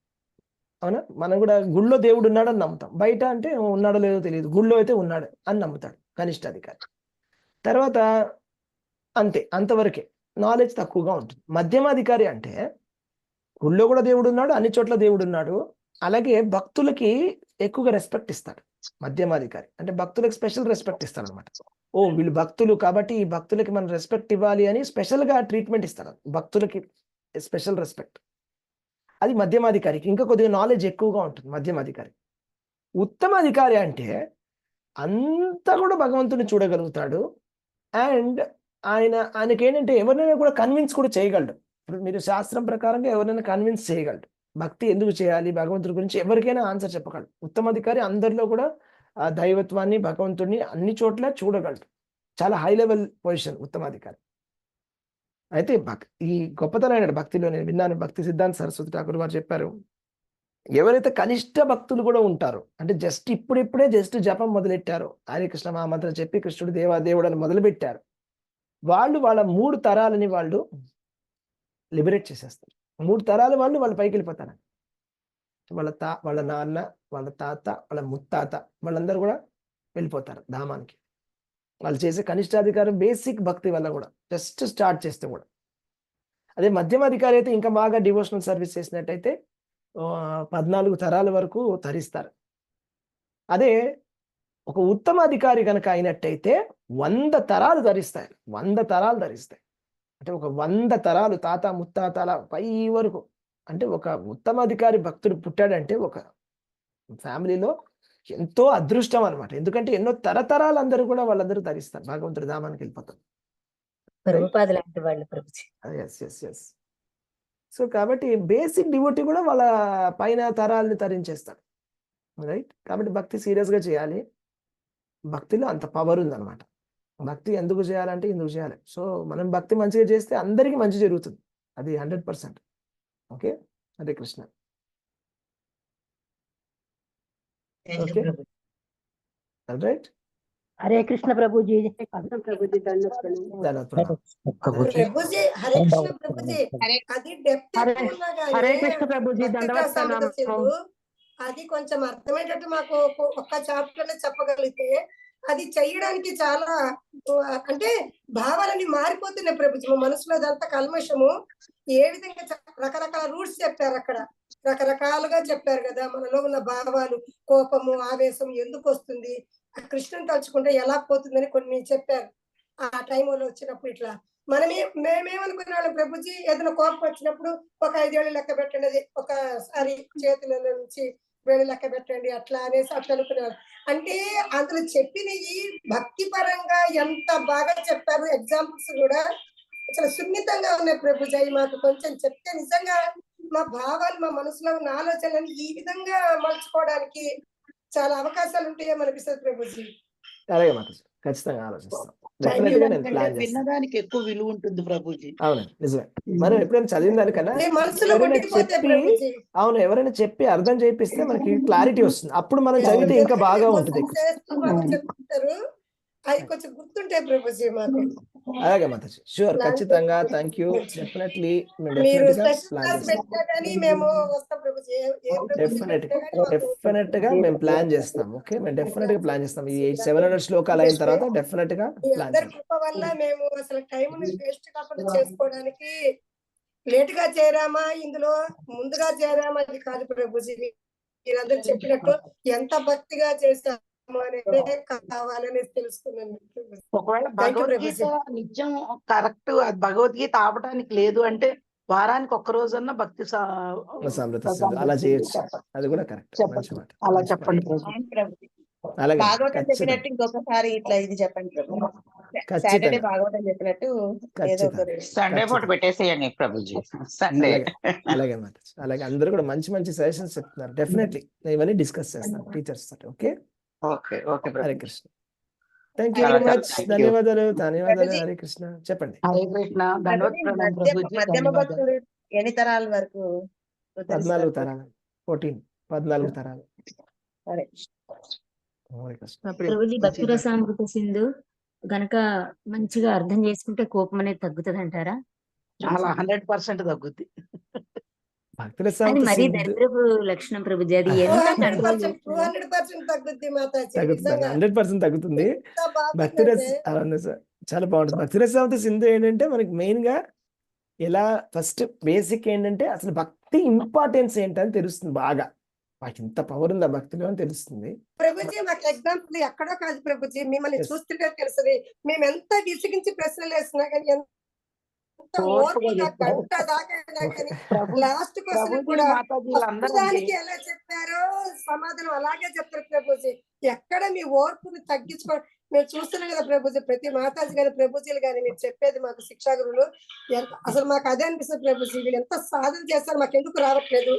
అవునా, మనం కూడా గుళ్ళో దేవుడు ఉన్నాడని నమ్ముతాం. బయట అంటే ఉన్నాడో లేదో తెలియదు, గుళ్ళో అయితే ఉన్నాడు అని నమ్ముతాడు కనిష్టాధికారి. తర్వాత అంతే, అంతవరకే, నాలెడ్జ్ తక్కువగా ఉంటుంది. మధ్యమాధికారి అంటే గుళ్ళో కూడా దేవుడు ఉన్నాడు, అన్ని చోట్ల దేవుడు ఉన్నాడు, అలాగే భక్తులకి ఎక్కువగా రెస్పెక్ట్ ఇస్తాడు. మధ్యమాధికారి అంటే భక్తులకు స్పెషల్ రెస్పెక్ట్ ఇస్తాడు అనమాట. ఓ వీళ్ళు భక్తులు కాబట్టి ఈ భక్తులకి మనం రెస్పెక్ట్ ఇవ్వాలి అని స్పెషల్గా ట్రీట్మెంట్ ఇస్తాడు, భక్తులకి స్పెషల్ రెస్పెక్ట్. అది మధ్యమాధికారికి. ఇంకా కొద్దిగా నాలెడ్జ్ ఎక్కువగా ఉంటుంది మధ్యమాధికారి. ఉత్తమాధికారి అంటే అంతా కూడా భగవంతుని చూడగలుగుతాడు, అండ్ ఆయనకి ఏంటంటే ఎవరినైనా కూడా కన్విన్స్ కూడా చేయగలడు. ఇప్పుడు మీరు శాస్త్రం ప్రకారంగా ఎవరైనా కన్విన్స్ చేయగలడు, భక్తి ఎందుకు చేయాలి, భగవంతుడి గురించి ఎవరికైనా ఆన్సర్ చెప్పగలడు. ఉత్తమాధికారి అందరిలో కూడా ఆ దైవత్వాన్ని, భగవంతుడిని అన్ని చోట్ల చూడగలడు. చాలా హై లెవెల్ పొజిషన్ ఉత్తమాధికారి. అయితే ఈ గొప్పతనం భక్తిలో నేను విన్నాను, భక్తి సిద్ధాంత సరస్వతి ఠాకూర్ వారు చెప్పారు, ఎవరైతే కనిష్ట భక్తులు కూడా ఉంటారో, అంటే జస్ట్ ఇప్పుడిప్పుడే జస్ట్ జపం మొదలెట్టారు, హరే కృష్ణ మహామంత్రం చెప్పి కృష్ణుడు దేవుడు అని మొదలుపెట్టారు, వాళ్ళు వాళ్ళ 3 తరాలని వాళ్ళు లిబరేట్ చేసేస్తారు. 3 తరాలు వాళ్ళు పైకి వెళ్ళిపోతారు. వాళ్ళ నాన్న, వాళ్ళ తాత, వాళ్ళ ముత్తాత వాళ్ళందరూ కూడా వెళ్ళిపోతారు ధామానికి. వాళ్ళు చేసే కనిష్టాధికారం బేసిక్ భక్తి వల్ల కూడా జస్ట్ స్టార్ట్ చేస్తే కూడా. అదే మధ్యమాధికారి అయితే ఇంకా బాగా డివోషనల్ సర్వీస్ చేసినట్టయితే 14 తరాల వరకు తరిస్తారు. అదే ఒక ఉత్తమాధికారి కనుక అయినట్టయితే 100 తరాలు ధరిస్తాయి. 100 తరాలు ధరిస్తాయి అంటే ఒక 100 తరాలు తాత ముత్తాత అలా పై వరకు. అంటే ఒక ఉత్తమాధికారి భక్తుడు పుట్టాడంటే ఒక ఫ్యామిలీలో ఎంతో అదృష్టం అనమాట. ఎందుకంటే ఎన్నో తరతరాలు అందరూ కూడా వాళ్ళందరూ ధరిస్తారు, భగవంతుడి ధామానికి వెళ్ళిపోతారు. ప్రభుపాద లాంటి వాళ్ళు ప్రభుజీ. ఎస్. సో కాబట్టి బేసిక్ డివోటీ కూడా వాళ్ళ పైన తరాలని తరించేస్తాడు, రైట్. కాబట్టి భక్తి సీరియస్గా చేయాలి. భక్తిలో అంత పవర్ ఉందన్నమాట. భక్తి ఎందుకు చేయాలంటే ఎందుకు చేయాలి. సో మనం భక్తి మంచిగా చేస్తే అందరికీ మంచి జరుగుతుంది, అది 100%. Okay, Hare Krishna. Okay, right. Hare Krishna Prabhuji. Prabhuji Hare Krishna Prabhuji, అది డెప్త్ హరే కృష్ణ ప్రభుజీ, దండవత్సనామం. అది కొంచెం అర్థమయ్యేటట్టు మాకు ఒక్క చాప్టర్ లో చెప్పగలిగితే అది చెయ్యడానికి చాలా అంటే భావాలన్నీ మారిపోతున్నాయి ప్రభుజీ. మా మనసులో అదంతా కల్మషము ఏ విధంగా రకరకాల రూట్స్ చెప్పారు అక్కడ, రకరకాలుగా చెప్పారు కదా. మనలో ఉన్న భావాలు, కోపము, ఆవేశం ఎందుకు వస్తుంది, కృష్ణుని తలుచుకుంటే ఎలా పోతుందని కొన్ని చెప్పారు. ఆ టైంలో వచ్చినప్పుడు ఇట్లా మేమేమనుకునే వాళ్ళం ప్రభుజీ, ఏదైనా కోపం వచ్చినప్పుడు ఒక 5 ఏళ్ళు లెక్క పెట్టండి, ఒకసారి చేతుల నుంచి వేళ్ళు లెక్క పెట్టండి, అట్లా అనేసి అట్లా అనుకునేవాళ్ళు. అంటే అందులో చెప్పినవి భక్తి పరంగా ఎంత బాగా చెప్పారు. ఎగ్జాంపుల్స్ కూడా చాలా సున్నితంగా ఉన్నాయి ప్రభుజీ. మాకు కొంచెం చెప్తే నిజంగా మా భావాలు, మా మనసులో ఉన్న ఆలోచనలు ఈ విధంగా మలుచుకోవడానికి చాలా అవకాశాలు ఉంటాయేమో అనిపిస్తుంది ప్రభుజీ. అలాగే మాతాజీ, ఖచ్చితంగా ఆలోచిస్తాం. విన్నదానికి ఎక్కువ విలువ ఉంటుంది ప్రభుజీ. అవునండి, నిజమే. మనం ఎప్పుడైనా చదివిన దానికన్నా ఎవరైనా చెప్పి అర్థం చేపిస్తే మనకి క్లారిటీ వస్తుంది. అప్పుడు మనం చదివితే ఇంకా బాగా ఉంటుంది. అది కొంచెం గుర్తుంటాయి ప్రభుజీ మాకు. అలాగే మాతాజీ, షూర్, ఖచ్చితంగా. Thank you. డెఫినెట్లీ డెఫినెట్ గా మేము ప్లాన్ చేస్తాం. ఓకే, మేము డెఫినెట్ గా ప్లాన్ చేస్తాం. ఈ 700 శ్లోకాలు అయిన తర్వాత డెఫినెట్ గా ప్లాన్ చేస్తాం. కృప వల్ల మేము అసలు టైం వేస్ట్ కాకుండా చేసుకోవడానికి లేట్ గా చేరామా, ఇందులో ముందుగా చేరామా అది కాదు ప్రభుజీ. మీరందరూ చెప్పినట్టు ఎంత భక్తిగా చేస్తాము అనేది కావాలని తెలుసుకున్నాను. ఒకవేళ భగవద్గీత నిజం కరెక్ట్, అది భగవద్గీత ఆపడానికి లేదు అంటే వారానికి ఒక్క రోజన్నా భక్తి అలా చేయొచ్చు. అది కూడా కరెక్ట్. అలా చెప్పండి. భాగవతం చెప్పినట్టు ఇంకొకసారి ఇట్లా ఇది చెప్పండి ప్రభు. సాటర్డే భాగవతం చెప్పినట్టు సండే పూట పెట్టేసేయండి ప్రభుజీ. సండే. అలాగే మాతాజీ, అలాగే అందరూ కూడా మంచి మంచి సజెషన్స్ చెప్తున్నారు. డెఫినెట్లీ ఇవన్నీ డిస్కస్ చేస్తాను టీచర్స్ తోటి. Okay, Hare Krishna. Thank you very much. ధన్యవాదాలు. హరే కృష్ణ. చెప్పండి. హరే కృష్ణ. మధ్యమ భక్తుడు ఎన్ని తరాల వరకు? 14 తరాలు. 14 తరాలు. ప్రభుజీ, భక్తి రసామృత సింధు గనక మంచిగా అర్థం చేసుకుంటే కోపం అనేది తగ్గుతుంది అంటారా? చాలా 100% తగ్గుద్ది. మరీ దరిద్రపు లక్షణం ప్రభుజీ. అది ఎంత 200% తగ్గుద్ది మాతాజీ. 100% తగ్గుతుంది. చాలా బాగుంటుంది. భక్తి రసామృత సింధు ఏంటంటే మనకి మెయిన్ గా ఎలా ఫస్ట్ బేసిక్ ఏంటంటే అసలు భక్తి ఇంపార్టెన్స్ ఏంటని తెలుస్తుంది. బాగా మాకు ఇంత పవర్ ఉందా భక్తిలో అని తెలుస్తుంది. ప్రభుజీ మాకు ఎగ్జాంపుల్ ఎక్కడో కాదు ప్రభుజీ, మిమ్మల్ని చూస్తుంటే తెలుస్తుంది. మేము ఎంత విసిగించి ప్రశ్నలు వేసినా కానీ, గంట దాకా లాస్ట్ క్వశ్చన్ కూడా దానికి ఎలా చెప్పారో సమాధానం అలాగే చెప్తారు ప్రభుజీ. ఎక్కడ మీ ఓర్పుని తగ్గించుకో మేము చూస్తున్నాం కదా ప్రభుజీ. ప్రతి మాతాజీ గాని ప్రభుజీలు గాని మీరు చెప్పేది మాకు శిక్షా గురువులు అసలు మాకు అదే అనిపిస్తుంది ప్రభుజీ. వీళ్ళు ఎంత సాధన చేస్తారు, మాకు ఎందుకు రావట్లేదు.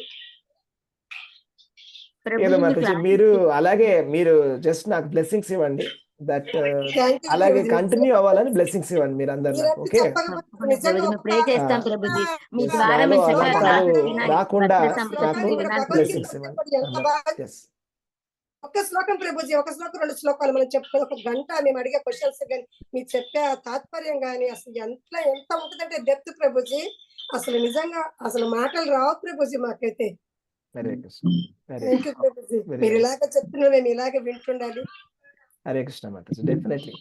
మీరు అలాగే మీరు జస్ట్ నాకు బ్లెస్సింగ్స్ ఇవ్వండి. దట్ థ్యాంక్ యూ అలాగే ప్రభుజీ. కంటిన్యూ అవ్వాలని బ్లెస్సింగ్స్ ఇవ్వండి మీరు అందరు నాకు. మీరంతా ఓకే, చెప్పకపోతే తప్పకుండా నిజంగా ప్రభుజీ, మేము ప్రే ఒక్క చేస్తాం ఆ, ప్రభుజీ. మీ yes, ద్వారా నాలో మేము చక్కగా అవాంతరాలు క్లాసెస్ వినాలి, రాకుండా భక్తి నాకు సంస్కృతిని వినాలి బ్లెస్సింగ్స్ ప్రభుజీ. ఇవ్వండి ఎంత అలా. బాగా ఎస్, ఒక్క శ్లోకం ప్రభుజీ, ఒక శ్లోకం 2 శ్లోకాలు మనం చెప్పుకొని ఒక గంట మేము అడిగే క్వశ్చన్స్ కానీ మీరు చెప్పే ఆ తాత్పర్యం కానీ అసలు ఎంత ఉంటుందంటే డెప్త్ ప్రభుజీ. అసలు నిజంగా అసలు మాటలు రావు ప్రభుజీ మాకైతే. హరే కృష్ణ, హరే థ్యాంక్ యూ ప్రభుజీ. వెరీ మీరు నైస్. ఇలాగే చెప్తున్నా మేము ఇలాగే వింటుండాలి. హరే కృష్ణ మాతాజీ, డెఫినెట్లీ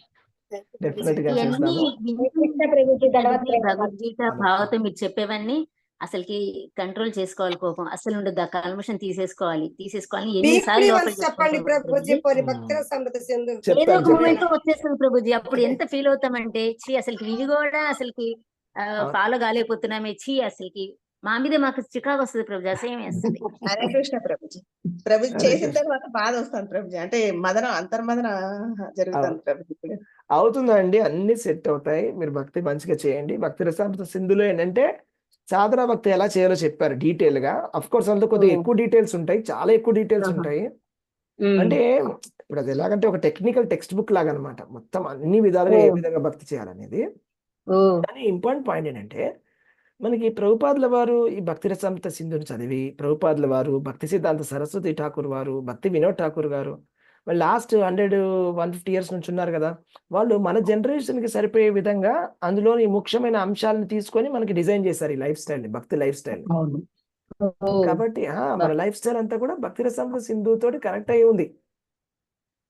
థ్యాంక్ యూ ప్రభుజీ. డెఫినెట్ గా ఇవన్నీ చేస్తాము. వింటుంటే ప్రభుజీ భగవద్గీత హలో, భావతో మీరు చెప్పేవన్నీ అసలుకి కంట్రోల్ చేసుకోవాలి, కోపం అసలు ఉండదు, ఆ కల్మషం తీసేసుకోవాలి వీక్లీ ఎన్నిసార్లు లోపల వన్స్ చెప్పండి చెప్పుకుంటాం ప్రభుజీ. ప్రభుజీ. పోనీ భక్తుల సమృద్ధ సింధు ఏదో చెప్తాను ఒక చెప్తాను. మూమెంట్ లో వచ్చేస్తుంది ప్రభుజీ. అప్పుడు ఎంత ఫీల్ అవుతామంటే చీ అసలుకి ఇవి కూడా అసలుకి అవును. ఫాలో కాలేకపోతున్నామే, చీ అసలుకి మా మీద మాకు చికాకు వస్తుంది ప్రభుజీ, అసహ్యం వేస్తుంది. హరే కృష్ణ ప్రభుజీ. ప్రభుజీ హరే చేసిన కృష్ణ. తర్వాత బాధ వస్తుంది ప్రభుజీ. అంటే అంతర్మదన జరుగుతుంది ప్రభుజీ ఇప్పుడు. అవుతుందండి, అన్ని సెట్ అవుతాయి. మీరు భక్తి మంచిగా చేయండి. భక్తి రసామృత సింధులో ఏంటంటే సాధన భక్తి ఎలా చేయాలో చెప్పారు డీటెయిల్ గా. అఫ్ కోర్స్ అందులో కొద్దిగా ఎక్కువ డీటెయిల్స్ ఉంటాయి, చాలా ఎక్కువ డీటెయిల్స్ ఉంటాయి. అంటే ఇప్పుడు అది ఎలాగంటే ఒక టెక్నికల్ టెక్స్ట్ బుక్ లాగా అనమాట, మొత్తం అన్ని విధాలుగా ఏ విధంగా భక్తి చేయాలనేది. కానీ ఇంపార్టెంట్ పాయింట్ ఏంటంటే మనకి ప్రభుపాదుల వారు ఈ భక్తి రసామృత సింధుని చదివి, ప్రభుపాదుల వారు, భక్తి సిద్ధాంత సరస్వతి ఠాకూర్ వారు, భక్తి వినోద్ ఠాకూర్ గారు, వాళ్ళు లాస్ట్ 100-150 ఇయర్స్ నుంచి ఉన్నారు కదా, వాళ్ళు మన జనరేషన్ కి సరిపోయే విధంగా అందులోని ముఖ్యమైన అంశాలను తీసుకొని మనకి డిజైన్ చేశారు ఈ లైఫ్ స్టైల్ ని, భక్తి లైఫ్ స్టైల్. అవును. కాబట్టి మన లైఫ్ స్టైల్ అంతా కూడా భక్తి రసామృత సింధు తోటి కనెక్ట్ అయి ఉంది.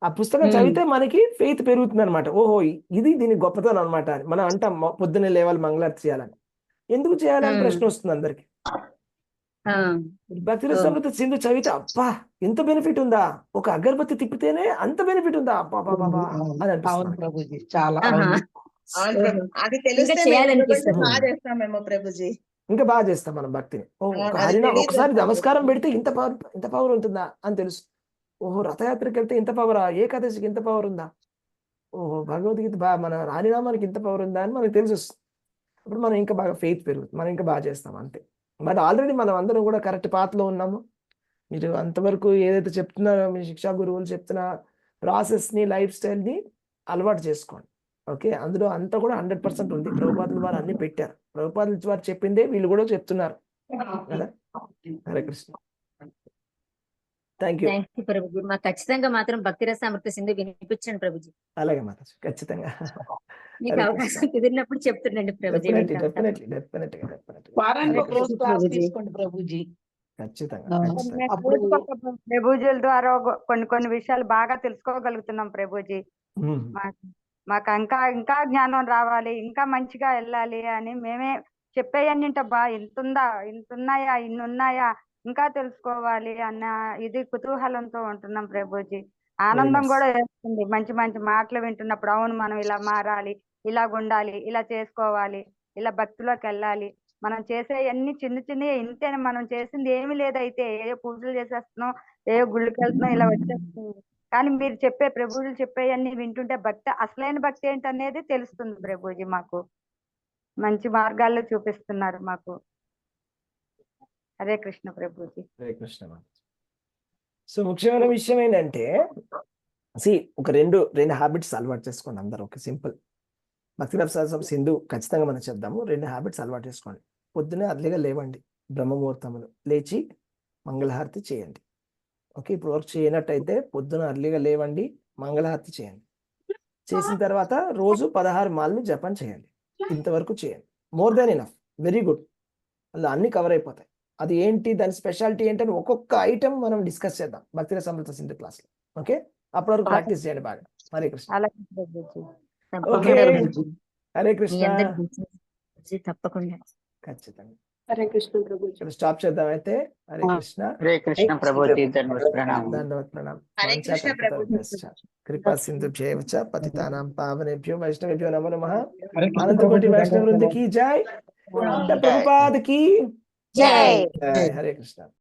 ఆ పుస్తకం చదివితే మనకి ఫెయిత్ పెరుగుతుంది అనమాట. ఓహో, ఇది దీని గొప్పతనం అనమాట అని మనం అంటాం. పొద్దున్నే లేవాలి, మంగళారతి చేయాలని. ఎందుకు చేయాలని ప్రశ్న వస్తుంది అందరికి. భక్తి రసామృత సింధు చదివితే అబ్బా ఎంత బెనిఫిట్ ఉందా, ఒక అగరబత్తి తిప్పితేనే అంత బెనిఫిట్ ఉందా, అబ్బా బాబా అని అవును అనిపిస్తుంది. ప్రభుజీ, చాలా ఆహా. అవును. అవును ప్రభు. అది తెలిస్తే మేము చేయాలనిపిస్తుంది. బాగా చేస్తామేమో ప్రభుజీ. ఇంకా బాగా చేస్తాం మనం భక్తిని. ఓ అవును, ఒక అది హరినా తెలియదు ఒకసారి అసలు. నమస్కారం పెడితే ఇంత పవర్ ఉంటుందా అని తెలుసు. ఓహో, రథయాత్రకి వెళ్తే ఇంత పవరా, ఏకాదశికి ఇంత పవర్ ఉందా, ఓహో భగవద్గీత మన హరినామానికి ఇంత పవర్ ఉందా అని మనకు తెలిసి వస్తుంది. అప్పుడు మనం ఇంకా బాగా ఫెయిత్ పెరుగుతుంది, మనం ఇంకా బాగా చేస్తాం అంతే. బట్ ఆల్రెడీ మనం అందరం కూడా కరెక్ట్ పాత్లో ఉన్నాము. మీరు అంతవరకు ఏదైతే చెప్తున్నారో మీ శిక్షా గురువులు చెప్తున్న ప్రాసెస్ని, లైఫ్ స్టైల్ని అలవాటు చేసుకోండి. ఓకే, అందులో అంతా కూడా 100% ఉంది. ప్రభుపాదుల వారు అన్ని పెట్టారు. ప్రభుపాదుల వారు చెప్పిందే వీళ్ళు కూడా చెప్తున్నారు కదా. Hare Krishna, thank you. Thank you Prabhuji. మాకు ఖచ్చితంగా మాత్రం భక్తి రసామృత సింధు వినిపించండి ప్రభుజీ. అలాగే మాతాజీ, ఖచ్చితంగా. మీకు హరే అవకాశం కృష్ణ, కుదిరినప్పుడు చెప్తుండండి ప్రభుజీ. డెఫినెట్లీ వింటాం డెఫినెట్లీ డెఫినెట్లీ డెఫినెట్లీ వారానికి హరే ఒక రోజు కృష్ణ, క్లాస్ ప్రభుజీ. తీసుకోండి ప్రభుజీ. ఖచ్చితంగా ఆ, ఖచ్చితంగా. అప్పుడు ప్రభుజీల ద్వారా కొన్ని విషయాలు బాగా తెలుసుకోగలుగుతున్నాం ప్రభుజీ. ఉమ్. మాకు ఇంకా జ్ఞానం రావాలి, ఇంకా మంచిగా వెళ్ళాలి అని మేమే చెప్పేయన్ని ఇంతున్నాయా, ఇన్ని ఉన్నాయా, ఇంకా తెలుసుకోవాలి అన్న ఇది కుతూహలంతో ఉంటున్నాం ప్రభుజీ. వెరీ ఆనందం నైస్. కూడా వేస్తుంది మంచి మంచి మాటలు వింటున్నప్పుడు. అవును, మనం ఇలా మారాలి, ఇలా ఉండాలి, ఇలా చేసుకోవాలి, ఇలా భక్తిలోకి వెళ్ళాలి. మనం చేసే అన్ని చిన్న ఇంతేనే, మనం చేసింది ఏమీ లేదైతే, ఏ పూజలు చేసేస్తున్నాం, ఏ గుళ్ళకి వెళ్తున్నాం, ఇలా వచ్చేస్తుంది. కానీ మీరు ప్రభువులు చెప్పేవన్నీ వింటుంటే అసలైన భక్తి ఏంటనేది తెలుస్తుంది ప్రభుజీ. మాకు మంచి మార్గాల్లో చూపిస్తున్నారు మాకు. హరే కృష్ణ ప్రభుజీ. హరే కృష్ణ. సో ముఖ్యమైన విషయం ఏంటంటే ఒక రెండు హ్యాబిట్స్ అలవాటు చేసుకోండి అందరూ. ఒక సింపుల్ భక్తి రసామృత సింధు ఖచ్చితంగా మనం చెప్దాము. 2 హ్యాబిట్స్ అలవాటు చేసుకోండి. పొద్దునే అర్లీగా లేవండి, బ్రహ్మముహూర్తములు లేచి మంగళహారతి చేయండి. ఓకే, ఇప్పుడు వర్క్ చేయనట్టయితే పొద్దున అర్లీగా లేవండి, మంగళహారతి చేయండి. చేసిన తర్వాత రోజు 16 మార్లు జపం చేయండి. ఇంతవరకు చేయండి, more than enough, very good. అలా అన్ని కవర్ అయిపోతాయి. అది ఏంటి, దాని స్పెషాలిటీ ఏంటని ఒక్కొక్క ఐటమ్ మనం డిస్కస్ చేద్దాం భక్తి రసామృత సింధు క్లాస్లో. ఓకే, అప్పటి వరకు ప్రాక్టీస్ చేయండి బాగా. హరే కృష్ణ. అలాగే ప్రభుజీ. ఓకే, తప్పకుండా ప్రభుజీ. హరే మీ కృష్ణ. అందరికి ప్రభుజీ తప్పకుండా. ఖచ్చితంగా. హరే కృష్ణ ప్రభుజీ. స్టాప్ చేద్దాం అయితే. హరే కృష్ణ. హరే కృష్ణ ప్రభుజీ, ధన్యవాద ప్రణామం. దండవత్ ప్రణామం. హరే కృష్ణ ప్రభుజీ. కృపా సింధు భ్యేవచ పతితానాం పావనేభ్యో వైష్ణవేభ్యో నమో నమః. హరే కృష్ణ అనంత కోటి ప్రభుజీ, వైష్ణవ వృంద ధన్యవాదాలు. की जय, ప్రభుపాద की జై. जय. हरे कृष्णा.